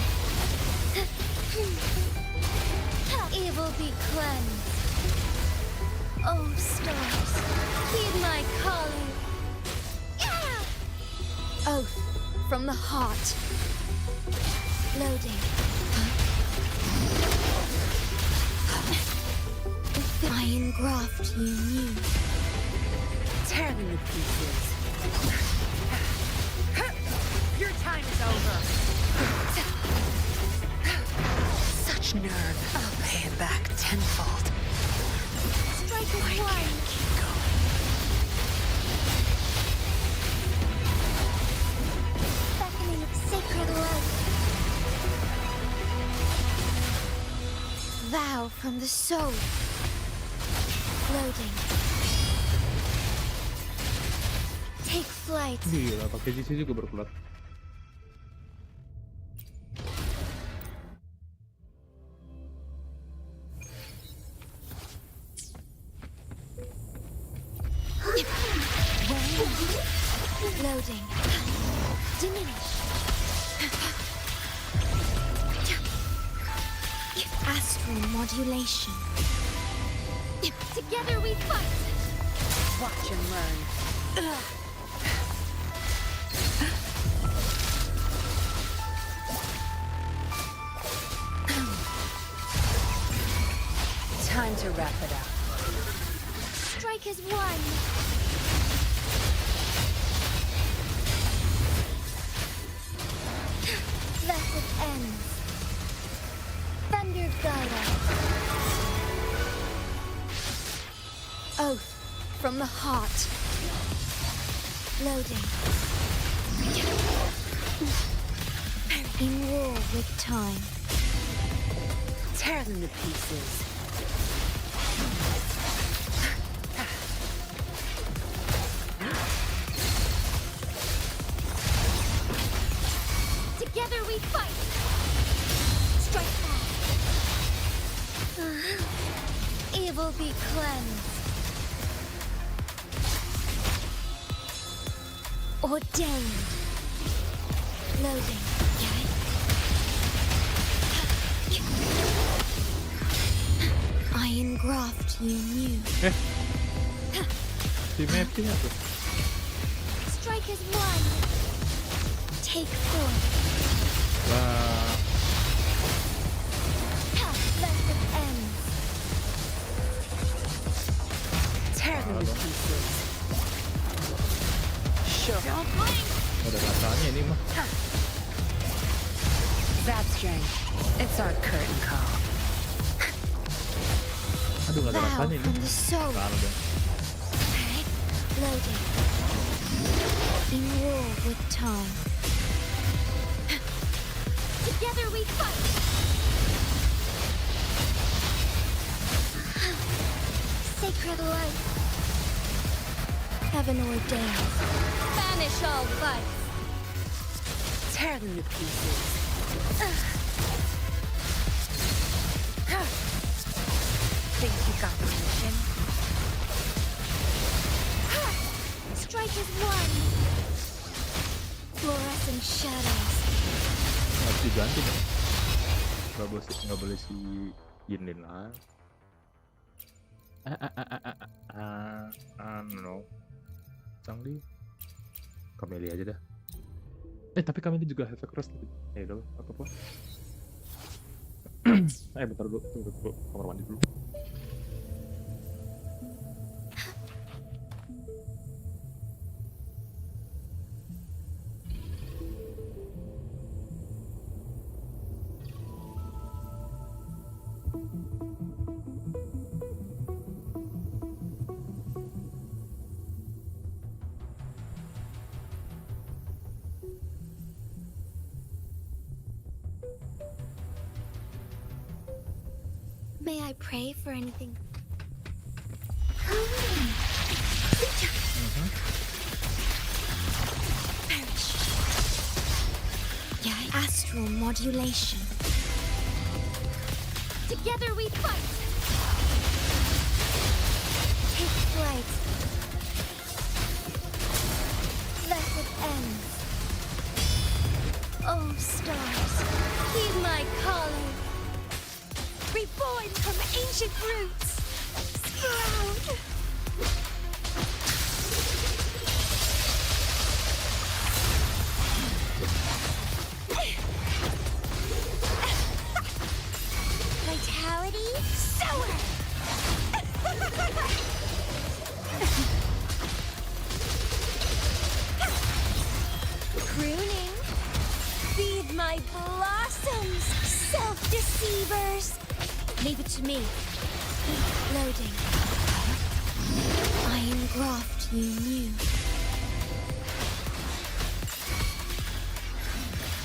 Evil be cleansed. Oh, stars, heed my calling. Oath from the heart. Loading. I engraft you new. Tear them to pieces. Your time is over. Such nerve. I'll pay it back tenfold. Strike as one. Keep going. Beckoning of sacred life. Vow from the soul. Loading. Take flight. Gila, pakai GC juga berkulat. Loading. Diminish. Astral modulation. Together we fight. Watch and learn. Time to wrap it up. Strike as one. Thus it ends. Thunder guide us. Oath from the heart. Loading. In war with time. Tear them to pieces. Together we fight. Strike back. Evil be cleansed. Ordained. Loading. I engraft you new. Si mapping apa? Strike as one. Take 4. Lah, Lesson ends. Tear them to pieces. Sure. Don't blink. ada rasanya ini mah. That's strange. It's our curtain call. Aduh, nggak ada Vow rasanya ini. from the soul. Salah dong. Loading. In war with time. Together we fight. Sacred life. Heaven ordained. Banish all vice. Tear them to pieces. Think you got the mission? Strike as one. Fluorescent shadows. Harus diganti dong. Nggak boleh si Yinlin lah. No. Changli. Kameli aja dah. Tapi Kameli juga efek keras tadi. Ya udah, apa-apa. Bentar dulu, tunggu kamar mandi dulu. May I pray for anything? Perish. Astral modulation. Together we fight. Take flight. Blessed ends. Oh, stars, heed my calling. Reborn from ancient roots. Sprout. Vitality sour. Pruning. Feed my blossoms, self-deceivers. Leave it to me. Loading. I engraft you new.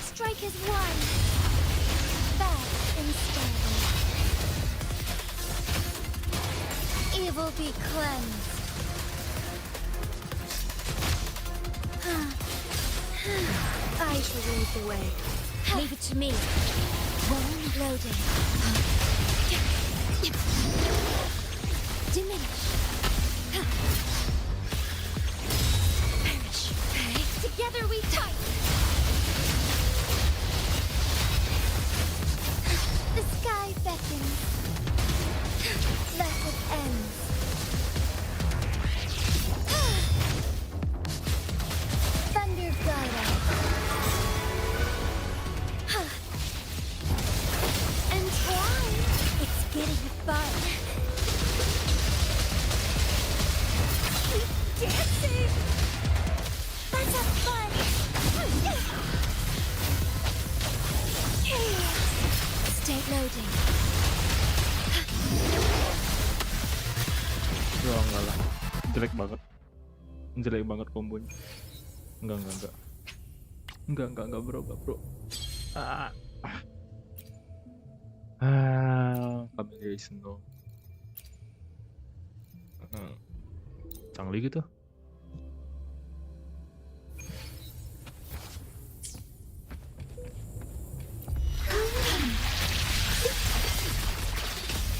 Strike as one. Fast and steady. Evil be cleansed. I shall lead the way. Leave it to me. One loading. Diminish. Perish. Together we fight. The sky beckons. Blessed ends. Thunder guide us. Entwine. It's getting fun. Dancing! Let's have fun! Chaos! Stay loading. Enggak lah. Jelek banget. Jelek banget kombonya. Enggak. Enggak bro. Kameli Snow. Changli gitu.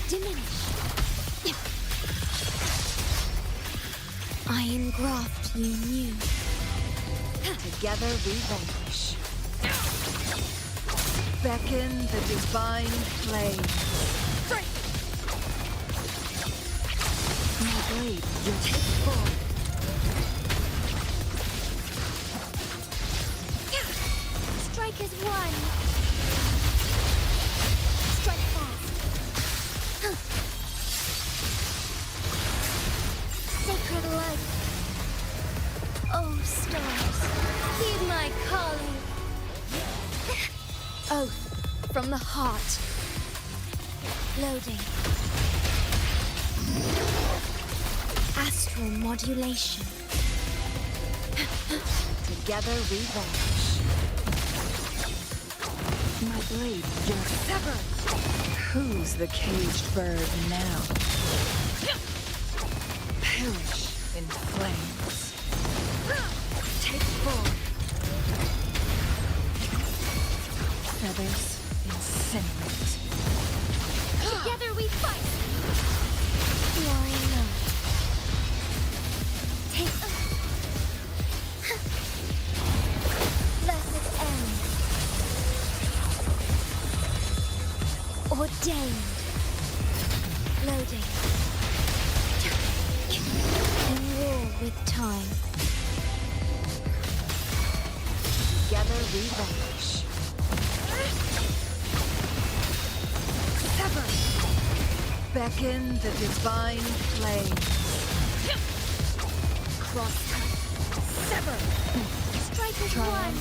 Diminish. I engraft you new. Together we vanquish. Beckon the divine flame. Break. My blade will take form. Strike as one. Strike fast. Sacred light. Oh, stars, heed my calling. Oath from the heart. Loading. Astral modulation. Together we vanish. My blade just severed. Who's the caged bird now? Perish in flames. Take form. Feathers incinerate. Together we fight. Glory not. Take. Blessed end. Ordained. Loading. In war with time. Together we vanish. Sever. Beckon the divine flame. Crosscut. Sever. Strike as one.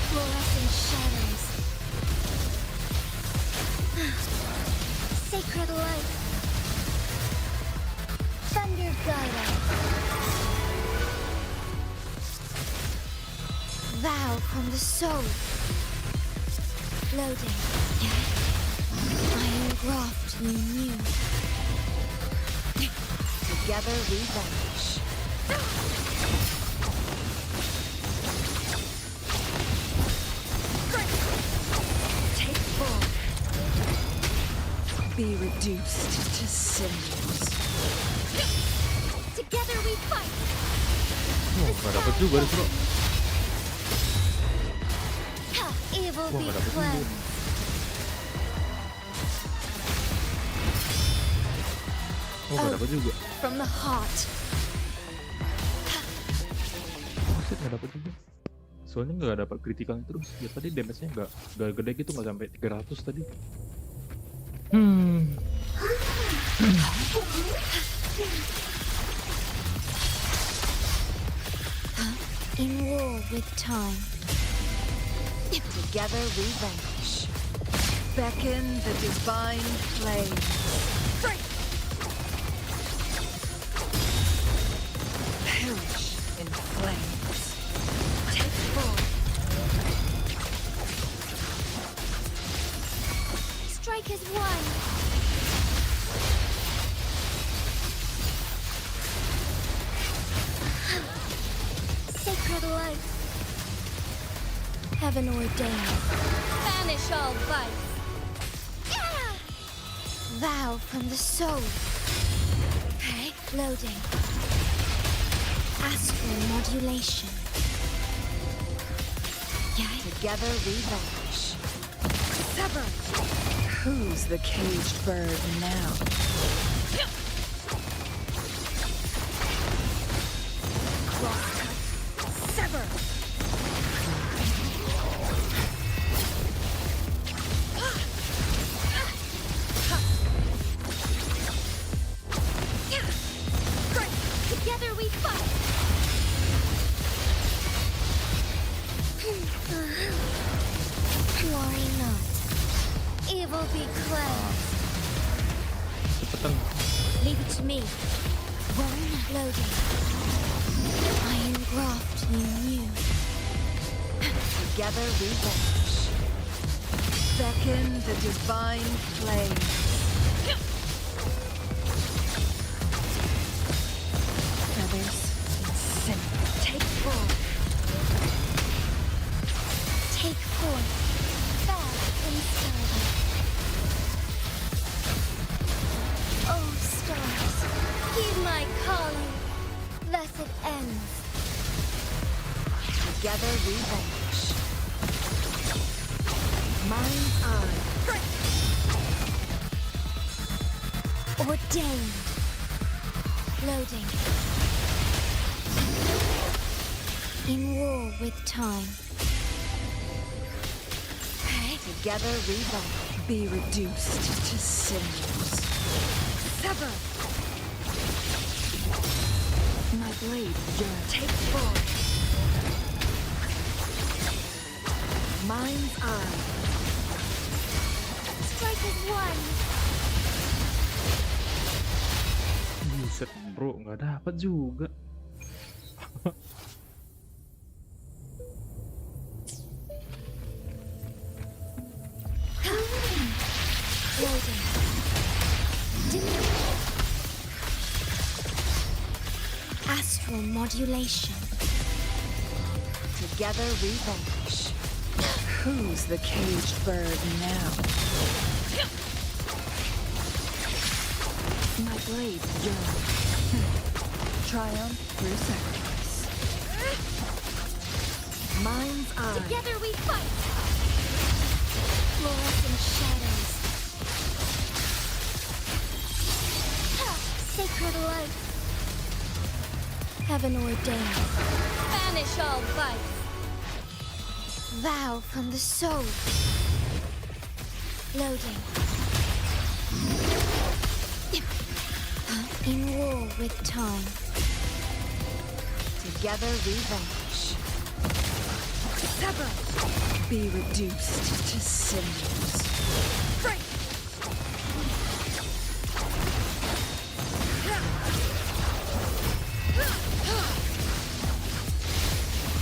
Fluorescent shadows. Sacred light. Thunder guide us. Vow from the soul. Loading. Iron graft you knew. Together we vanish. Take form. Be reduced to cinders. Together we fight. Oh, nggak dapet juga deh, bro. Evil Wah, be nggak dapet juga. cleansed. Oh, nggak dapet juga. From the heart. Buset, nggak dapet juga. Soalnya nggak dapat kritikan terus. Ya tadi damage-nya nggak gede gitu, nggak sampai 300 tadi. In war with time. Together we vanish. Beckon the divine flame. Perish in flames. Take form. Strike as one. Sacred light. Heaven ordained. Banish all vice. Vow from the soul. Okay. Loading. Astral modulation. Together we vanish. Sever. Who's the caged bird now? Crosscut. Sever. Together we fight. Glory not. Evil be cleansed. Cepetan. Leave it to me. Worry not. Loading. Iron graft you knew. Together we vanish. Beckon the divine flame. Feathers incinerate. Take form. Take forth. Fast and starlight. Oh, stars, heed my calling. Blessed ends. Together we vanish. Mind's eye. Ordained. Loading. In war with time. Together we won't be reduced to cinders. Sever! My blade yearns. Take forward. Mind's eye. Strike as one. Buset bro, nggak dapat juga. Loading. Astral modulation. Together we vanish. Who's the caged bird now? My blade yearns. Triumph through sacrifice. Mind's eye. Together we fight. Fluorescent shadows. Sacred light. Heaven ordained. Banish all vice. Vow from the soul. Loading. In war with time. Together we vanish. Sever! Be reduced to cinders. Break!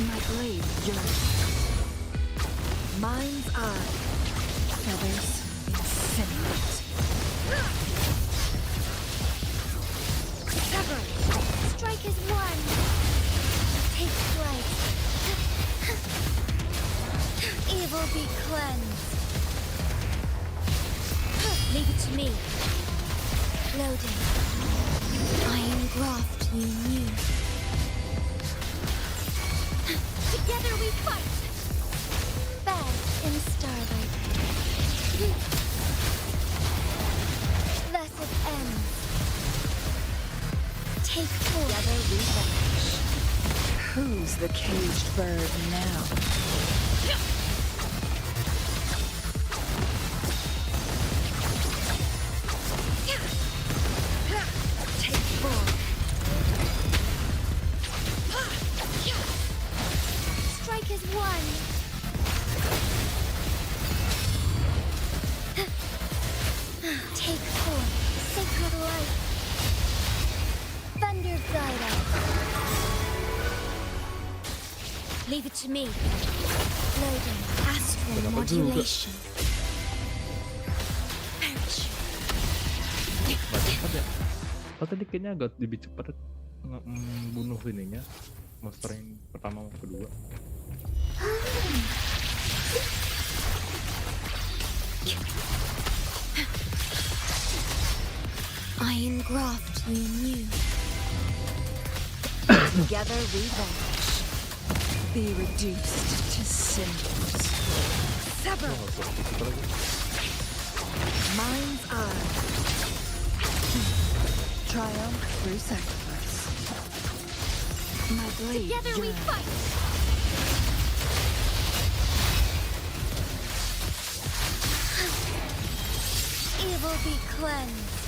My blade yearns. Mind's eye. Feathers incinerate. Sever. Strike as one. Take flight. Evil be cleansed. Leave it to me. Loading. Iron graft you knew. Together we fight. Bad in starlight. Blessed ends. Take four. Together we vanish. Who's the caged bird now? Take four. Strike as one. Take four. Sacred light. Thunder guide us. Leave it to me. Loading. Astral modulation. Cepat ya. Oh tadi kayaknya agak lebih cepat bunuh ininya. Monster yang pertama sama kedua. Iron graft you knew. Together we vanish. Be reduced to cinders. Sever! Mind's eye. Triumph through sacrifice. My blade Together we yearns. fight. Evil be cleansed.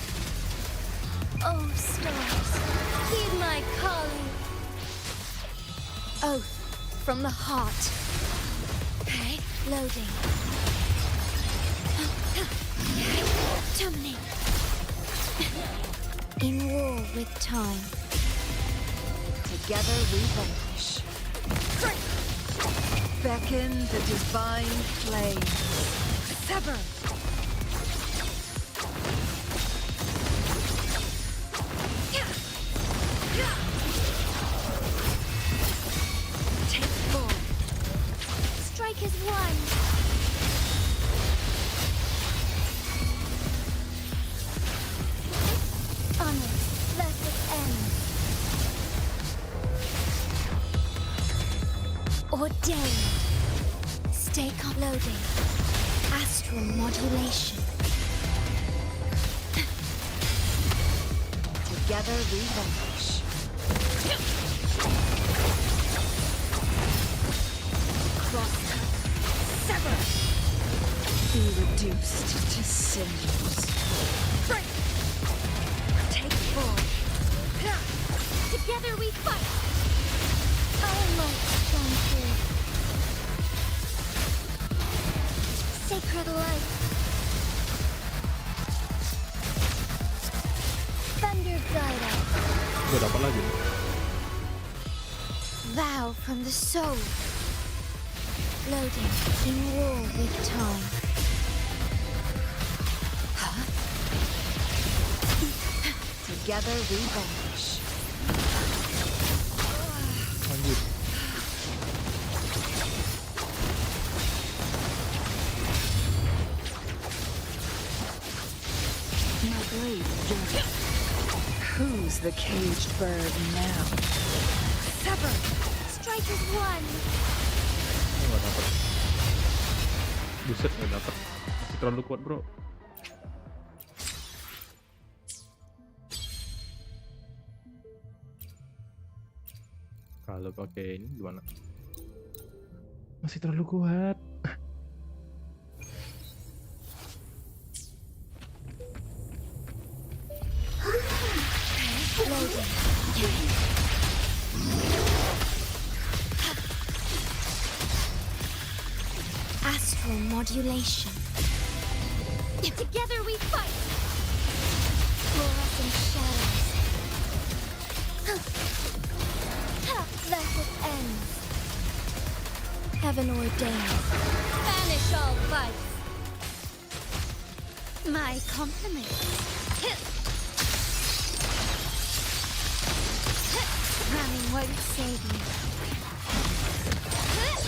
Oh, stars, heed my calling. Oath from the heart. Okay, loading. Dominate. In war with time. Together we vanish. Beckon the divine flame. Sever! Take four. Strike as one. Honor, blessed end. Ordained. Stay calm. Loading. Astral modulation. Together we vanish. Crosscut. Sever! be reduced to cinders. Break! Take full. Together we fight! Our light shine through. Sacred light. Thunder guide us. Udah dapat lagi nih. Vow from the soul. Loading in war with time. Together we vanish. Lanjut. My blade dirty. Who's the caged bird now? Sever! Strike as one. Nggak dapat. Buset, nggak dapat. Masih terlalu kuat, bro. Kalau pakai ini gimana? Masih terlalu kuat. Astral modulation. Together we fight! Fluorescent shadows. Thus it ends. Heaven ordained. Banish all vice. My compliments. Ramming won't save you.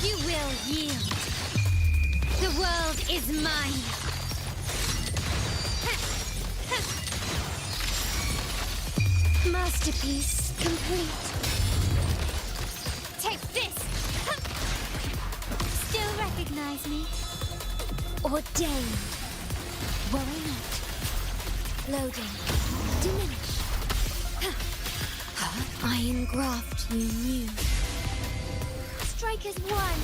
You will yield. The world is mine. Masterpiece complete. Take this. Still recognize me? Ordained. Worry not. Loading. Diminish. I engraft you new. Strike as one.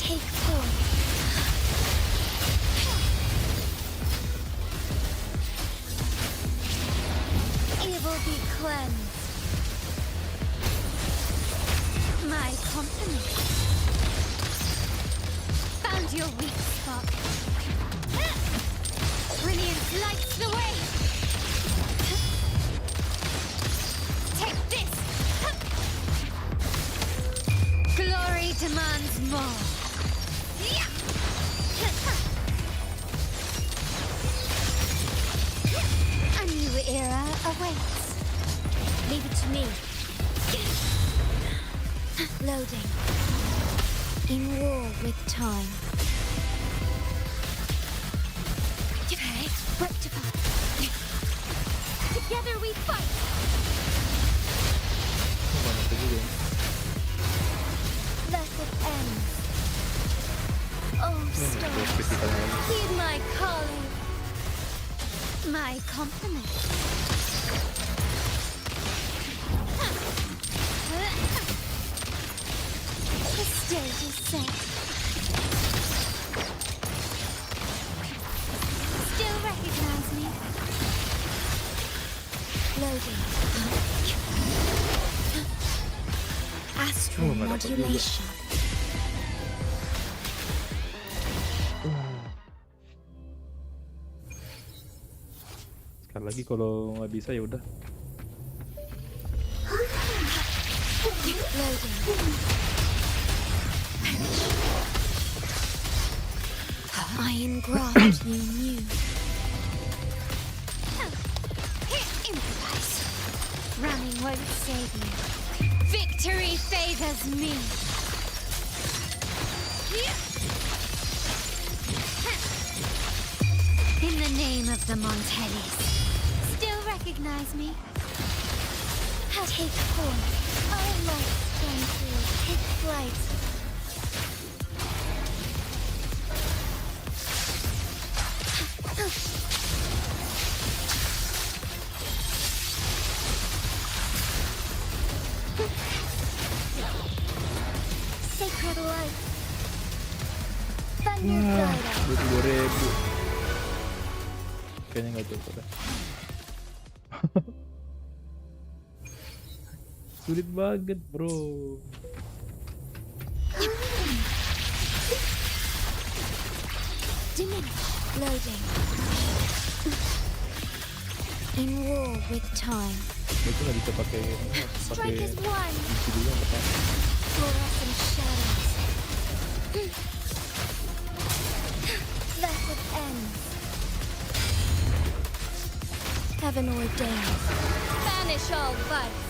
Take form. Evil be cleansed. My compliments. Found your weak spot. Brilliance lights the way. Take this. Glory demands more. A new era awaits. Leave it to me. Loading. In war with time. Rectify. Together we fight! Thus it ends. Oh, stars, heed my calling. My compliments. The stage is set. Still recognize me? Loading. Astral modulation. Sekali lagi kalau nggak bisa ya udah. Loading. I engraft you new. Improvise. Ramming won't save you. Victory favors me. In the name of the Montellis. Still recognize me? Take form. Our light shine through. Take flight. Sacred light. Thunder Wah, glider. 22.000. Kayaknya nggak cukup deh. Sulit banget, bro. Diminish. Loading. In war with time. Itu nggak bisa pakai Strike is one. kunci dulu yang pertama. Fluorescent shadows. Method ends. Heaven ordained. Banish all vice.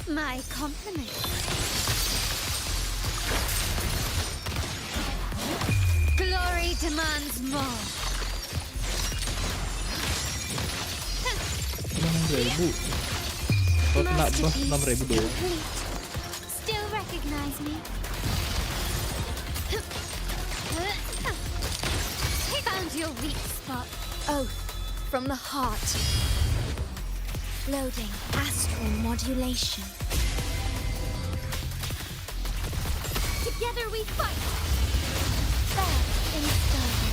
My compliments. Glory demands more. 6.000. Kalau kena buff 6.000 doang. Complete. Still recognize me? Found your weak spot. Oath from the heart. Loading astral modulation. Together we fight. Fair in stone.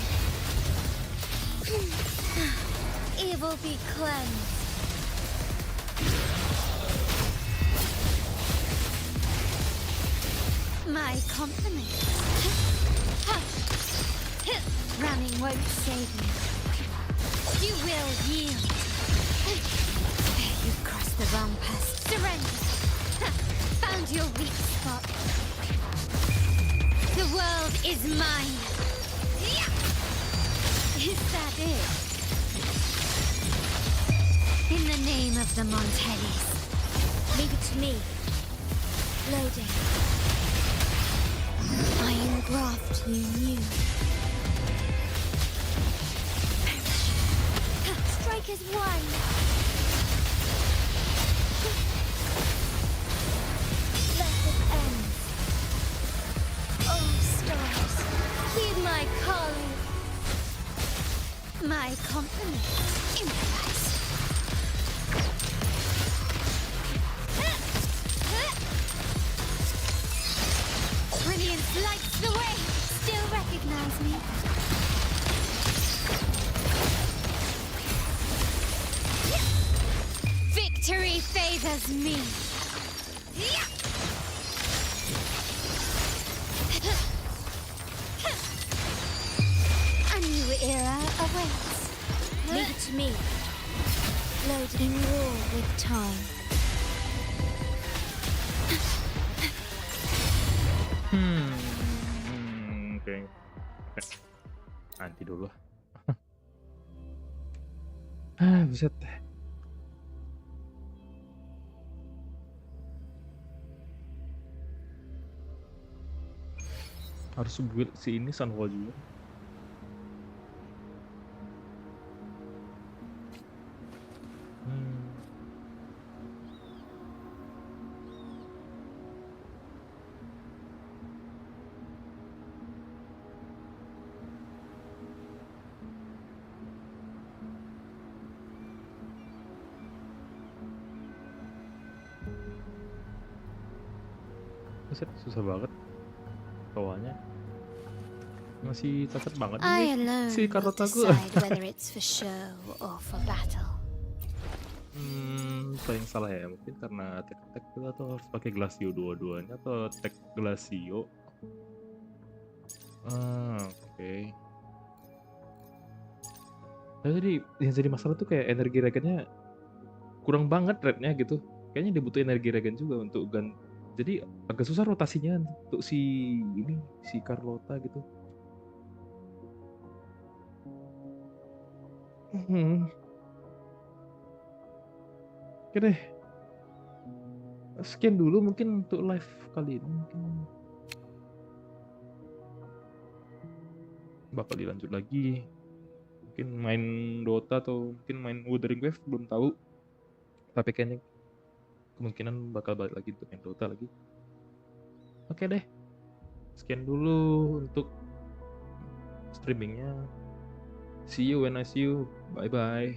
Evil be cleansed. My compliments. Running won't save you. You will yield. You've crossed the wrong path. Surrender. Found your weak spot. The world is mine. Is that it? In the name of the Montellis. Leave it to me. Loading. I engraft you new. Strike is one. Blessed ends. Oh, stars, heed my calling. My compliments. Improvise. Brilliance lights the way. Still recognize me? Victory favors me. A new era awaits. Leave it to me. Loaded in war with time. Oke. Nanti dulu. Buset. Harus build si ini Sunwall juga. Buset, susah banget bawahnya. Masih cacat banget I ini alone si will Carlotta gue. decide whether it's for show or for battle. Apa yang salah ya? Mungkin karena attack itu atau harus pakai Glacio dua-duanya atau attack Glacio? Oke. Jadi yang jadi masalah tuh kayak energi regennya kurang banget rate-nya gitu. Kayaknya dia butuh energi regen juga untuk jadi agak susah rotasinya untuk si Carlotta gitu. Oke deh. Sekian dulu mungkin untuk live kali ini. Mungkin bakal dilanjut lagi. Mungkin main Dota atau mungkin main Wuthering Wave, belum tahu. Tapi kayaknya kemungkinan bakal balik lagi untuk main Dota lagi. Oke deh. Sekian dulu untuk streamingnya. See you when I see you. Bye bye.